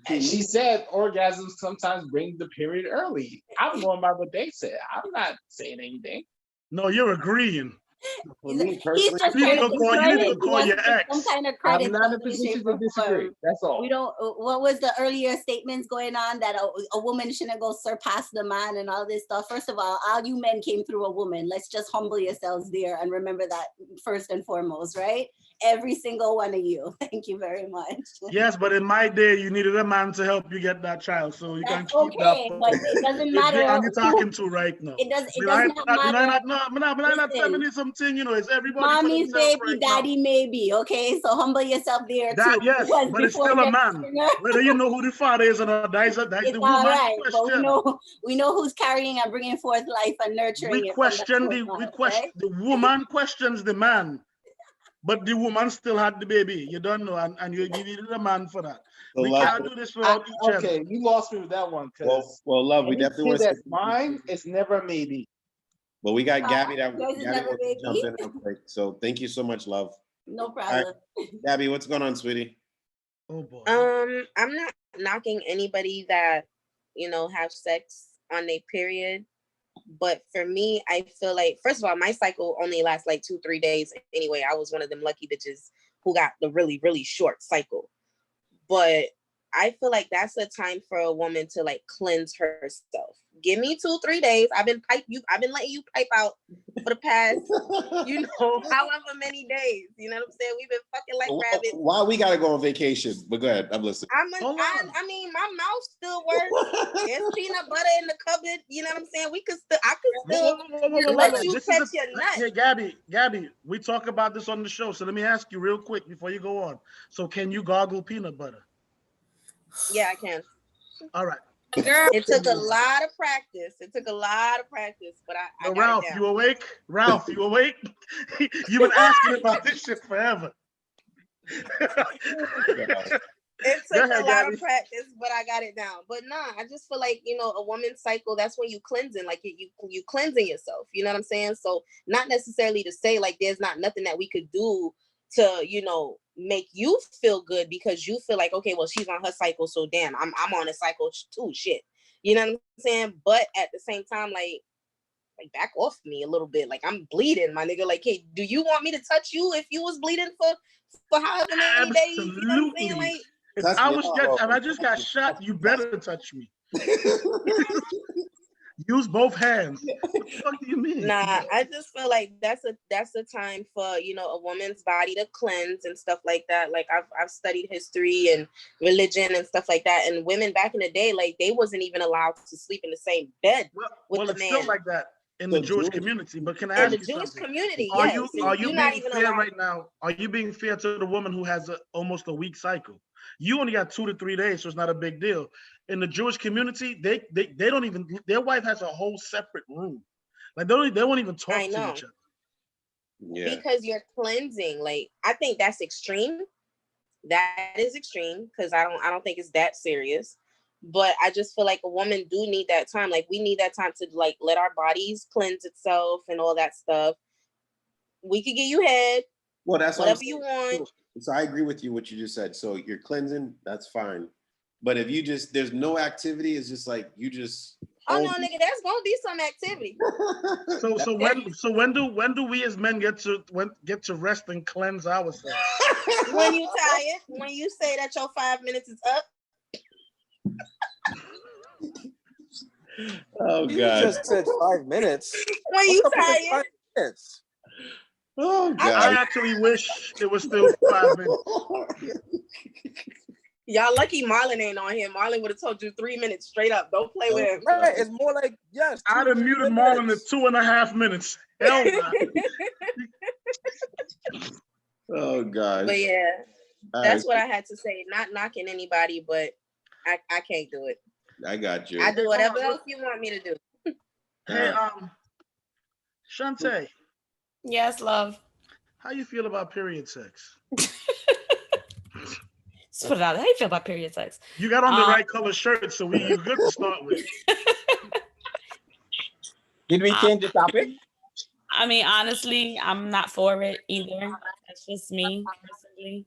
She said orgasms sometimes bring the period early. I'm going by what they said. I'm not saying anything. No, you're agreeing. He's just trying to you need to he call wants your to get ex. some kind of credit. I'm not in a some way, position shape, to or disagree. form. That's all. We don't. What was the earlier statements going on that a woman shouldn't go surpass the man and all this stuff? First of all you men came through a woman. Let's just humble yourselves there and remember that first and foremost, right? Every single one of you. Thank you very much. Yes, but in my day, you needed a man to help you get that child, so you can That's keep okay, that. but it doesn't If matter and you're who- talking to right now. It does. It But does I- not but I matter. not Listen. feminism thing, you know, it's everybody for Mommy's themselves baby, right now. daddy maybe. Okay, so humble yourself there That too. yes, because but it's before still a the- man. Whether you know who the father is or not, that's It's the all woman's right, but question. we know who's carrying and bringing forth life and nurturing We it. from question the the source, we right? question the woman questions the man, but the woman still had the baby. You don't know, and you needed a man for that. We can't do this without each other. Okay, you lost me with that one. Well, love, we definitely want to. That's mine. It's never a maybe. But we got Gabby that yours is Gabby never wants to jump baby. in real quick. So thank you so much, love. No All problem. right, Gabby, what's going on, sweetie? Oh boy. I'm not knocking anybody that, you know, have sex on their period. But for me, I feel like, first of all, my cycle only lasts like 2-3 days anyway. I was one of them lucky bitches who got the really, really short cycle. But I feel like that's a time for a woman to like cleanse herself. Give me 2-3 days. I've been letting you pipe out for the past, you know, however many days. You know what I'm saying? We've been fucking like rabbits. Why we gotta go on vacation? But go ahead, I'm listening. I mean, my mouth still works. There's peanut butter in the cupboard. You know what I'm saying? I could still let you This is catch your nut. Hey, Gabby, we talk about this on the show. So let me ask you real quick before you go on. So can you gargle peanut butter? Yeah, I can. All right. It took a lot of practice. But I got Ralph, it down. you awake? Ralph, you awake? You've been asking about this shit forever. It Go took ahead, a lot Gabby. of practice, but I got it down. But nah, I just feel like, you know, a woman's cycle, that's when you cleansing, like you cleansing yourself. You know what I'm saying? So not necessarily to say like there's not nothing that we could do to, you know, make you feel good because you feel like, okay, well, she's on her cycle, so damn, I'm on a cycle too. Shit. You know what I'm saying? But at the same time, like back off me a little bit. Like I'm bleeding, my nigga. Like, hey, do you want me to touch you if you was bleeding for however many days? You know what I'm saying? Like, If I just got shot, you better touch me. Use both hands. What the fuck do you mean? Nah, I just feel like that's a time for, you know, a woman's body to cleanse and stuff like that. Like I've studied history and religion and stuff like that. And women back in the day, like they wasn't even allowed to sleep in the same bed with the it's man. still like that in the Jewish community. But can I ask In you the Jewish something? community, Are yes. you You're not being even fair allowed. right now? Are you being fair to the woman who has almost a week cycle? You only got 2 to 3 days, so it's not a big deal. In the Jewish community, they don't even, their wife has a whole separate room. Like they won't even talk to each other. Yeah. Because you're cleansing. Like I think that's extreme. That is extreme because I don't think it's that serious. But I just feel like a woman do need that time. Like we need that time to like let our bodies cleanse itself and all that stuff. We could get you head. Well, that's what I'm whatever you saying. want. So I agree with you what you just said. So you're cleansing, that's fine. But if you just there's no activity, it's just like you just Oh no, nigga, there's gonna be some activity. So when do we as men get to rest and cleanse ourselves? When you tired, when you say that your 5 minutes is up. Oh You God. just said 5 minutes. When you What's up with the tired. 5 minutes? Oh God. I actually wish it was still 5 minutes. Y'all lucky Marlon ain't on here. Marlon would have told you 3 minutes straight up. Don't play with him. Right, it's more like, yes. I'd have muted Marlon at 2.5 minutes. Hell no. Oh God. But yeah, All that's right. what I had to say. Not knocking anybody, but I can't do it. I got you. I do whatever else you want me to do. Hey, Shantae, Yes, love. how you feel about period sex? Let's put it out there. How you feel about period sex? You got on the right color shirt, so you're good to start with. Did we change the topic? I mean, honestly, I'm not for it either. That's just me personally.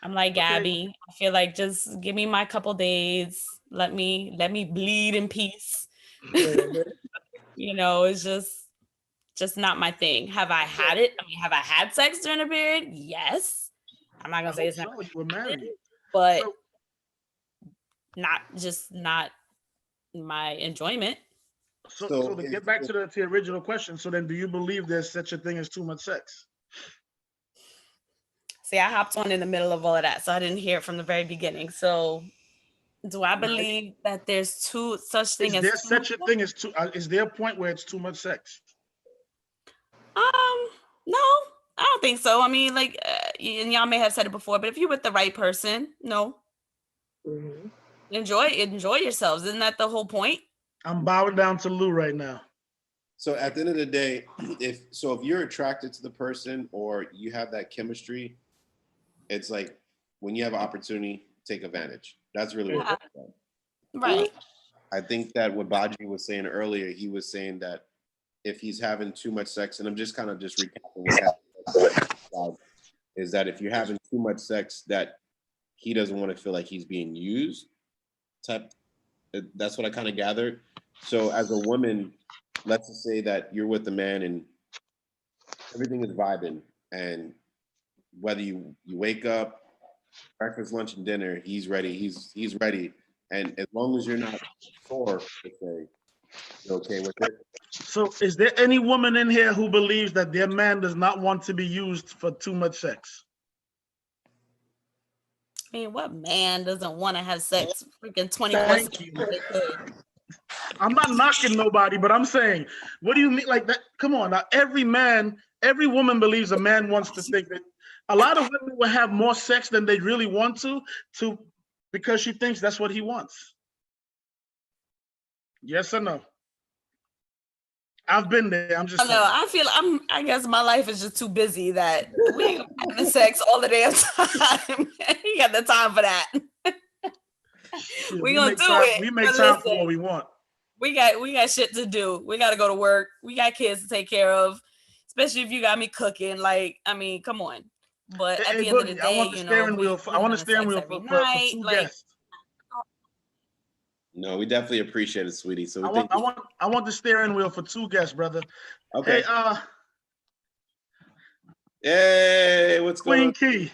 I'm like Gabby. I feel like just give me my couple days. Let me bleed in peace. You know, it's just not my thing. Have I had it? I mean, have I had sex during a period? Yes. I'm not gonna say it's not. You were married, but not my enjoyment. So to get back to the original question, so then do you believe there's such a thing as too much sex? See, I hopped on in the middle of all of that, so I didn't hear it from the very beginning. So do I believe that there's such thing as Is there such a thing as too? Is there a point where it's too much sex? No, I don't think so. I mean, like, and y'all may have said it before, but if you're with the right person, no. Enjoy yourselves. Isn't that the whole point? I'm bowing down to Lou right now. So at the end of the day, if you're attracted to the person or you have that chemistry, it's like when you have an opportunity, take advantage. That's really what it's about. Right. I think that what Baji was saying earlier, he was saying that if he's having too much sex, and I'm just kind of just recapping what happened, is that if you're having too much sex that he doesn't want to feel like he's being used, that's what I kind of gathered. So as a woman, let's just say that you're with a man and everything is vibing, and whether you wake up, breakfast, lunch, and dinner, he's ready. He's ready, and as long as you're not sore, you're okay with it. So is there any woman in here who believes that their man does not want to be used for too much sex? I mean, what man doesn't want to have sex freaking 24/7? Thank you. I'm not knocking nobody, but I'm saying, what do you mean like that? Come on, now every woman believes a man wants to think that. A lot of women will have more sex than they really want to because she thinks that's what he wants. Yes or no? I've been there. I'm just. I guess my life is just too busy that we ain't having sex all the damn time. You got the time for that. We gonna do it. We make time for what we want. We got shit to do. We got to go to work. We got kids to take care of, especially if you got me cooking. Like, I mean, come on. But at the end of the day, I want the steering wheel for two guests. No, we definitely appreciate it, sweetie. So I want the steering wheel for two guests, brother. Okay. Hey, hey, what's going on? Queen Key.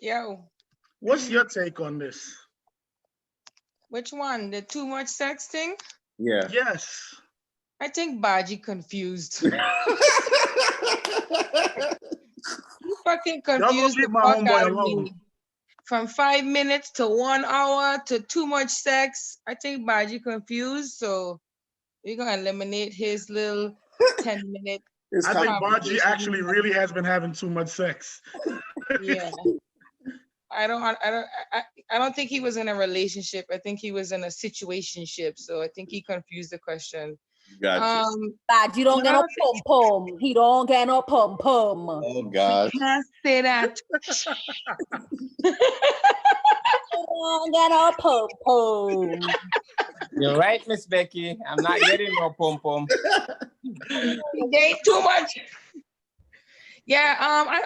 Yo. What's your take on this? Which one? The too much sex thing? Yeah. Yes. I think Baji confused. You fucking confused the fuck out of me. From 5 minutes to 1 hour to too much sex. I think Baji confused, so we're gonna eliminate his little 10-minute. I think Baji actually really has been having too much sex. Yeah. I don't think he was in a relationship. I think he was in a situationship. So I think he confused the question. Gotcha. But you don't get no pum pum. He don't get no pum pum. Oh God. You can't say that. Don't get no pum pum. You're right, Miss Becky. I'm not getting no pom pom. They too much. Yeah,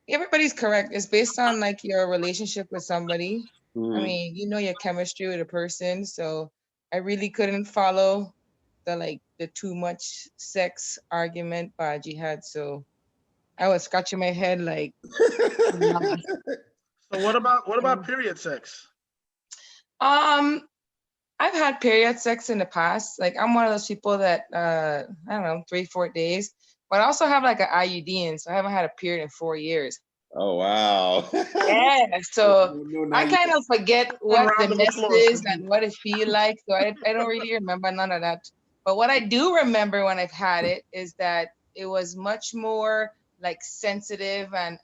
everybody's correct. It's based on like your relationship with somebody. I mean, you know your chemistry with a person. So I really couldn't follow the too much sex argument Baji had. So I was scratching my head like. So what about period sex? I've had period sex in the past. Like I'm one of those people that I don't know, 3-4 days. But I also have like an IUD in, so I haven't had a period in 4 years. Oh wow. Yeah, so I kind of forget what the mess is and what it feels like. So I don't really remember none of that. But what I do remember when I've had it is that it was much more like sensitive and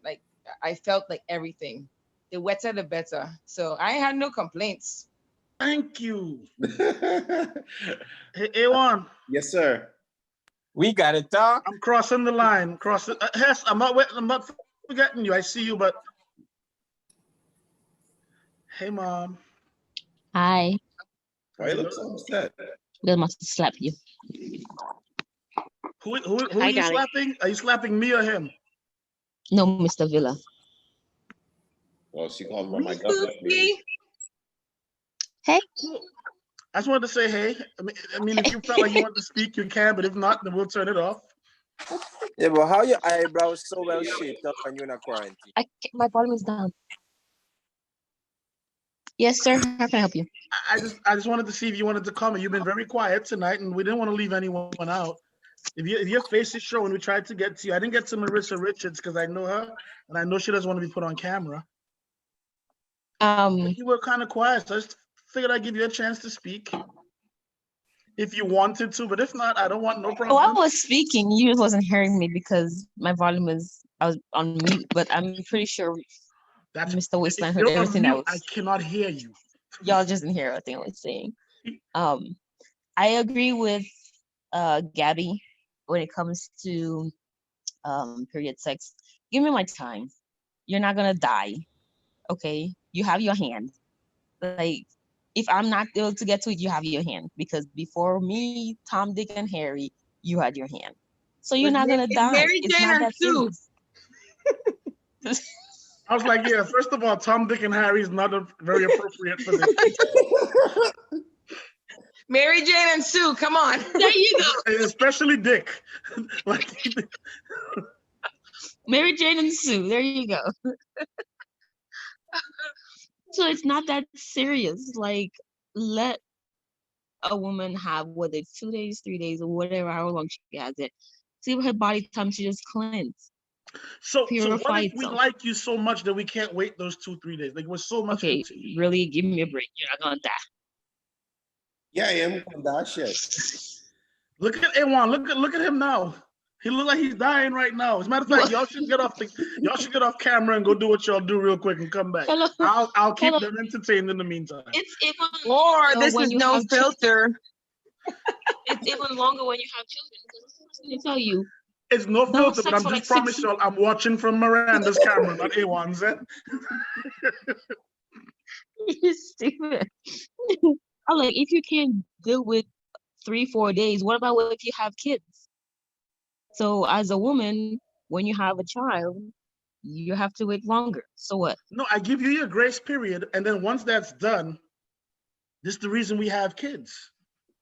like I felt like everything. The wetter the better. So I had no complaints. Thank you. Hey, A1. Yes, sir. We got to talk. I'm crossing the line. Hess, I'm not forgetting you. I see you, but hey, Mom. Hi. Why you look so upset? They must slap you. Who Hi, are you Daddy. slapping? Are you slapping me or him? No, Mr. Villa. Well, she called me by my government name. Hey. I just wanted to say hey. I mean, if you felt like you wanted to speak, you can, but if not, then we'll turn it off. Yeah, but how your eyebrows so well shaped up when you're in a quarantine? My volume is down. Yes, sir. How can I help you? I just wanted to see if you wanted to comment. You've been very quiet tonight, and we didn't want to leave anyone out. If your face is showing, we tried to get to you. I didn't get to Marissa Richards because I know her, and I know she doesn't want to be put on camera. But you were kind of quiet, so I just figured I'd give you a chance to speak if you wanted to. But if not, I don't want no problem. Oh, I was speaking. You just wasn't hearing me because my volume I was on mute. But I'm pretty sure Mr. Wasteland heard You're on everything mute. I I cannot hear you. Y'all just didn't hear everything I was saying. I agree with Gabby when it comes to period sex. Give me my time. You're not gonna die. Okay, you have your hand. Like, if I'm not able to get to it, you have your hand, because before me, Tom, Dick, and Harry, you had your hand. So you're not gonna die. Mary It's Jane not and that Sue. serious. I was like, yeah, first of all, Tom, Dick, and Harry is not very appropriate for this. Mary Jane and Sue, come on. There you go. And especially Dick. Like, Mary Jane and Sue, there you go. So it's not that serious. Like, let a woman have, whether it's 2 days, 3 days, or whatever, however long she has it. See what her body comes to just cleanse. So what Purify if we itself. like you so much that we can't wait those 2-3 days? Like, we're so much. Okay, really, give me a break. You're not gonna die. Yeah, I am gonna die. Shit. Look at A1. Look at him now. He look like he's dying right now. As a matter of fact, y'all should get off camera and go do what y'all do real quick and come back. Hello. I'll keep Hello. them entertained in the meantime. It's even Or longer this when is you no have filter. It's even longer when you have children. Because I'm going to tell you. It's no No filter, sex but I'm for just like 6 promise y'all, I'm watching from Miranda's camera, not A1's. You're stupid. I'm like, if you can't deal with 3-4 days, what about if you have kids? So as a woman, when you have a child, you have to wait longer. So what? No, I give you your grace period, and then once that's done, this is the reason we have kids.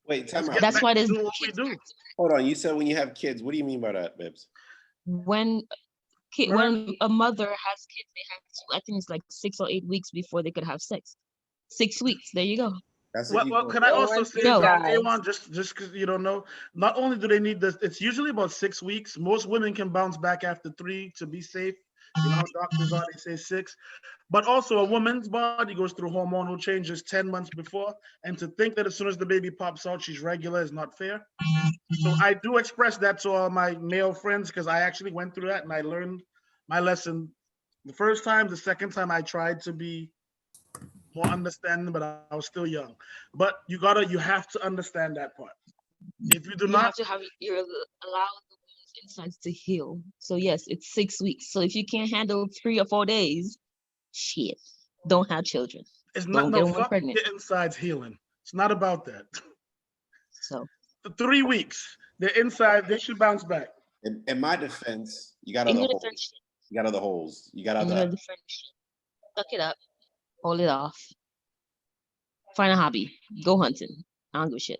Wait, time out. That's why there's do what we do. Hold on. You said when you have kids. What do you mean by that, Bibbs? when a mother has kids, they have to, I think it's like 6 or 8 weeks before they could have sex. 6 weeks. There you go. Well, can I also say No. that, A1, just because you don't know, not only do they need this, it's usually about 6 weeks. Most women can bounce back after 3 to be safe. You know how doctors are, they say 6. But also a woman's body goes through hormonal changes 10 months before. And to think that as soon as the baby pops out, she's regular is not fair. So I do express that to all my male friends because I actually went through that and I learned my lesson the first time. The second time I tried to be more understanding, but I was still young. But you have to understand that part. If you do not, have to allow the woman's insides to heal. So yes, it's 6 weeks. So if you can't handle 3 or 4 days, shit, don't have children. It's not Don't no get one fuck pregnant. your insides healing. It's not about that. So the 3 weeks, their inside, they should bounce back. In my defense, you got In other your holes. defense, You got other holes. You got in your other. defense, suck it up, hold it off, find a hobby, go hunting. I don't give a shit.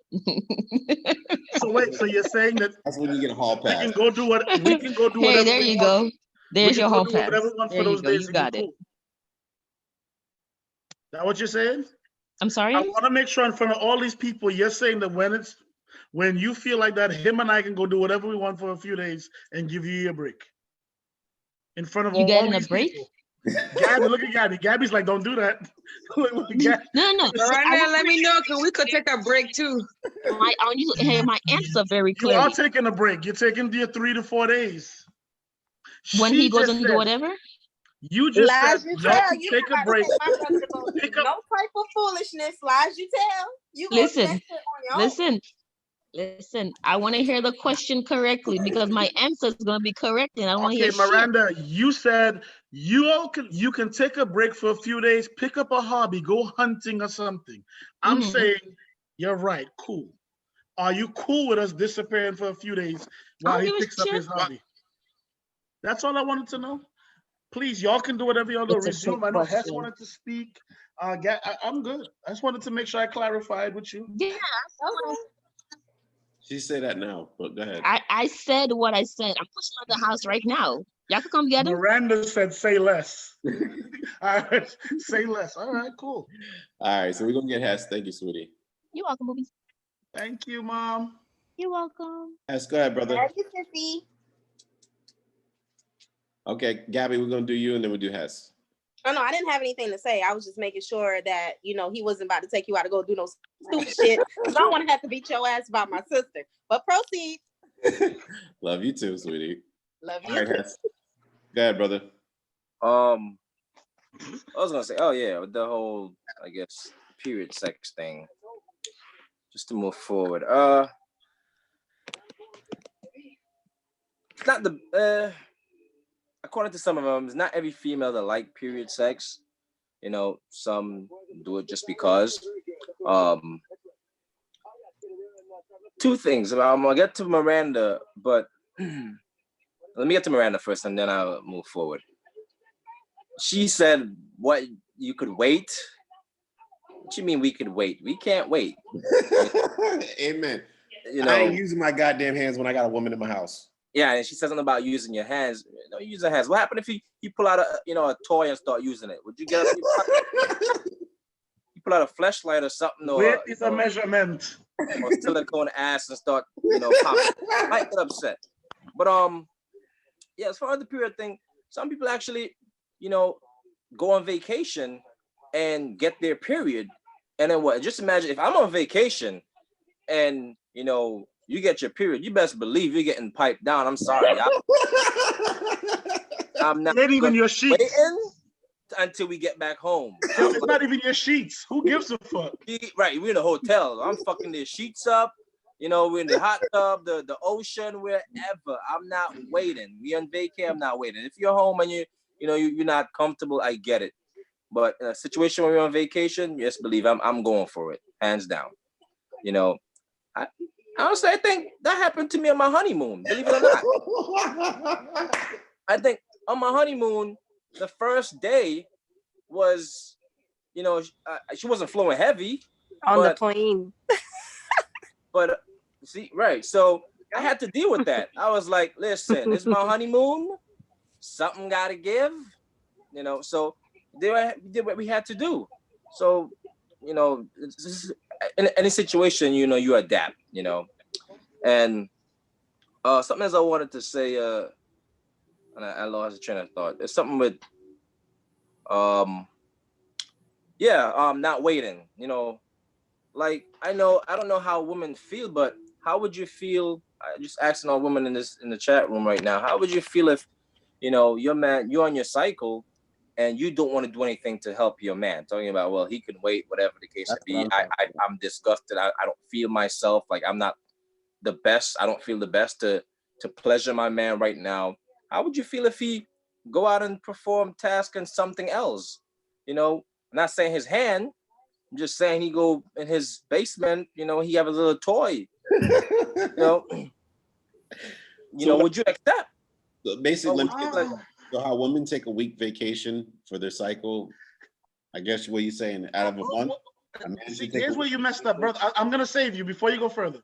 So wait, so you're saying that That's when you get a hall we pass. can go do what we can go do Hey, whatever there we you want. go. We There's can your go hall do pass. whatever we want There for you those go. days. You and got be it. cool. That what you're saying? I'm sorry? I want to make sure in front of all these people, you're saying that when you feel like that, him and I can go do whatever we want for a few days and give you a break. In front of You all getting a these break? people. Gabby, look at Gabby. Gabby's like, don't do that. Look at Gabby. No. Right now, let me know because we could take a break too. My answer very You are clearly. taking a break. You're taking your 3 to 4 days. When he She goes just and do said, whatever? You just Lies said you y'all tell. can You take about a to break. take my brother to go do no type of foolishness. Lies you tell. You gonna do that Listen, shit on your own. listen. I want to hear the question correctly because my answer is going to be correct, and I don't want to Okay, hear shit. Miranda, you said you can take a break for a few days, pick up a hobby, go hunting or something. I'm Mhm. saying you're right. Cool. Are you cool with us disappearing for a few days while don't he give a picks up shit. his hobby? That's all I wanted to know. Please, y'all can do whatever y'all do. It's a trick Resume. I know Hess question. wanted to speak. I'm good. I just wanted to make sure I clarified with you. Yeah, She say that now, but go ahead. I said what I said. I'm pushing out the house right now. Y'all can come get him. Miranda said, "Say less." All right, say less. All right, cool. All right, so we're gonna get Hess. Thank you, sweetie. You're welcome, boobies. Thank you, Mom. You're welcome. Hess, go ahead, brother. Thank you, sissy. Okay, Gabby, we're gonna do you, and then we'll do Hess. Oh no, I didn't have anything to say. I was just making sure that he wasn't about to take you out to go do no stupid shit. I don't want to have to beat your ass about my sister. But proceed. Love you too, sweetie. Love All you. right, Hess. Go ahead, brother. I was gonna say, oh yeah, with the whole, I guess, period sex thing. Just to move forward. It's not the according to some of them, it's not every female that like period sex. You know, some do it just because. Two things. I'm gonna get to Miranda, but let me get to Miranda first, and then I'll move forward. She said, "What, you could wait?" What you mean we could wait? We can't wait. Amen. You know, I ain't using my goddamn hands when I got a woman in my house. yeah, and she said something about using your hands. Don't use your hands. What happened if you pull out a toy and start using it? Would you get up? You pull out a fleshlight or something, or Where is the measurement? or silicone ass and start popping? I might get upset. But yeah, as far as the period thing, some people actually go on vacation and get their period, and then what? Just imagine if I'm on vacation and you get your period, you best believe you're getting piped down. I'm sorry. I'm not even your sheets. waiting until we get back home. It's not even your sheets. Who gives a fuck? Right, we're in a hotel. I'm fucking their sheets up. We're in the hot tub, the ocean, wherever. I'm not waiting. We on vacay. I'm not waiting. If you're home and you're not comfortable, I get it. But in a situation where we're on vacation, just believe I'm going for it, hands down. Honestly, I think that happened to me on my honeymoon, believe it or not. I think on my honeymoon, the first day was, she wasn't flowing heavy. On the plane. But see, right. So I had to deal with that. I was like, listen, it's my honeymoon. Something got to give, so we did what we had to do. So, in any situation, you adapt, and something else I wanted to say, and I lost the train of thought. It's something with, not waiting, like I don't know how women feel, but how would you feel? I just asking all women in the chat room right now, how would you feel if, your man, you're on your cycle and you don't want to do anything to help your man? Talking about, well, he can wait, whatever the case may be. I'm disgusted. I don't feel myself. Like I'm not the best. I don't feel the best to pleasure my man right now. How would you feel if he go out and perform task and something else? I'm not saying his hand. I'm just saying he go in his basement. He have a little toy. Would you accept? So basically, so how women take a week vacation for their cycle. I guess what you're saying, out of a month. Here's where you messed up, brother. I'm gonna save you before you go further.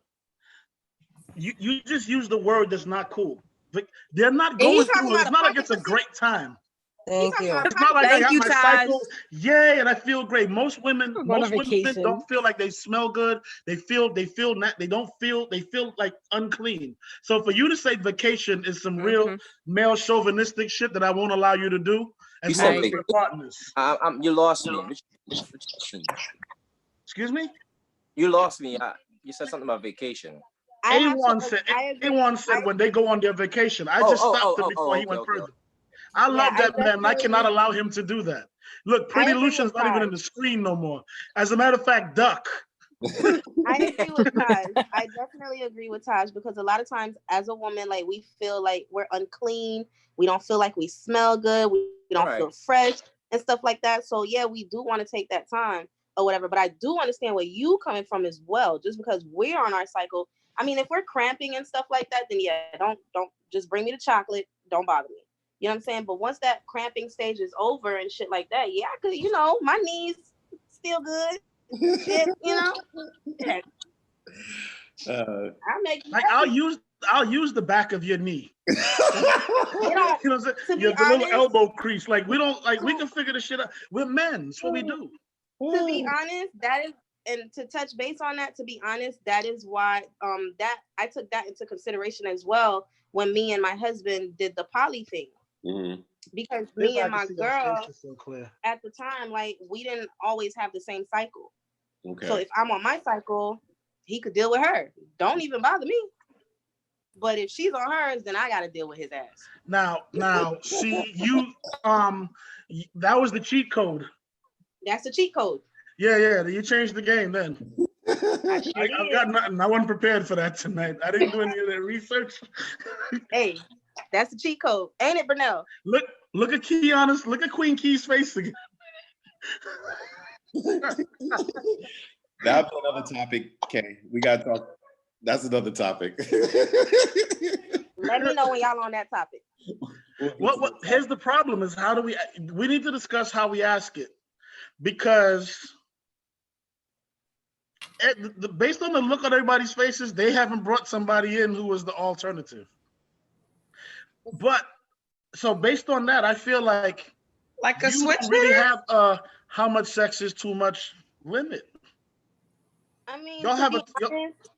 You just used the word that's not cool. Like, they're not going through it. It's not like it's a great time. Thank you. It's not like I got my Taj. cycle. Yay, and I feel great. Most women don't feel like they smell good. They feel like unclean. So for you to say vacation is some real male chauvinistic shit that I won't allow you to do. And so your partners. You lost me. Excuse me? You lost me. You said something about vacation. A1 said when they go on their vacation. I just stopped him before he went further. I love I that man, and I cannot allow him to do that. Look, Pretty agree Lucian's with not even Taj. in the screen no more. As a matter of fact, Duck. I agree with Taj. I definitely agree with Taj because a lot of times as a woman, like we feel like we're unclean. We don't feel like we smell good. We don't Right. feel fresh and stuff like that. So yeah, we do want to take that time or whatever. But I do understand where you coming from as well. Just because we're on our cycle. I mean, if we're cramping and stuff like that, then yeah, don't just bring me the chocolate. Don't bother me. You know what I'm saying? But once that cramping stage is over and shit like that, yeah, I could, my knees still good. Shit, Yeah. I'll use the back of your knee. You know, You know what I'm saying? be The little honest- elbow crease. Like we can figure this shit out. We're men. That's what we do. To be honest, that is, and to touch base on that, to be honest, that is why that I took that into consideration as well when me and my husband did the poly thing. Because me and my girl at the time, like we didn't always have the same cycle. Okay. So if I'm on my cycle, he could deal with her. Don't even bother me. But if she's on hers, then I got to deal with his ass. Now, see you. That was the cheat code. That's the cheat code. Yeah. You changed the game then. I've got nothing. I wasn't prepared for that tonight. I didn't do any of that research. Hey, that's the cheat code, ain't it, Burnell? Look at Kiana's. Look at Queen Key's face again. That'll be another topic, Kay. We gotta talk. That's another topic. Let me know when y'all on that topic. What? Here's the problem: is how do we need to discuss how we ask it, because based on the look on everybody's faces, they haven't brought somebody in who was the alternative. But so based on that, I feel like a you switch don't really there? have how much sex is too much limit. I mean, Y'all to have be honest,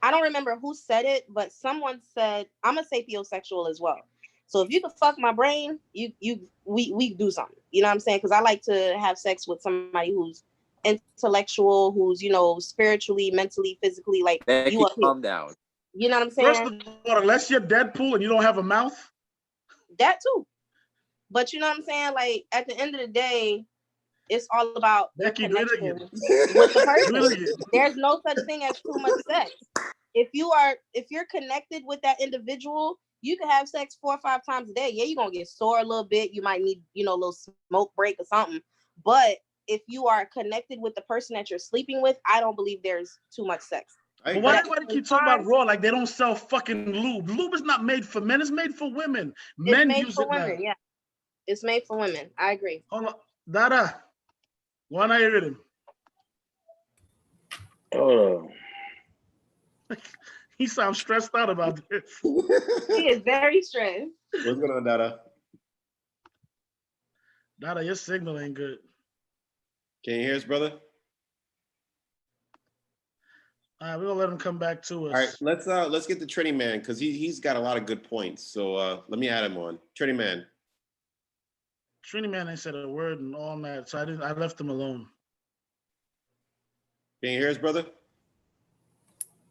I don't remember who said it, but someone said I'm a sapiosexual as well. So if you could fuck my brain, we do something. You know what I'm saying? Because I like to have sex with somebody who's intellectual, who's spiritually, mentally, physically, like That you can up here. calm down. You know what I'm saying? First of all, unless you're Deadpool and you don't have a mouth. That too. But you know what I'm saying? Like at the end of the day, it's all about your connection with the person. There's no such thing as too much sex. If you're connected with that individual, you can have sex 4 or 5 times a day. Yeah, you're gonna get sore a little bit. You might need, a little smoke break or something. But if you are connected with the person that you're sleeping with, I don't believe there's too much sex. But why everybody keep talking about Raw like they don't sell fucking lube? Lube is not made for men; it's made for women. Men made use for it now. women. Yeah, it's made for women. I agree. Hold on, Dada. Why not hear him? Oh. He sounds stressed out about this. He is very stressed. What's going on, Dada? Dada, your signal ain't good. Can you hear us, brother? All right, we're gonna let him come back to us. All right, let's get the Trini Man because he's got a lot of good points. So let me add him on. Trini Man. Trini Man ain't said a word and all that, so I left him alone. Can you hear us, brother?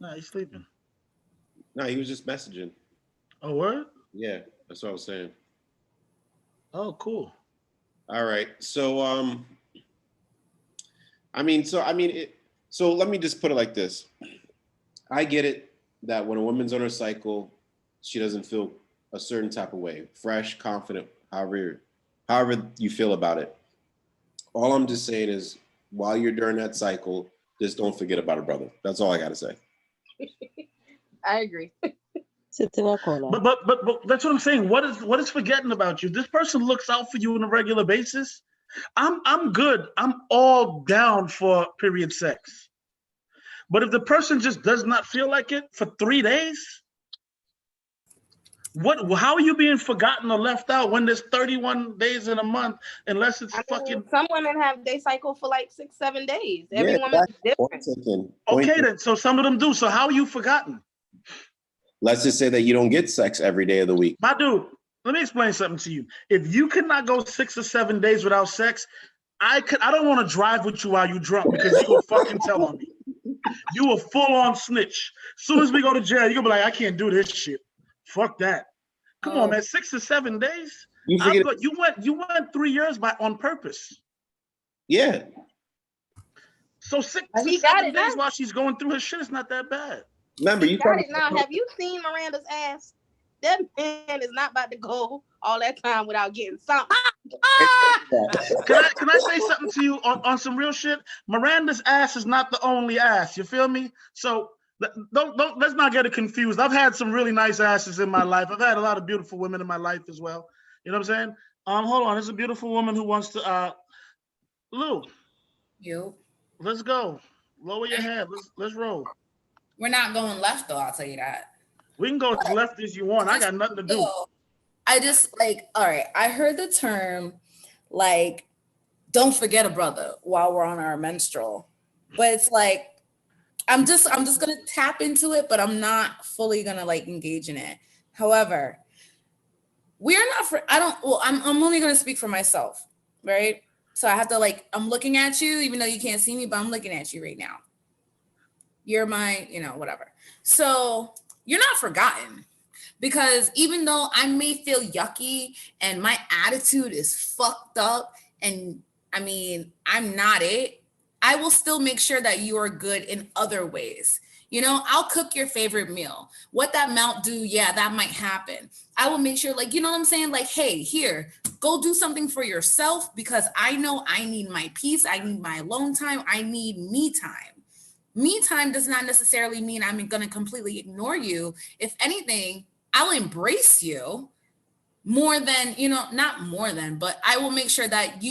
Nah, he's sleeping. No, he was just messaging. Oh, word? Yeah, that's what I was saying. Oh, cool. All right. So so let me just put it like this. I get it that when a woman's on her cycle, she doesn't feel a certain type of way, fresh, confident, however you feel about it. All I'm just saying is while you're during that cycle, just don't forget about her brother. That's all I got to say. I agree. But that's what I'm saying. What is forgetting about you? This person looks out for you on a regular basis. I'm good. I'm all down for period sex. But if the person just does not feel like it for 3 days, how are you being forgotten or left out when there's 31 days in a month, unless it's fucking... Some women have they cycle for like 6-7 days. Every woman's different. Okay, then. So some of them do. So how are you forgotten? Let's just say that you don't get sex every day of the week. My dude, let me explain something to you. If you could not go 6 or 7 days without sex, I don't want to drive with you while you drunk because you will fucking tell on me. You a full-on snitch. As soon as we go to jail, you're gonna be like, I can't do this shit. Fuck that. Come on, man. 6 or 7 days? You I'm forget. good. You went 3 years on purpose. Yeah. So 6 to He got 7 it days now. while she's going through her shit is not that bad. Remember, you Got it now. Have you seen Miranda's ass? That man is not about to go all that time without getting something. Can I say something to you on some real shit? Miranda's ass is not the only ass. You feel me? So don't let's not get it confused. I've had some really nice asses in my life. I've had a lot of beautiful women in my life as well. You know what I'm saying? Hold on. There's a beautiful woman who wants to Lou. You. Let's go. Lower your head. Let's roll. We're not going left though, I'll tell you that. We can go as left as you want. I got nothing to do. I just like, all right, I heard the term like, don't forget a brother while we're on our menstrual. But it's like, I'm just gonna tap into it, but I'm not fully gonna like engage in it. However, I'm only gonna speak for myself, right? So I have to like, I'm looking at you, even though you can't see me, but I'm looking at you right now. You're my, whatever. So you're not forgotten, because even though I may feel yucky and my attitude is fucked up, and I mean, I'm not it, I will still make sure that you are good in other ways. I'll cook your favorite meal. What that might do, yeah, that might happen. I will make sure, like, you know what I'm saying? Like, hey, here, go do something for yourself, because I know I need my peace. I need my alone time. I need me time. Me time does not necessarily mean I'm going to completely ignore you. If anything, I'll embrace you more than, not more than, but I will make sure that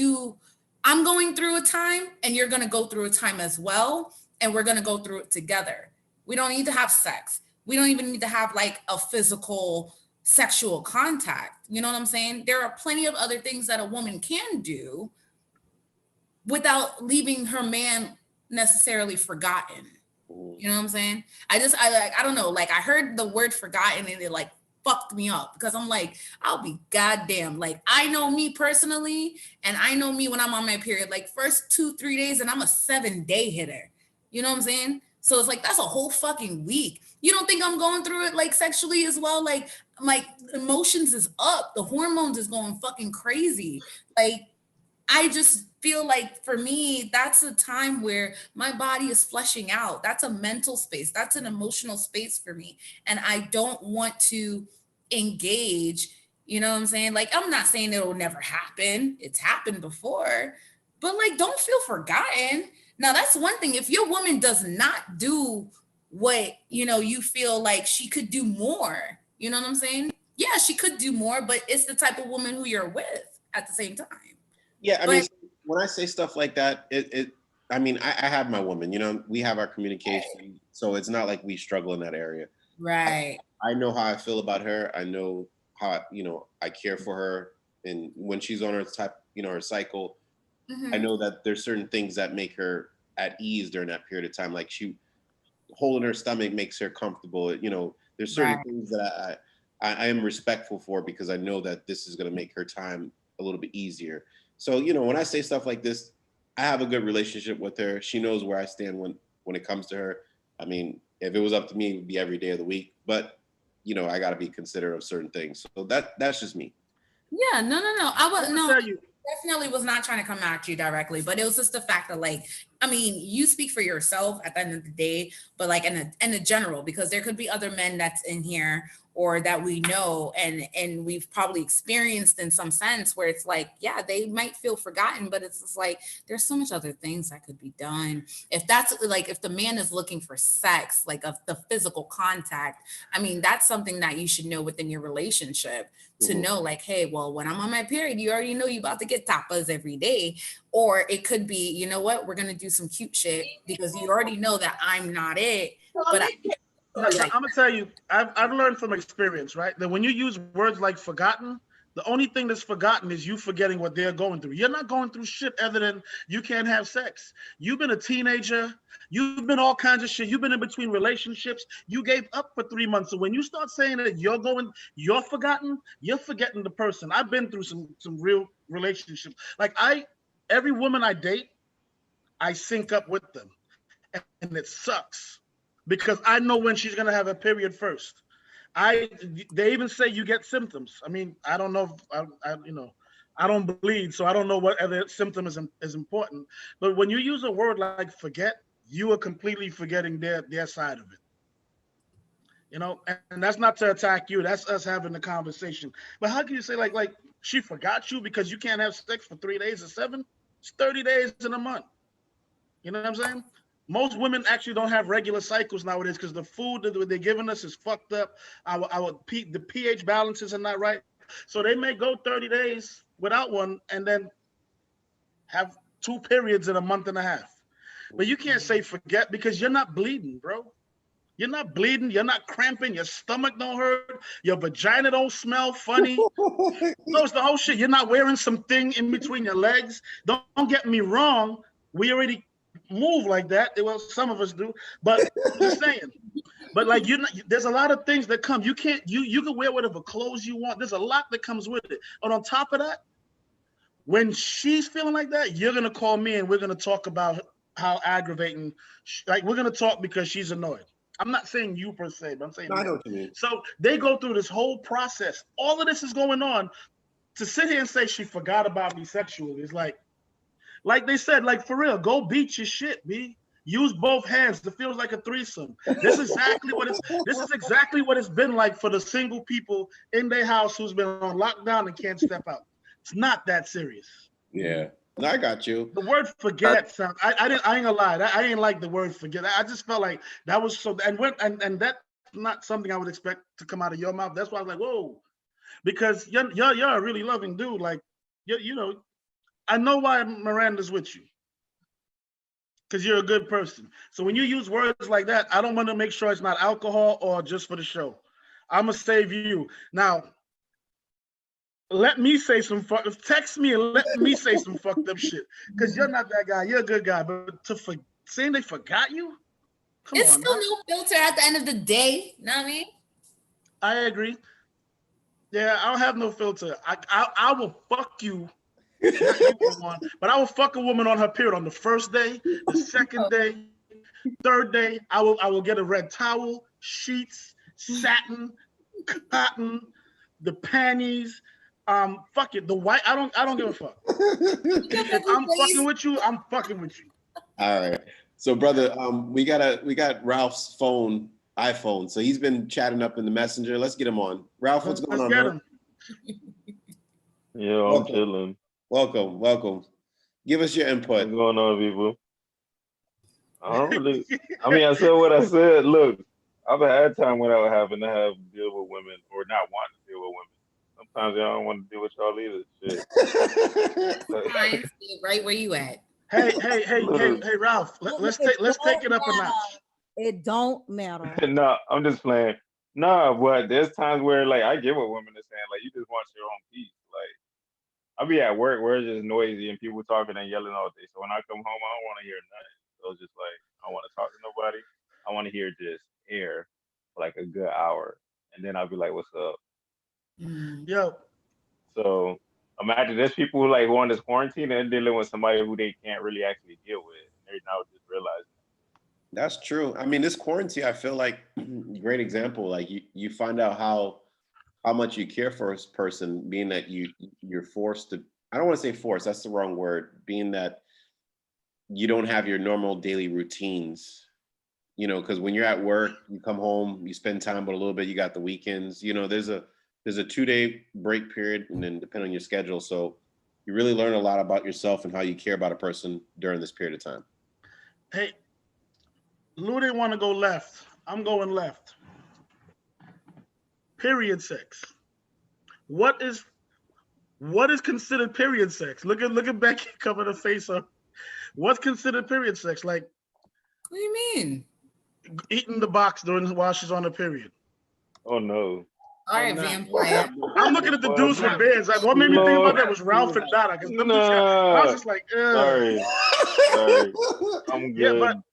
I'm going through a time and you're going to go through a time as well. And we're going to go through it together. We don't need to have sex. We don't even need to have like a physical sexual contact. You know what I'm saying? There are plenty of other things that a woman can do without leaving her man necessarily forgotten. You know what I'm saying? I don't know. Like, I heard the word forgotten and it like fucked me up, because I'm like, I'll be goddamn. Like, I know me personally, and I know me when I'm on my period, like first 2-3 days, and I'm a 7-day hitter. You know what I'm saying? So it's like, that's a whole fucking week. You don't think I'm going through it like sexually as well? Like emotions is up. The hormones is going fucking crazy. Like, I just feel like for me, that's a time where my body is fleshing out. That's a mental space. That's an emotional space for me. And I don't want to engage, you know what I'm saying? Like, I'm not saying it'll never happen. It's happened before, but like, don't feel forgotten. Now, that's one thing. If your woman does not do what, you feel like she could do more, you know what I'm saying? Yeah, she could do more, but it's the type of woman who you're with at the same time. Yeah, I mean, when I say stuff like that, I mean, I have my woman, we have our communication, so it's not like we struggle in that area. Right. I know how I feel about her. I know how, I care for her. And when she's on her her cycle, I know that there's certain things that make her at ease during that period of time. Like, she holding her stomach makes her comfortable. There's certain things that I am respectful for, because I know that this is going to make her time a little bit easier. So, when I say stuff like this, I have a good relationship with her. She knows where I stand when it comes to her. I mean, if it was up to me, it would be every day of the week. But, I got to be considerate of certain things. So that's just me. Yeah, no. Definitely was not trying to come at you directly, but it was just the fact that, like, I mean, you speak for yourself at the end of the day, but like in the general, because there could be other men that's in here or that we know and we've probably experienced in some sense where it's like, yeah, they might feel forgotten, but it's just like, there's so much other things that could be done. If that's like, if the man is looking for sex, like the physical contact, I mean, that's something that you should know within your relationship to know, like, hey, well, when I'm on my period, you already know you about to get tapas every day. Or it could be, you know what, we're going to do some cute shit because you already know that I'm not it, but I'm gonna tell you, I've learned from experience, right? That when you use words like forgotten, the only thing that's forgotten is you forgetting what they're going through. You're not going through shit other than you can't have sex. You've been a teenager. You've been all kinds of shit. You've been in between relationships. You gave up for 3 months. So when you start saying that you're forgotten, you're forgetting the person. I've been through some real relationships. Like every woman I date, I sync up with them, and it sucks. Because I know when she's gonna have a period first. They even say you get symptoms. I mean, I don't know. I don't bleed, so I don't know what other symptom is important. But when you use a word like forget, you are completely forgetting their side of it. And that's not to attack you. That's us having the conversation. But how can you say like she forgot you because you can't have sex for 3 days or 7? It's 30 days in a month. You know what I'm saying? Most women actually don't have regular cycles nowadays because the food that they're giving us is fucked up. The pH balances are not right. So they may go 30 days without one and then have 2 periods in a month and a half. But you can't say forget because you're not bleeding, bro. You're not bleeding. You're not cramping. Your stomach don't hurt. Your vagina don't smell funny. No, it's the whole shit. You're not wearing something in between your legs. Don't get me wrong. We already move like that. Well, some of us do. But I'm just saying. But like there's a lot of things that come. You can wear whatever clothes you want. There's a lot that comes with it. And on top of that, when she's feeling like that, you're gonna call me and we're gonna talk about how aggravating. Like we're gonna talk because she's annoyed. I'm not saying you per se, but I'm saying I know what you mean. So they go through this whole process. All of this is going on. To sit here and say she forgot about me sexually is like they said, like for real, go beat your shit, B. Use both hands. It feels like a threesome. This is exactly what it's been like for the single people in their house who's been on lockdown and can't step out. It's not that serious. Yeah. No, I got you. The word forget sound. I ain't gonna lie. I didn't like the word forget. I just felt like that was so. And that's not something I would expect to come out of your mouth. That's why I was like, whoa, because you're a really loving dude. Like I know why Miranda's with you, because you're a good person. So when you use words like that, I don't want to make sure it's not alcohol or just for the show. I'm gonna save you now. Let me say text me and let me say some fucked up shit. Because you're not that guy. You're a good guy. But saying they forgot you? It's still no filter at the end of the day. You know what I mean? I agree. Yeah, I don't have no filter. I will fuck you. But I will fuck a woman on her period on the first day, the second day, third day. I will get a red towel, sheets, satin, cotton, the panties. Fuck it. The white. I don't give a fuck. If I'm fucking with you, I'm fucking with you. All right. So, brother, we got Ralph's iPhone. So he's been chatting up in the messenger. Let's get him on. Ralph, what's going on, bro? Yo, I'm chilling. Welcome. Give us your input. What's going on, people? I said what I said. Look, I've had time without having to deal with women or not wanting to deal with women. Sometimes y'all don't want to deal with y'all either. Shit. Right where you at. Hey, Ralph. Let's take it up a notch. It don't matter. No, I'm just playing. No, but there's times where like I get what women are saying. Like you just want your own peace. Like I'll be at work where it's just noisy and people talking and yelling all day. So when I come home, I don't want to hear nothing. So it's just like I don't want to talk to nobody. I want to hear just air for like a good hour, and then I'll be like, "What's up?" Yo. So imagine there's people who like on this quarantine and dealing with somebody who they can't really actually deal with. They're now just realizing. That's true. I mean, this quarantine, I feel like great example. Like you find out how much you care for this person, being that you're forced to. I don't want to say forced. That's the wrong word. Being that you don't have your normal daily routines. Because when you're at work, you come home, you spend time, but a little bit you got the weekends. There's a 2-day break period, and then depending on your schedule. So you really learn a lot about yourself and how you care about a person during this period of time. Hey, Lou didn't want to go left. I'm going left. Period sex. What is considered period sex? Look at Becky covering her face up. What's considered period sex? Like, what do you mean? Eating the box while she's on her period. Oh no. All right, vampire. I'm looking at the dudes with beards. Like, what made me think about that was Ralph and Dada. Because I was just like, sorry. I'm good. Yeah, but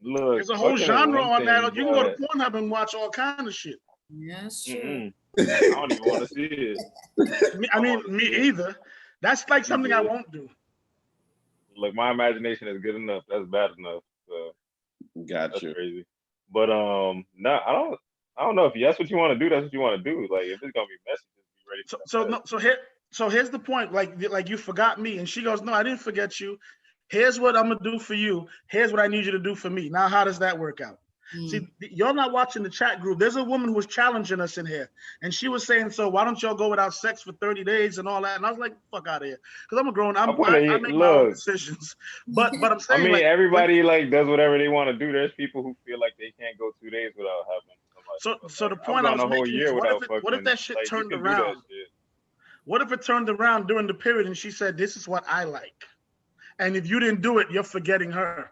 look, there's a whole genre on that. You can go to Pornhub and watch all kind of shit. Yeah, that's true. I don't even want to see it. I mean, me either. That's like something I won't do. Look, my imagination is good enough. That's bad enough. So Got that's you. Crazy. But no, I don't know if that's what you want to do. That's what you want to do. Like if it's gonna be messy, just be ready. So here's the point. Like you forgot me, and she goes, "No, I didn't forget you. Here's what I'm gonna do for you. Here's what I need you to do for me." Now, how does that work out? See, y'all not watching the chat group. There's a woman who was challenging us in here, and she was saying, "So why don't y'all go without sex for 30 days and all that?" And I was like, "Fuck out of here," because I'm a grown. I make my own decisions. But I'm saying, I mean, like, everybody like does whatever they want to do. There's people who feel like they can't go 2 days without having somebody. So the point I was making is, what if that shit turned around? What if it turned around during the period and she said, "This is what I like," and if you didn't do it, you're forgetting her.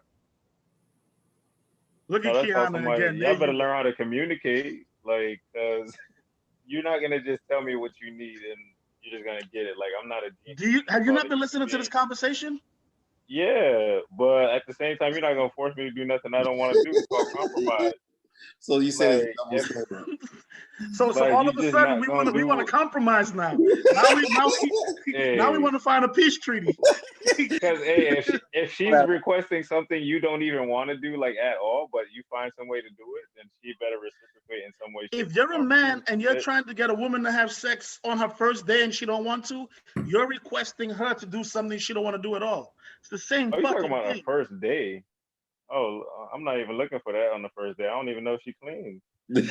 Look at Kiana again. Y'all better learn how to communicate, like, cause you're not gonna just tell me what you need and you're just gonna get it. Like, I'm not a. Have you not been listening to this conversation? Yeah, but at the same time, you're not gonna force me to do nothing I don't want to do. It's called compromise. So you said So all of a sudden we want to compromise now. Now we want to find a peace treaty. Because if she's requesting something you don't even want to do like at all, but you find some way to do it, then she better reciprocate in some way. If you're a man and you're trying to get a woman to have sex on her first day and she don't want to, you're requesting her to do something she don't want to do at all. It's the same. Oh, you talking about thing. a first day? Oh, I'm not even looking for that on the first day. I don't even know if she clean. Do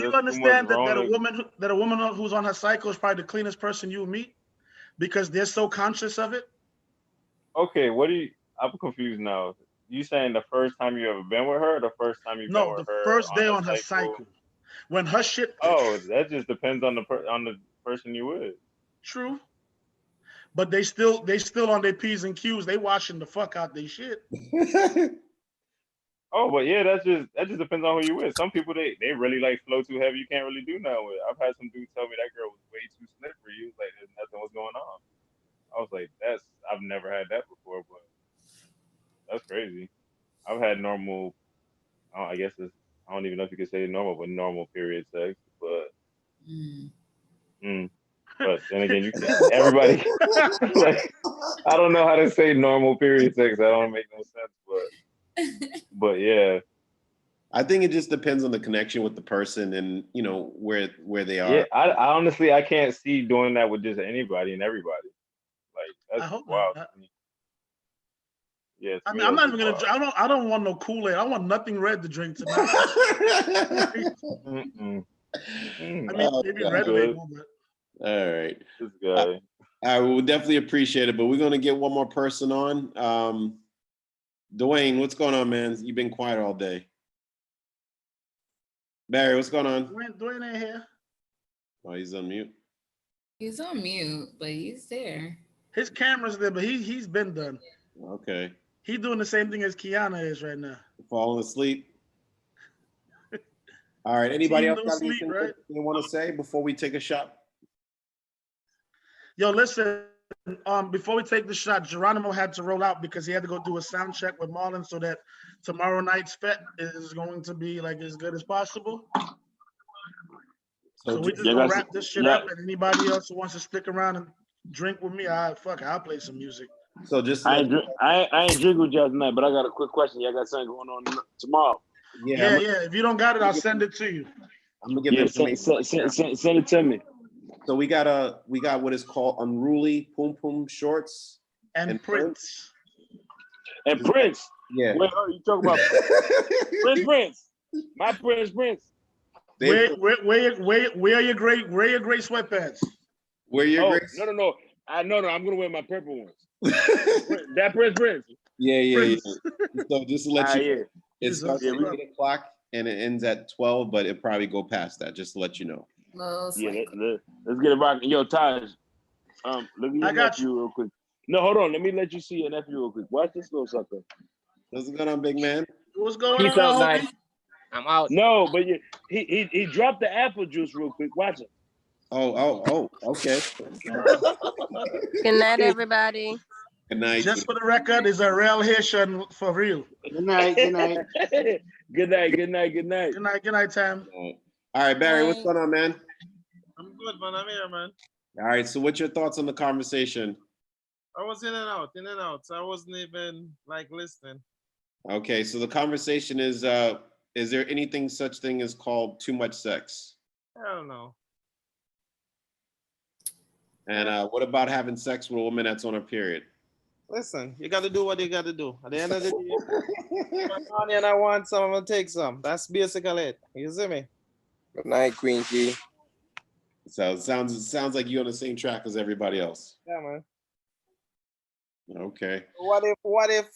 you understand that a woman who's on her cycle is probably the cleanest person you'll meet because they're so conscious of it? Okay, I'm confused now. You saying the first time you ever been with her, or the first time you been with her? No, the first day on her cycle. When her shit. Oh, that just depends on the person you with. True. But they still on their P's and Q's. They washing the fuck out their shit. Oh, but yeah, that just depends on who you with. Some people they really like flow too heavy. You can't really do nothing with. I've had some dudes tell me that girl was way too slippery. He was like, "There's nothing was going on." I was like, I've never had that before, but that's crazy. I've had normal. I guess I don't even know if you could say normal, but normal period sex. But but then again, you can't. Everybody like I don't know how to say normal period sex. That don't make no sense, but yeah. I think it just depends on the connection with the person and where they are. Yeah, I honestly I can't see doing that with just anybody and everybody. Like that's wild. Yeah, I mean, I'm not even gonna. I don't want no Kool-Aid. I want nothing red to drink tonight. I mean, maybe red label, but. All right. This guy. I will definitely appreciate it, but we're gonna get one more person on. Dwayne, what's going on, man? You've been quiet all day. Barry, what's going on? Dwayne ain't here. Oh, he's on mute. He's on mute, but he's there. His camera's there, but he's been done. Okay. He's doing the same thing as Kiana is right now. Falling asleep. All right. Anybody else got anything they want to say before we take a shot? Yo, listen. Before we take the shot, Geronimo had to roll out because he had to go do a sound check with Marlon so that tomorrow night's fet is going to be like as good as possible. So we just gonna wrap this shit up, and anybody else who wants to stick around and drink with me, I'll play some music. So just I ain't drink with y'all tonight, but I got a quick question. Y'all got something going on tomorrow? Yeah. If you don't got it, I'll send it to you. I'm gonna give send it to me. So we got what is called Unruly Pum Pum Shorts and Prince. And Prince. Yeah. Wait, you talking about Prince? My Prince. Wear your gray sweatpants. Wear your gray. No. I'm gonna wear my purple ones. That Prince. Yeah. So just to let you know, it starts at 8 o'clock and it ends at 12, but it probably go past that. Just to let you know. Let's get it rocking. Yo, Taj, look at your nephew real quick. No, hold on. Let me let you see your nephew real quick. Watch this little sucker. What's going on, big man? What's going He on? felt nice. I'm out. No, but he dropped the apple juice real quick. Watch it. Oh, okay. Good night, everybody. Good night. Just for the record, it's a real Haitian for real. Good night. Good night, Tam. All right, Barry, what's going on, man? I'm good, man. I'm here, man. All right, so what's your thoughts on the conversation? I was in and out. So I wasn't even listening. Okay, so the conversation is there anything such thing as called too much sex? I don't know. And what about having sex with a woman that's on her period? Listen, you got to do what you got to do. At the end of the day, and I want some, I'm gonna take some. That's basically it. You see me? Good night, Queen Key. So it sounds like you're on the same track as everybody else. Yeah, man. Okay. What if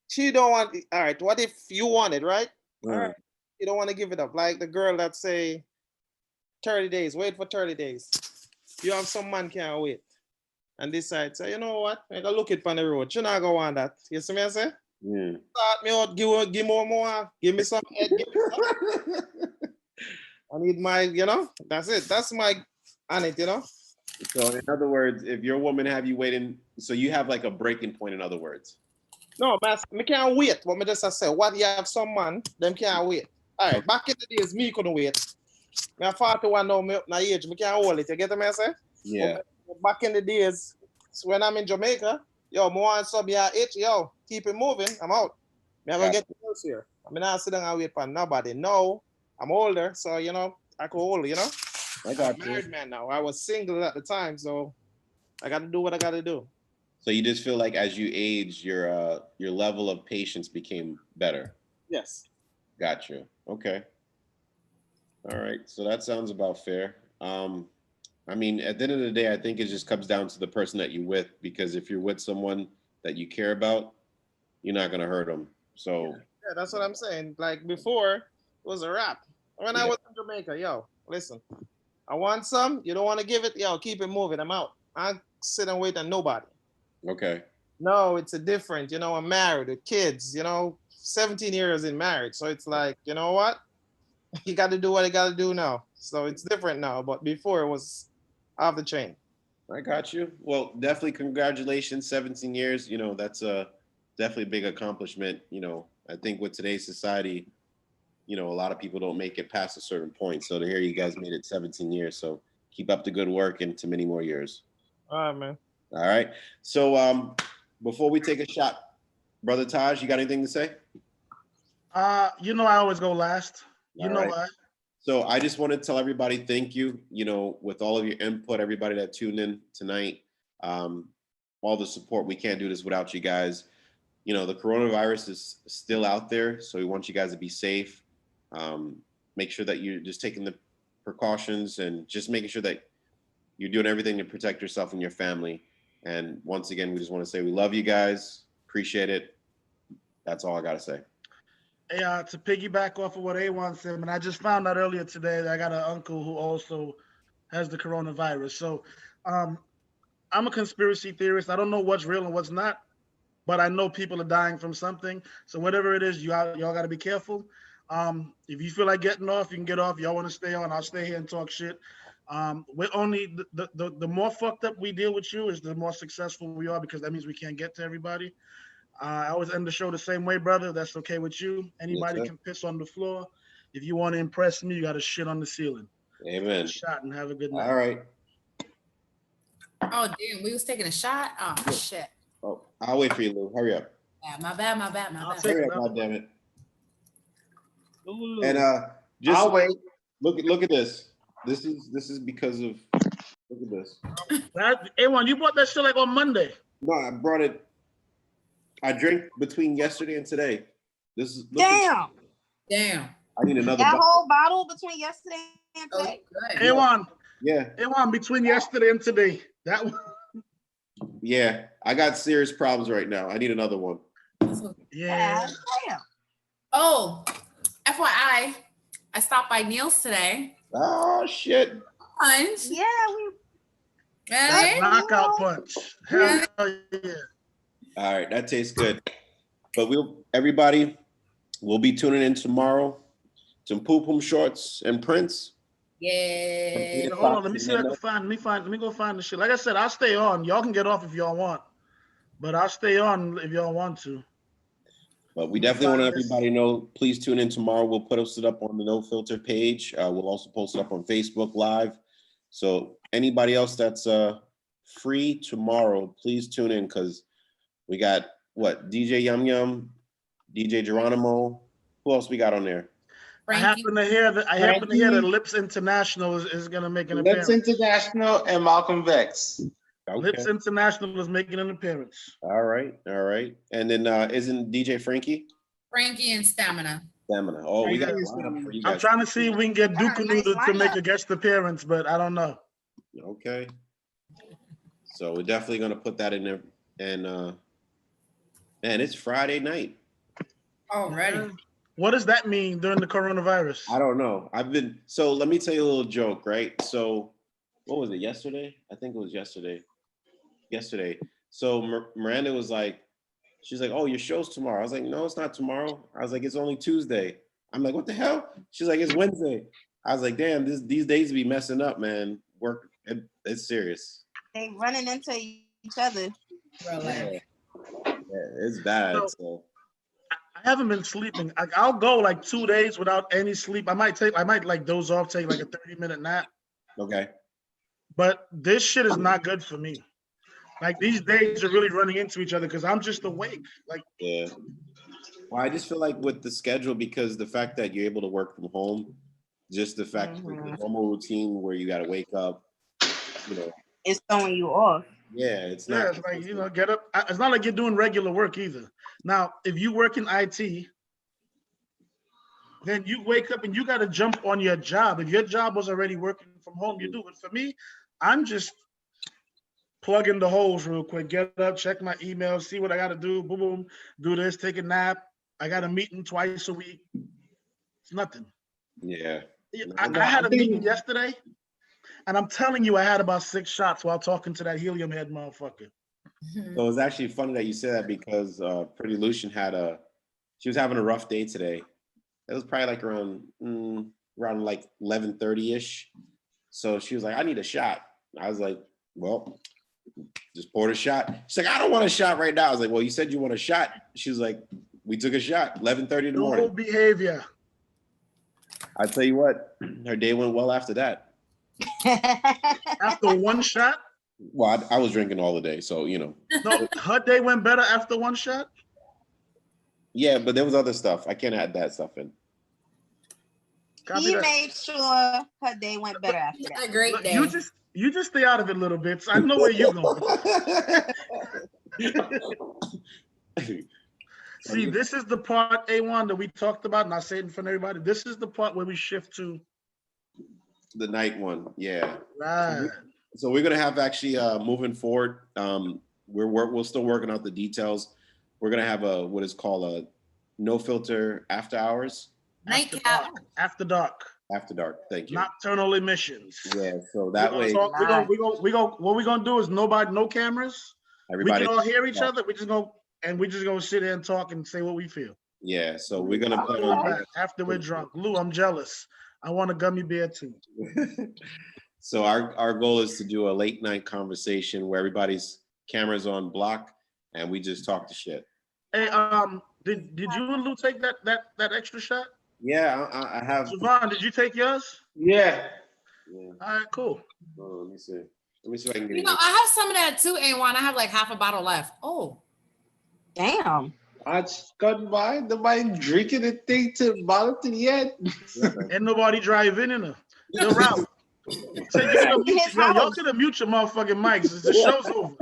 she don't want it? All right, what if you want it, right? All right. You don't want to give it up. Like the girl that say 30 days, wait for 30 days. You have some man can't wait. And decide, say, you know what? I gotta look it on the road. You not gonna want that. You see me I say? Yeah. Start me out, give more, give me some head, give me some. I need my, that's it. That's my on it, So in other words, if your woman have you waiting, so you have like a breaking point, in other words. No, man, me can't wait. But me just say, what you have some man, them can't wait. All right, back in the days, me couldn't wait. Me 41 now, me my age, me can't hold it. You get me, I say? Yeah. But back in the days, when I'm in Jamaica, yo, me want sub your itch, yo, keep it moving, I'm out. Me gonna get the girls here. I mean, I sit down and wait for nobody. No, I'm older, so, I could hold, I got I'm a married man now. I was single at the time, so I got to do what I got to do. So you just feel like as you age, your level of patience became better. Yes. Got you. Okay. All right. So that sounds about fair. I mean, at the end of the day, I think it just comes down to the person that you're with, because if you're with someone that you care about, you're not gonna hurt them. So yeah, that's what I'm saying. Like before, it was a wrap. When I was in Jamaica, yo, listen, I want some. You don't want to give it, yo, keep it moving. I'm out. I sit and wait on nobody. Okay. No, it's a different. I'm married with kids. 17 years in marriage, so it's like, you know what? You got to do what you got to do now. So it's different now. But before it was off the chain. I got you. Well, definitely congratulations. 17 years. That's a definitely a big accomplishment. I think with today's society, a lot of people don't make it past a certain point. So to hear you guys made it 17 years. So keep up the good work and to many more years. All right, man. All right. So before we take a shot, Brother Taj, you got anything to say? I always go last. You know why? So I just want to tell everybody thank you, with all of your input, everybody that tuned in tonight, all the support. We can't do this without you guys. The coronavirus is still out there, so we want you guys to be safe. Make sure that you're just taking the precautions and just making sure that you're doing everything to protect yourself and your family. And once again, we just want to say we love you guys. Appreciate it. That's all I got to say. Hey, to piggyback off of what A1 said, and I just found out earlier today that I got an uncle who also has the coronavirus. So I'm a conspiracy theorist. I don't know what's real and what's not, but I know people are dying from something. So whatever it is, y'all got to be careful. If you feel like getting off, you can get off. Y'all want to stay on, I'll stay here and talk shit. We're only the more fucked up we deal with you is the more successful we are, because that means we can't get to everybody. I always end the show the same way, brother. That's okay with you. Anybody can piss on the floor. If you want to impress me, you got to shit on the ceiling. Amen. Shot and have a good night. All right. Oh, damn. We was taking a shot? Oh, shit. Oh, I'll wait for you, Lou. Hurry up. Yeah, my bad. Hurry up, goddammit. And just I'll wait. Look at this. This is because of, look at this. A1, you bought that shit like on Monday. No, I brought it. I drank between yesterday and today. This is Damn. I need another That bottle. whole bottle between yesterday and today. A1. Yeah. A1 between yesterday and today. That one. Yeah, I got serious problems right now. I need another one. Yeah. Damn. Oh, FYI, I stopped by Neil's today. Oh shit. Punch. Yeah, we. Right? Knockout punch. Hell yeah. All right, that tastes good. But everybody, we'll be tuning in tomorrow. Some Poo Pum Shorts and Prince. Yeah. Hold on, let me see what I can find. Let me go find the shit. Like I said, I'll stay on. Y'all can get off if y'all want, but I'll stay on if y'all want to. But we definitely want everybody to know, please tune in tomorrow. We'll post it up on the No Filter page. We'll also post it up on Facebook Live. So anybody else that's free tomorrow, please tune in, because we got what? DJ Yum Yum, DJ Geronimo. Who else we got on there? I happen to hear that Lips International is going to make an Lips appearance. International and Malcolm Vex. Okay. Lips International is making an appearance. All right. And then isn't DJ Frankie? Frankie and Stamina. Oh, we got a lineup for you guys. I'm trying to see if we can get Dukunu to make a guest appearance, but I don't know. Okay. So we're definitely gonna put that in there. And man, it's Friday night. Already. What does that mean during the coronavirus? I don't know. So let me tell you a little joke, right? So what was it, yesterday? I think it was yesterday. So Miranda was like, she's like, oh, your show's tomorrow. I was like, no, it's not tomorrow. I was like, it's only Tuesday. I'm like, what the hell? She's like, it's Wednesday. I was like, damn, these days be messing up, man. Work, it's serious. They running into each other. Yeah, it's bad. So I haven't been sleeping. I'll go like 2 days without any sleep. I might like doze off, take like a 30-minute nap. Okay. But this shit is not good for me. Like these days are really running into each other because I'm just awake. Like yeah. Well, I just feel like with the schedule, because the fact that you're able to work from home, just the fact that the normal routine where you got to wake up, it's throwing you off. Yeah, it's not. Yeah, it's like, get up. It's not like you're doing regular work either. Now, if you work in IT, then you wake up and you got to jump on your job. If your job was already working from home, you do it. For me, I'm just plugging the holes real quick. Get up, check my email, see what I got to do. Boom, boom, do this, take a nap. I got a meeting twice a week. It's nothing. Yeah. I had a meeting yesterday, and I'm telling you, I had about 6 shots while talking to that helium head motherfucker. So it's actually funny that you say that because Pretty Lucian she was having a rough day today. It was probably like around like 11:30-ish. So she was like, I need a shot. I was like, well, just poured a shot. She's like, I don't want a shot right now. I was like, well, you said you want a shot. She was like, we took a shot, 11:30 in the morning. No behavior. I tell you what, her day went well after that. After one shot? Well, I was drinking all the day, so No, her day went better after one shot? Yeah, but there was other stuff. I can't add that stuff in. He made sure her day went better after that. A great day. You just stay out of it a little bit. So I know where you're going. See, this is the part, A1, that we talked about, and I say it in front of everybody. This is the part where we shift to the night one. Yeah. Right. So we're gonna have actually moving forward. We're still working out the details. We're gonna have what is called a no filter after hours. After dark. After dark. Thank you. Nocturnal emissions. Yeah. So that way. What we're gonna do is no cameras. Everybody. We can all hear each other. We're just gonna sit here and talk and say what we feel. Yeah. So we're gonna put on after we're drunk. Lou, I'm jealous. I want a gummy bear too. So our goal is to do a late night conversation where everybody's cameras on block and we just talk to shit. Hey, did you and Lou take that extra shot? Yeah, I have. Javon, did you take yours? Yeah. All right, cool. Let me see. Let me see if I can get You know, I have some of that too, A1. I have like half a bottle left. Oh. Damn. I just got by. Nobody drinking the thing to the bottom to the end. Ain't nobody driving in her. You're out. Y'all could have mute your motherfucking mics. The show's over.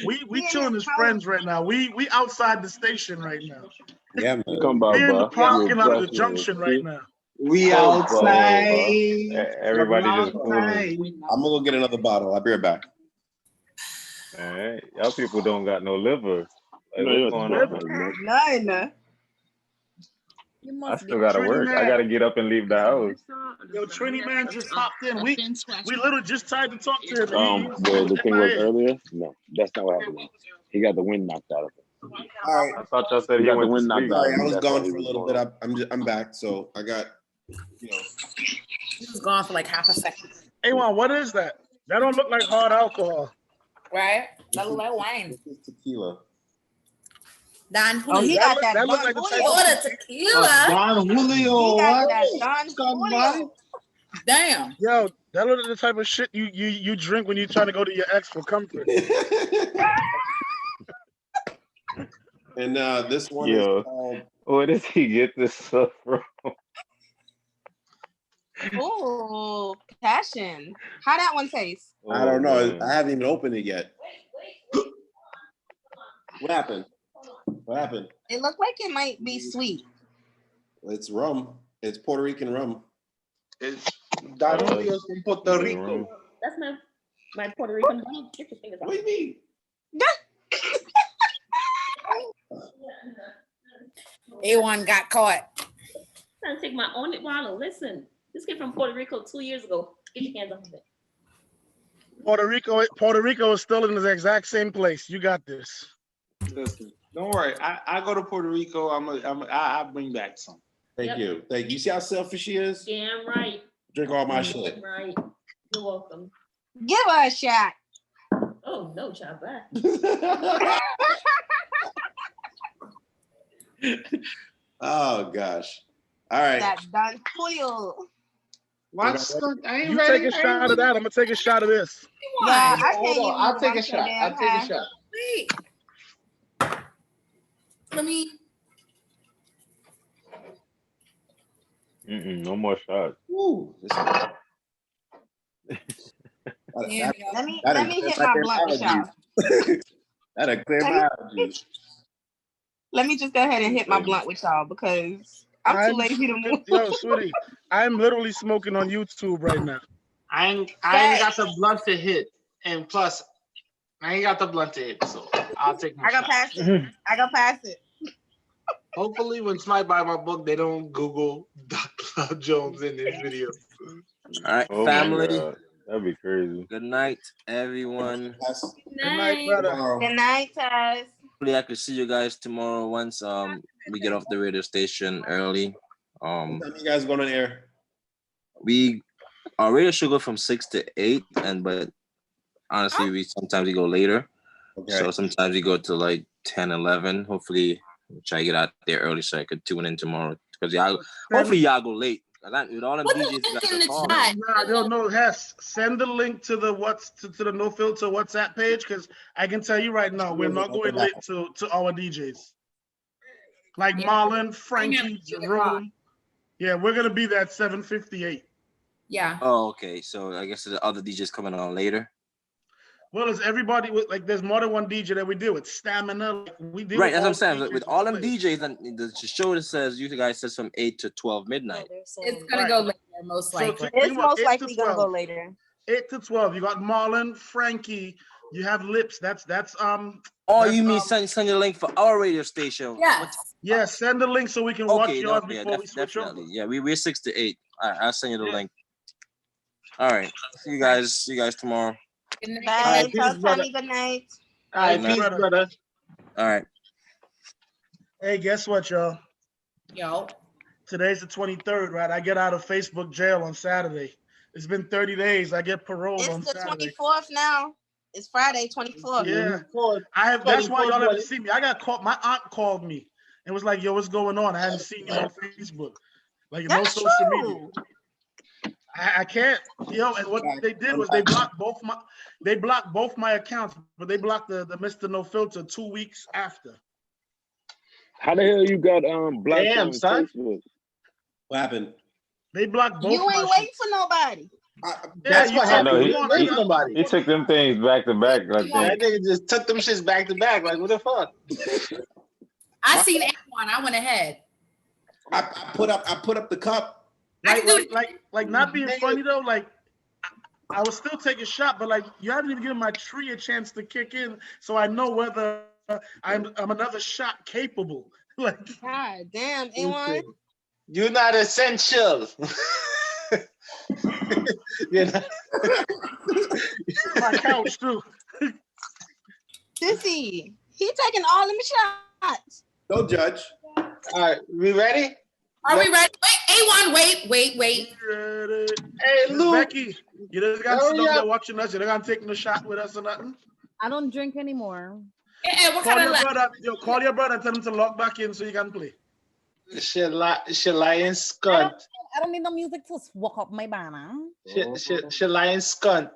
We chilling as friends right now. We outside the station right now. Yeah, man. We're in the parking lot of the junction right now. We outside. Everybody just cool. I'm gonna go get another bottle. I'll be right back. All right, y'all people don't got no liver. Like, what's going on? None. I still gotta work. I gotta get up and leave the house. Yo, Trini man just popped in. We literally just tried to talk to him. The thing was earlier. No, that's not what happened. He got the wind knocked out of him. All right. I thought y'all said He he got the went wind to knocked sleep. out. I was gone for a little bit. I'm back. So I got, He was gone for like half a second. Hey, Juan, what is that? That don't look like hard alcohol. Right? That look like wine. Tequila. Don Julio. Oh, he got that That look Don like the type Julio. Oh, the tequila. Don Julio. He got What? that Don Julio. Damn. Yo, that look like the type of shit you drink when you're trying to go to your ex for comfort. And this one Yo, is called. where does he get this stuff from? Oh, passion. How that one taste? I don't know. I haven't even opened it yet. What happened? What happened? It looked like it might be sweet. It's rum. It's Puerto Rican rum. It's Darulio's from Puerto Rico. That's my Puerto Rican bone. Get your fingers off. What do you mean? A1 got caught. I'm trying to take my own bottle. Listen, this came from Puerto Rico 2 years ago. Get your hands off of it. Puerto Rico is still in the exact same place. You got this. Listen, don't worry. I go to Puerto Rico. I'll bring back some. Thank you. Thank you. You see how selfish she is? Damn right. Drink all my shit. Right. You're welcome. Give her a shot. Oh no, child. Bye. Oh gosh. All right. That Don Julio. What's I ain't You ready. take a shot of that. I'm gonna take a shot of this. Yeah, I can't Hold even on. I'll take a wash your shot. damn I'll take a hair. shot. Wait. Let me. No more shots. Ooh, Let me hit my blunt with y'all. That'll clear my allergies. Let me just go ahead and hit my blunt with y'all because I'm too lazy to move. Yo, sweetie, I'm literally smoking on YouTube right now. I ain't got the blunt to hit, and plus, I ain't got the blunt to hit, so I'll take my I got shot. past it. I got past it. Hopefully, when somebody buy my book, they don't Google Dr. Jones in this video. All right, Oh my family. God. That'd be crazy. Good night, everyone. Good night, brother. Good night, Taz. Hopefully, I can see you guys tomorrow once we get off the radio station early. What time you guys going on air? Our radio should go from 6 to 8, but honestly, we sometimes go later. Okay. So sometimes we go to like 10, 11. Hopefully, we'll try to get out there early so I could tune in tomorrow. Because hopefully y'all go late. With all them DJs No, Hess, send the link to the to the No Filter WhatsApp page because I can tell you right now we're not going late to our DJs. Like Marlon, Frankie, Jerome. Yeah, we're gonna be there at 7:58. Yeah. Oh, okay. So I guess the other DJs coming on later. Well, it's everybody like there's more than one DJ that we deal with. Stamina, like, we deal Right, with that's what I'm all saying. DJs With all them DJs, and the show that says you guys says from 8 to 12 midnight. It's gonna go later, most likely. It's most likely gonna go later. 8 to 12. You got Marlon, Frankie. You have Lips. That's Oh, you mean send the link for our radio station? Yeah, send the link so we can watch yours before we switch over. Definitely. Yeah, we're 6 to 8. All right, I'll send you the link. All right, see you guys tomorrow. Bye. Tell Tommy good night. All right, peace, brother. All right. Hey, guess what, y'all? Yo. Today's the 23rd, right? I get out of Facebook jail on Saturday. It's been 30 days. I get paroled on It's the Saturday. 24th now. It's Friday, 24th. Yeah. That's why y'all haven't seen me. I got caught. My aunt called me and was like, yo, what's going on? I hadn't seen you on Facebook. Like, no social media. I can't, and what they did was they blocked both my accounts, but they blocked the Mr. No Filter 2 weeks after. How the hell you got blocked Damn, on son. Facebook? What happened? They blocked both. You ain't waiting for nobody. That's what He took them things back to back. Like that nigga just took them shits back to back. Like, what the fuck? I seen A1. I went ahead. I put up the cup. Like not being funny though, like I would still take a shot, but like you haven't even given my tree a chance to kick in, so I know whether I'm another shot capable. Like, God damn, A1. You're not essential. You're not. My couch too. Sissy, he taking all them shots. Don't judge. All right, we ready? Are we ready? Wait, A1, wait. Hey, Luke. Becky, you just got to sit there watching us. You're not gonna take no shot with us or nothing. I don't drink anymore. Hey, what kind of call your brother and tell him to log back in so you can play. Shalian Skunt. I don't need no music to walk up my banner. Shalian Skunt.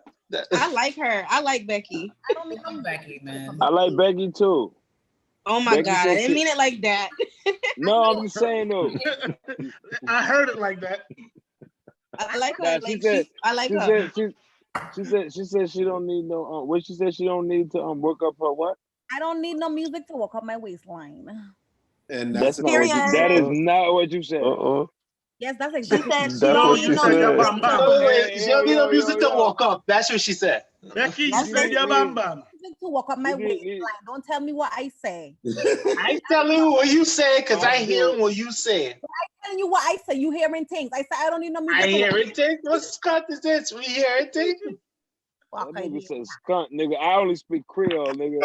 I like her. I like Becky. I don't need no Becky, man. I like Becky too. Oh my Becky God, I said didn't she- mean it like that. No, I'm just saying though. I heard it like that. I like her. Nah, Like I like her. She said she don't need no. What she said she don't need to work up her what? I don't need no music to walk up my waistline. And That's not what you, that is not what you said. Yes, that's She exactly. said she That's don't what need she no said. music Bam, to bam. walk. Hey, She don't need no yo, music yo, to yo. walk up. That's what she said. Becky, That's say ya bam bam. music to walk up my waistline. Don't tell me what I say. I ain't telling you what you say because I hear what you say. I'm telling you what I say. You hearing things. I say I don't need no music. I hear it. Thing. What Scott is this? We hear it. Thing. That nigga said skunt, nigga. I only speak Creole, nigga.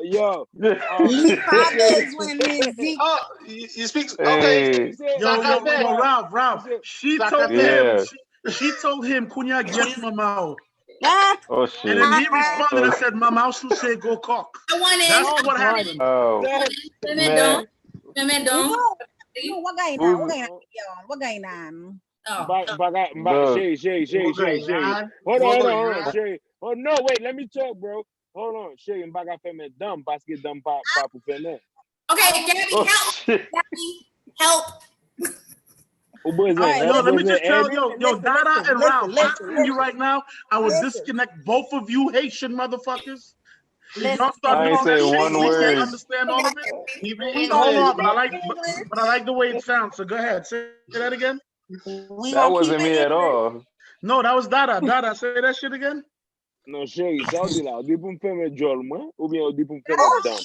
Yo. Oh, you speak okay. Yo, Ralph. She told him. She told him, "Kunya get mamao." Oh shit. And then he responded and said, "Mama also say go cock." I want it. That's what happened. Oh man. Women don't. What going on? What going on? What going on? Shay. Hold on, Shay. Oh no, wait, let me talk, bro. Hold on, Shay. And baga femme dumb, basket dumb papu femme. Okay, Gabby, help. All right, yo, let me just tell yo, Dada and Ralph, I'm telling you right now, I will disconnect both of you Haitian motherfuckers. If y'all start I ain't doing that say shit, one we word. can't understand all of it. Hold on, but I like the way it sounds. So go ahead, say that again. That wasn't me at all. No, that was Dada. Dada, say that shit again. No, Shay, ça dit là, dit pour me faire mes jol, moi, ou bien dit pour me faire Oh, mes dumb.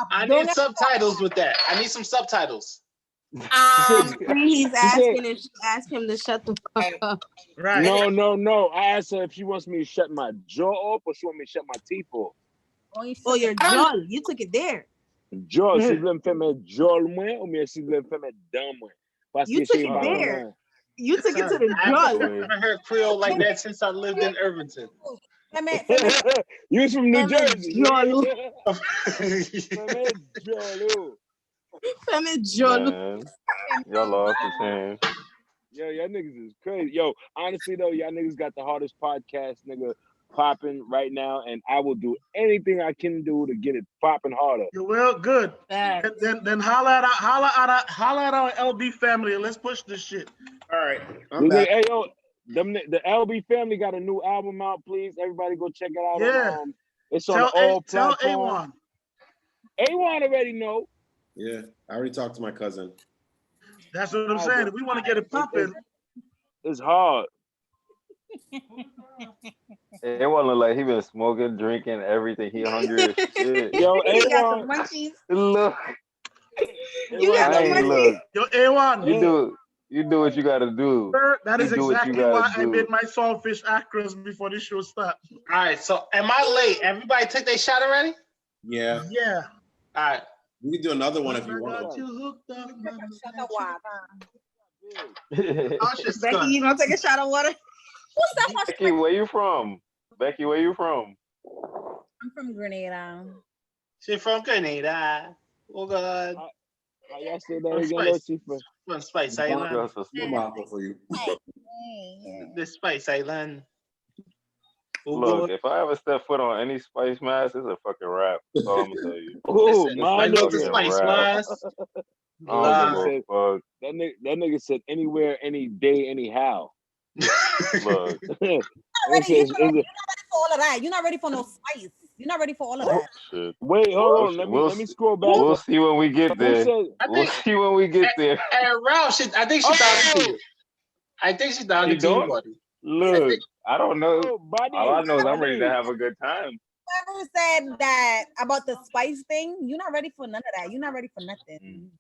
I need subtitles with that. I need some subtitles. He's asking if she asked him to shut the fuck up. Right. No. I asked her if she wants me to shut my jaw off or she want me to shut my teeth off. Oh, your jaw. You took it there. Jaw, si vous voulez me faire mes jol, moi, ou bien si vous voulez me faire mes dams, moi. Parce You que took Shay it pas there. là. You took it to the I jaw. haven't heard Creole like that since I lived in Irvington. You from New Jersey. Jolo. Man, y'all lost the team. Yo, y'all niggas is crazy. Yo, honestly though, y'all niggas got the hardest podcast, nigga, popping right now, and I will do anything I can do to get it popping harder. You will, good. Then holla at our LB family and let's push this shit. All right, Hey yo, the LB family got a new album out. Please, everybody go check it out. Yeah. It's on all Tell platforms. A1 already know. Yeah, I already talked to my cousin. That's what I'm saying. If we want to get it popping, it's hard. It wasn't like he been smoking, drinking, everything. He hungry as shit. Yo, He got A1. some munchies. Look. You got the munchies. Yo, A1. You do what you gotta do. That is exactly why I made my saltfish acres before this show starts. All right, so am I late? Everybody take their shot already? Yeah. Yeah. All right. We can do another one if you want. Becky, you gonna take a shot of water? Who's that? Becky, where you from? Becky, where you from? I'm from Grenada. She from Grenada. Oh God. How y'all say that again, Chifa? From Spice Island. For you. The Spice Island. Look, if I ever step foot on any Spice Mass, it's a fucking rap. That's all I'm gonna tell you. Oh, Listen, my I know nigga. the Spice Mass. That nigga said anywhere, any day, anyhow. Look. You're not ready for all of that. You're not ready for no spice. You're not ready for all of that. Shit. Wait, hold on. Let me scroll back. We'll see when we get there. We'll see when we get there. And Ralph, I think she's down to you. I think she's down to you, buddy. Look, I don't know. All I know is I'm ready to have a good time. Whoever said that about the spice thing, you're not ready for none of that. You're not ready for nothing.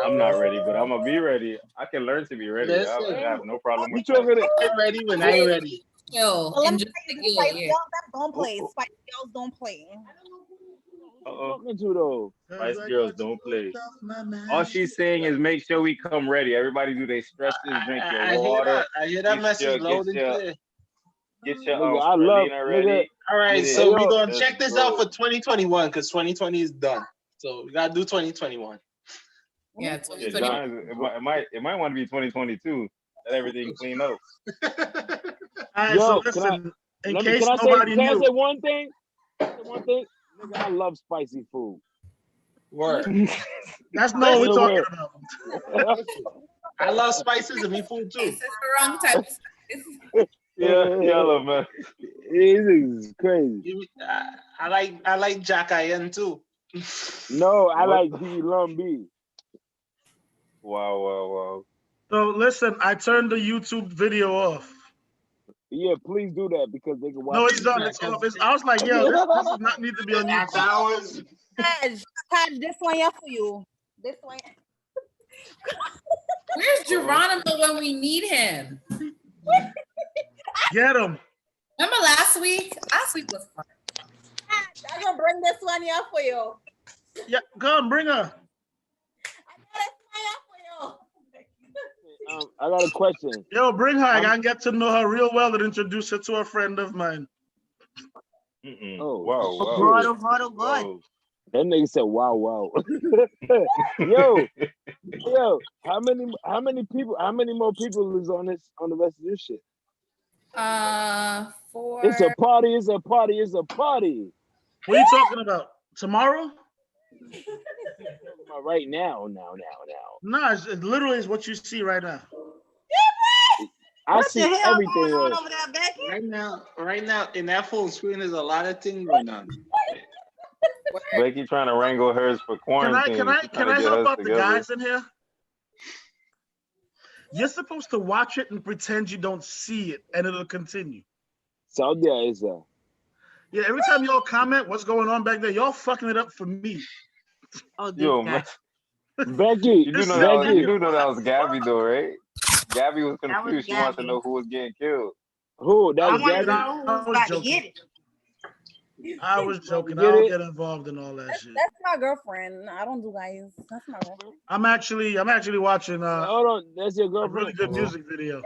I'm not ready, but I'm gonna be ready. I can learn to be ready. I have no problem with that. I'm ready when I'm ready. Yo, Well, let me just, tell you, spice girls don't play. Spice girls don't play. Talking to though. Spice girls don't play. All she's saying is make sure we come ready. Everybody do they stresses, drink your water. I hear that message loud and clear. Get your Nigga, ready. All right, so we're gonna check this out for 2021 because 2020 is done. So we gotta do 2021. Yeah, it might want to be 2022. Let everything clean up. All right, so listen, in case nobody can I knew. say one thing? Nigga, I love spicy food. Word. That's not what we're talking about. I love spices in me food too. It's the wrong type of spice. Yeah, yellow man. It is crazy. I like Jack Iron too. No, I like D Lumby. Wow. So listen, I turned the YouTube video off. Yeah, please do that because they can watch. No, it's done. It's off. I was like, yo, this does not need to be on YouTube. Taj, this one here for you. This one. Where's Geronimo when we need him? Get him. Remember last week? Last week was fun. I'm gonna bring this one here for you. Yeah, come bring her. I got a question. Yo, bring her. I can get to know her real well and introduce her to a friend of mine. Oh, wow. Good. That nigga said, wow. yo, how many more people is on the rest of this shit? 4. It's a party. What are you talking about? Tomorrow? Right now. Nah, it literally is what you see right now. I see everything. Over there, Becky? Right now, in that full screen, there's a lot of things going on. Becky trying to wrangle hers for quarantine. Can I help out the guys in here? You're supposed to watch it and pretend you don't see it, and it'll continue. Saudi Arabia. Yeah, every time y'all comment what's going on back there, y'all fucking it up for me. Oh, Yo, man. Becky, you do know that was Gabby though, right? Gabby was confused. She wanted to know who was getting killed. Who? That was I Gabby. about to get it. I was joking. I don't get involved in all that shit. That's my girlfriend. I don't do guys. That's my girlfriend. I'm actually watching hold on, that's your girlfriend. A really good music video.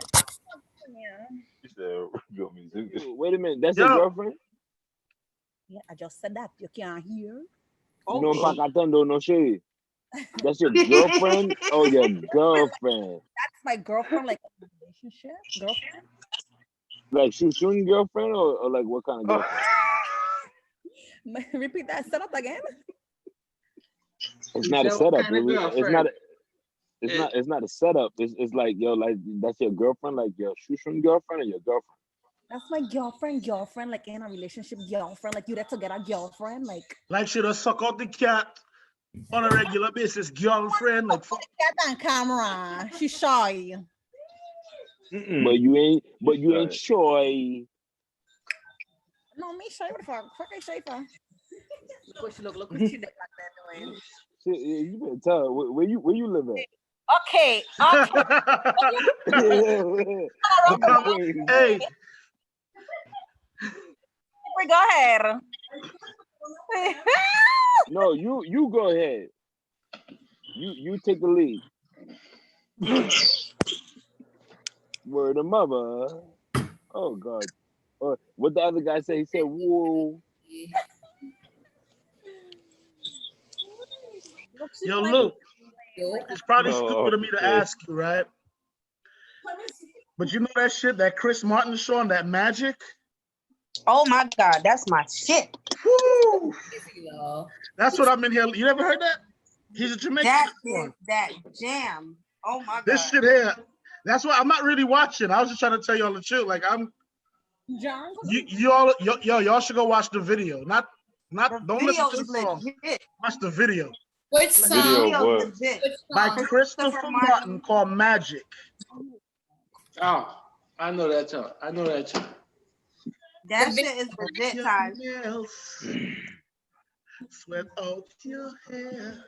She said good music. Wait a minute, that's your girlfriend? Yeah, I just said that. You can't hear. No pacatando, no shade. That's your girlfriend? Oh, your girlfriend. That's my girlfriend, like a relationship girlfriend. Like shooting girlfriend or like what kind of girlfriend? Repeat that setup again. It's not a setup. It's not a setup. It's like like that's your girlfriend, like your shooting girlfriend or your girlfriend. That's my girlfriend, like in a relationship, girlfriend, like you there to get a girlfriend, like she does suck out the cat on a regular basis, girlfriend, like fuck. Cat on camera. She's shy. But you ain't shy. No, me shy. What the fuck? Fuck I shy for? Look what she did like that doing. You better tell her where you live at. Okay. Hey. Go ahead. No, you go ahead. You take the lead. Word of mother. Oh God. What the other guy said? He said, "Whoa." Yo, Luke. It's probably stupid of me to ask you, right? But you know that shit that Chris Martin show on that Magic? Oh my God, that's my shit. Woo! That's what I'm in here. You never heard that? He's a Jamaican. That jam. Oh my God. This shit here. That's why I'm not really watching. I was just trying to tell y'all the truth. Like y'all should go watch the video. Don't listen to the song. Watch the video. Which song? By Christopher Martin called Magic. Oh, I know that song. That shit is legit, time. Sweat out your hair.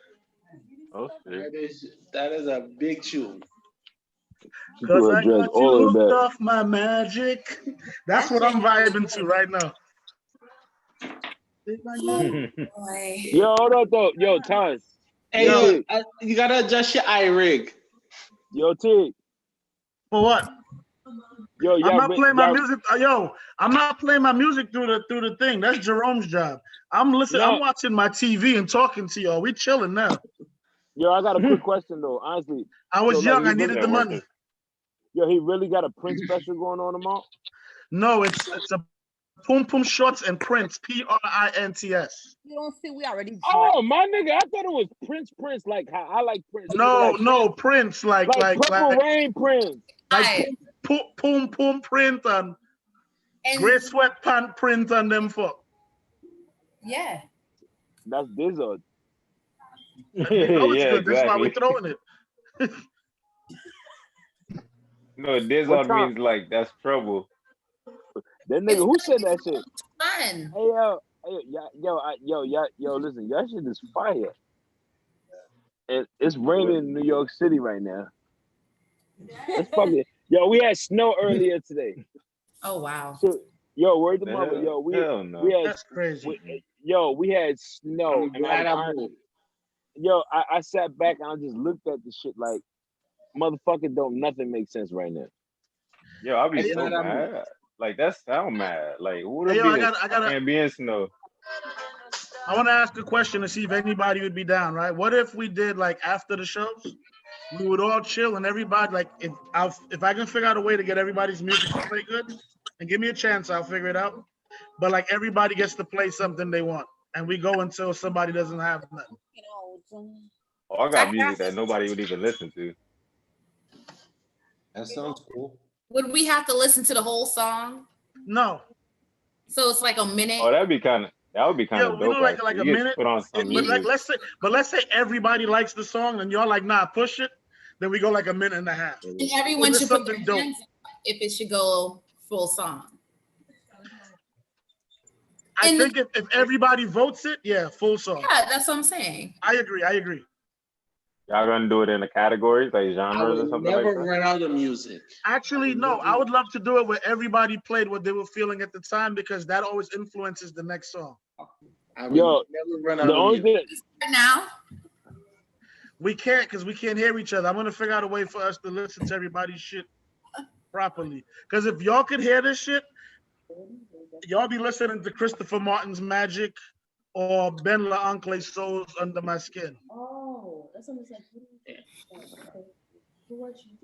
Oh, that is a big tune. Because I got you hooked off my magic. That's what I'm vibing to right now. Yo, hold on though. Yo, Taz. Hey, you gotta adjust your iRig. Yo, T. For what? Yo, I'm not playing my music. I'm not playing my music through the thing. That's Jerome's job. I'm listening. I'm watching my TV and talking to y'all. We chilling now. Yo, I got a quick question though. Honestly, I was young. I needed the money. Yo, he really got a Prince special going on tomorrow? No, it's a Poom Poom Shorts and Prince, Prints. You don't see, we already. Oh, my nigga, I thought it was Prince, like how I like Prince. No, Prince, like Purple Rain Prince. Like Poom Poom Print and Gray Sweatpant Print and them fuck. Yeah. That's Dizzard. Yeah, exactly. That's why we're throwing it. No, Dizzard means like that's trouble. That nigga, who said that shit? Fun. Yo, listen, that shit is fire. It's raining in New York City right now. It's fucking. Yo, we had snow earlier today. Oh wow. So, yo, word to mother. Yo, we had. That's crazy. We had snow. I sat back and I just looked at the shit like, motherfucker, nothing makes sense right now. Yo, I'll be so mad. Like that sound mad. Like who would Hey, be I gotta ambient snow? I want to ask a question to see if anybody would be down, right? What if we did like after the shows, we would all chill and everybody like if I can figure out a way to get everybody's music to play good and give me a chance, I'll figure it out. But like everybody gets to play something they want, and we go until somebody doesn't have nothing. Oh, I got music that nobody would even listen to. That sounds cool. Would we have to listen to the whole song? No. So it's like a minute. Oh, that would be kind of dope. We do like a You get to minute. put on some But music. let's say everybody likes the song and y'all like, nah, push it. Then we go like a minute and a half. And everyone If it's should put their something dope. hands up if it should go full song. I think if everybody votes it, yeah, full song. Yeah, that's what I'm saying. I agree. Y'all gonna do it in the categories like genres or something like that? run out of music. Actually, no, I would love to do it where everybody played what they were feeling at the time because that always influences the next song. Yo, the only thing now we can't because we can't hear each other. I'm gonna figure out a way for us to listen to everybody's shit properly. Because if y'all could hear this shit, y'all be listening to Christopher Martin's Magic or Ben LaOncle's Souls Under My Skin. Oh, that's what I'm saying.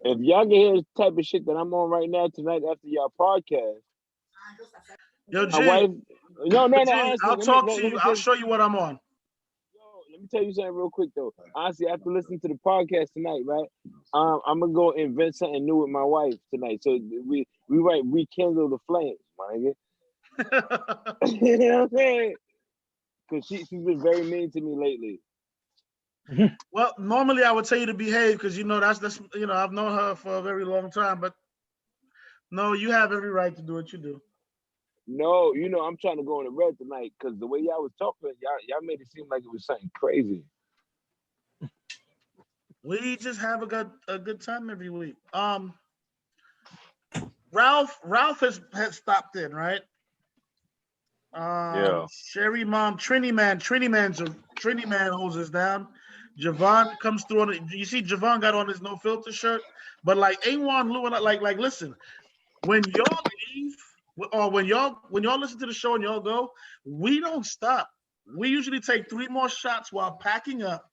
if y'all can hear the type of shit that I'm on right now tonight after y'all podcast. Yo, My G, wife, no, G, honestly, I'll let me- talk let- to let you. me I'll tell show you what I'm on. Let me tell you something real quick though. Honestly, after listening to the podcast tonight, right? I'm gonna go invent something new with my wife tonight. So we might rekindle the flames, my nigga. You know what I'm saying? Because she's been very mean to me lately. Well, normally I would tell you to behave because that's I've known her for a very long time, but no, you have every right to do what you do. No, I'm trying to go in the red tonight because the way y'all was talking, y'all made it seem like it was something crazy. We just have a good time every week. Ralph has stopped in, right? Yeah. Sherry Mom, Trini Man holds us down. Javon comes through on it. You see, Javon got on his no filter shirt, but like A1, Lou, and like listen, when y'all leave or when y'all listen to the show and y'all go, we don't stop. We usually take 3 more shots while packing up,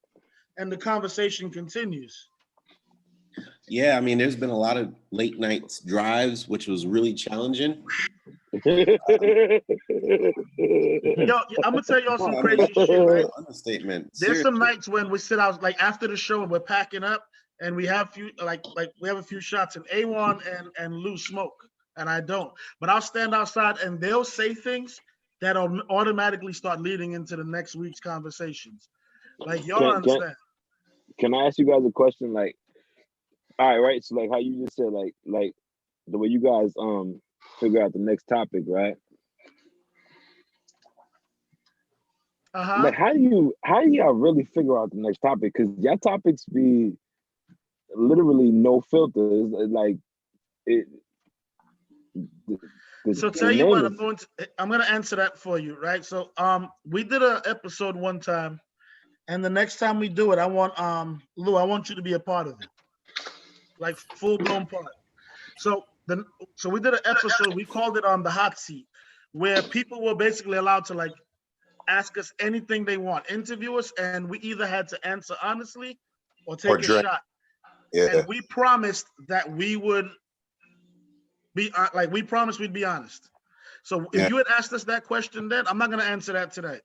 and the conversation continues. Yeah, I mean, there's been a lot of late night drives, which was really challenging. Yo, I'm gonna tell y'all some crazy shit, right? Understatement. There's some nights when we sit out like after the show and we're packing up and we have a few shots and A1 and Lou smoke and I don't. But I'll stand outside and they'll say things that'll automatically start leading into the next week's conversations. Like y'all understand. Can I ask you guys a question? Like, all right, so like how you just said, like the way you guys figure out the next topic, right? Like how do y'all really figure out the next topic? Because y'all topics be literally no filters. Like it. So tell you what, I'm gonna answer that for you, right? So we did an episode one time, and the next time we do it, I want Lou, I want you to be a part of it, like full blown part. So we did an episode. We called it the hot seat, where people were basically allowed to like ask us anything they want, interview us, and we either had to answer honestly or take a shot. Yeah. And we promised that we would be we promised we'd be honest. So if you had asked us that question then, I'm not gonna answer that tonight.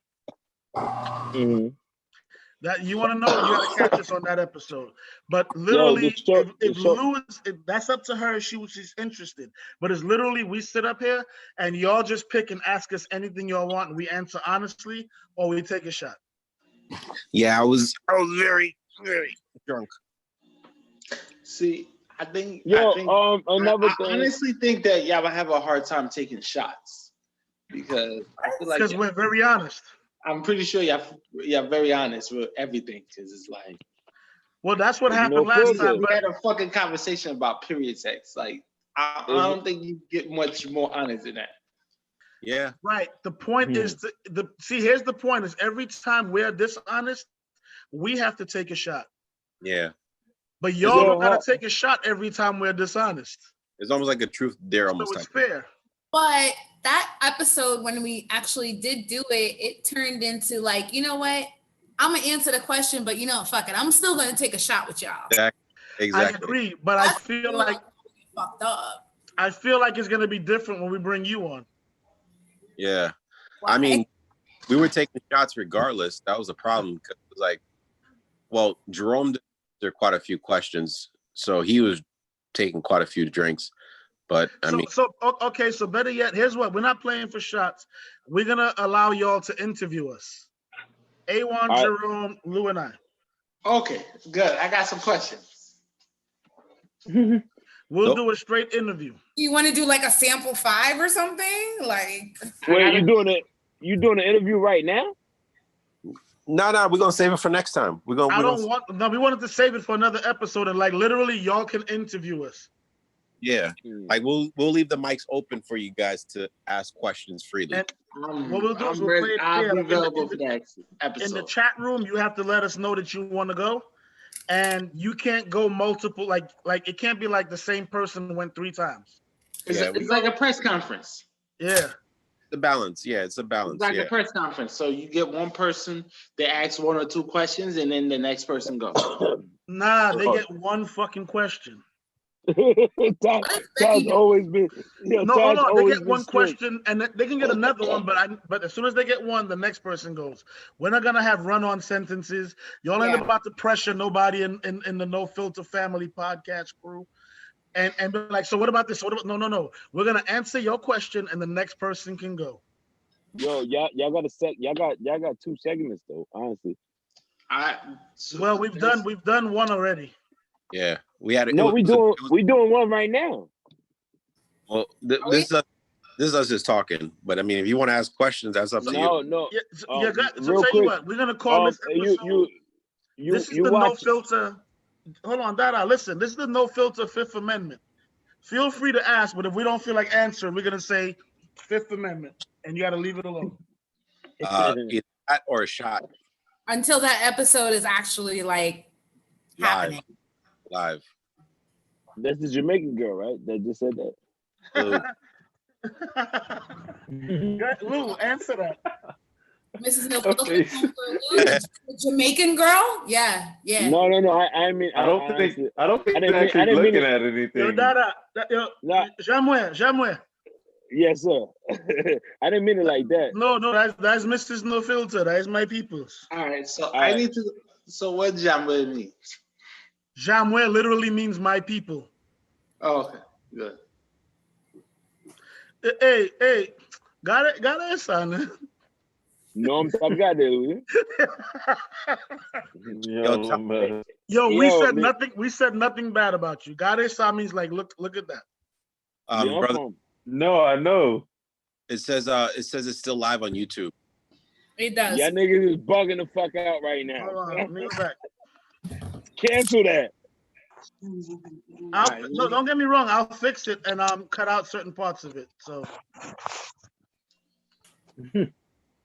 That you want to know, you got to catch us on that episode. But literally, if Lou is, that's up to her. She's interested. But it's literally, we sit up here and y'all just pick and ask us anything y'all want, and we answer honestly, or we take a shot. Yeah, I was very drunk. See, I think another I thing. honestly think that y'all will have a hard time taking shots because I feel like we're very honest. I'm pretty sure y'all very honest with everything because it's like. Well, that's what happened last time. We had a fucking conversation about period sex. Like, I don't think you get much more honest than that. Yeah. Right. The point is here's the point: is every time we're dishonest, we have to take a shot. Yeah. But y'all don't gotta take a shot every time we're dishonest. It's almost like a truth dare, almost. So it's fair. But that episode, when we actually did do it, it turned into like, you know what? I'm gonna answer the question, but fuck it. I'm still gonna take a shot with y'all. Exactly. I agree, but I feel like fucked up. I feel like it's gonna be different when we bring you on. Yeah. I mean, we were taking shots regardless. That was a problem because it was like, well, Jerome did answer quite a few questions, so he was taking quite a few drinks. But okay, so better yet, here's what: we're not playing for shots. We're gonna allow y'all to interview us. A1, Jerome, Lou, and I. Okay, good. I got some questions. We'll do a straight interview. You want to do like a sample 5 or something? Like, wait, you doing an interview right now? No, we're gonna save it for next time. We wanted to save it for another episode, and like literally, y'all can interview us. Yeah, like we'll leave the mics open for you guys to ask questions freely. And what we'll do is we'll play it I'll fair. be available for that episode. In the chat room, you have to let us know that you want to go, and you can't go multiple. Like it can't be like the same person went 3 times. It's like a press conference. Yeah. The balance, it's a balance. It's like a press conference. So you get one person that asks 1 or 2 questions, and then the next person goes. Nah, they get one fucking question. Todd's always been. No, hold on. They get one question, and they can get another one. But as soon as they get one, the next person goes. We're not gonna have run-on sentences. Y'all ain't about to pressure nobody in the No Filter Family podcast crew. And be like, so what about this? No. We're gonna answer your question, and the next person can go. Yo, y'all got a set. Y'all got 2 segments though. Honestly. Well, we've done one already. Yeah, we had. We doing one right now. Well, this is us just talking. But I mean, if you want to ask questions, that's up to you. No. Yeah, so tell you what, we're gonna call this episode. This is the No Filter. Hold on, Dada. Listen, this is the No Filter 5th Amendment. Feel free to ask, but if we don't feel like answering, we're gonna say 5th Amendment, and you got to leave it alone. Either that or a shot. Until that episode is actually like happening. Live. That's the Jamaican girl, right? That just said that. Lou, answer that. Mrs. No Filter the Jamaican girl? Yeah. No. I mean, I don't think they're actually looking at anything. Yo, Dada, Jamwe. Yes, sir. I didn't mean it like that. No, that's Mrs. No Filter. That is my people's. All right, I need to. So what Jamwe mean? Jamwe literally means my people. Oh, okay, good. Hey, got it, son. No, I'm got it. Yo, we said nothing bad about you. Got it, means like look at that. Brother. No, I know. It says it's still live on YouTube. It does. Y'all niggas is bugging the fuck out right now. Hold on, let me go back. Cancel that. No, don't get me wrong. I'll fix it and cut out certain parts of it. So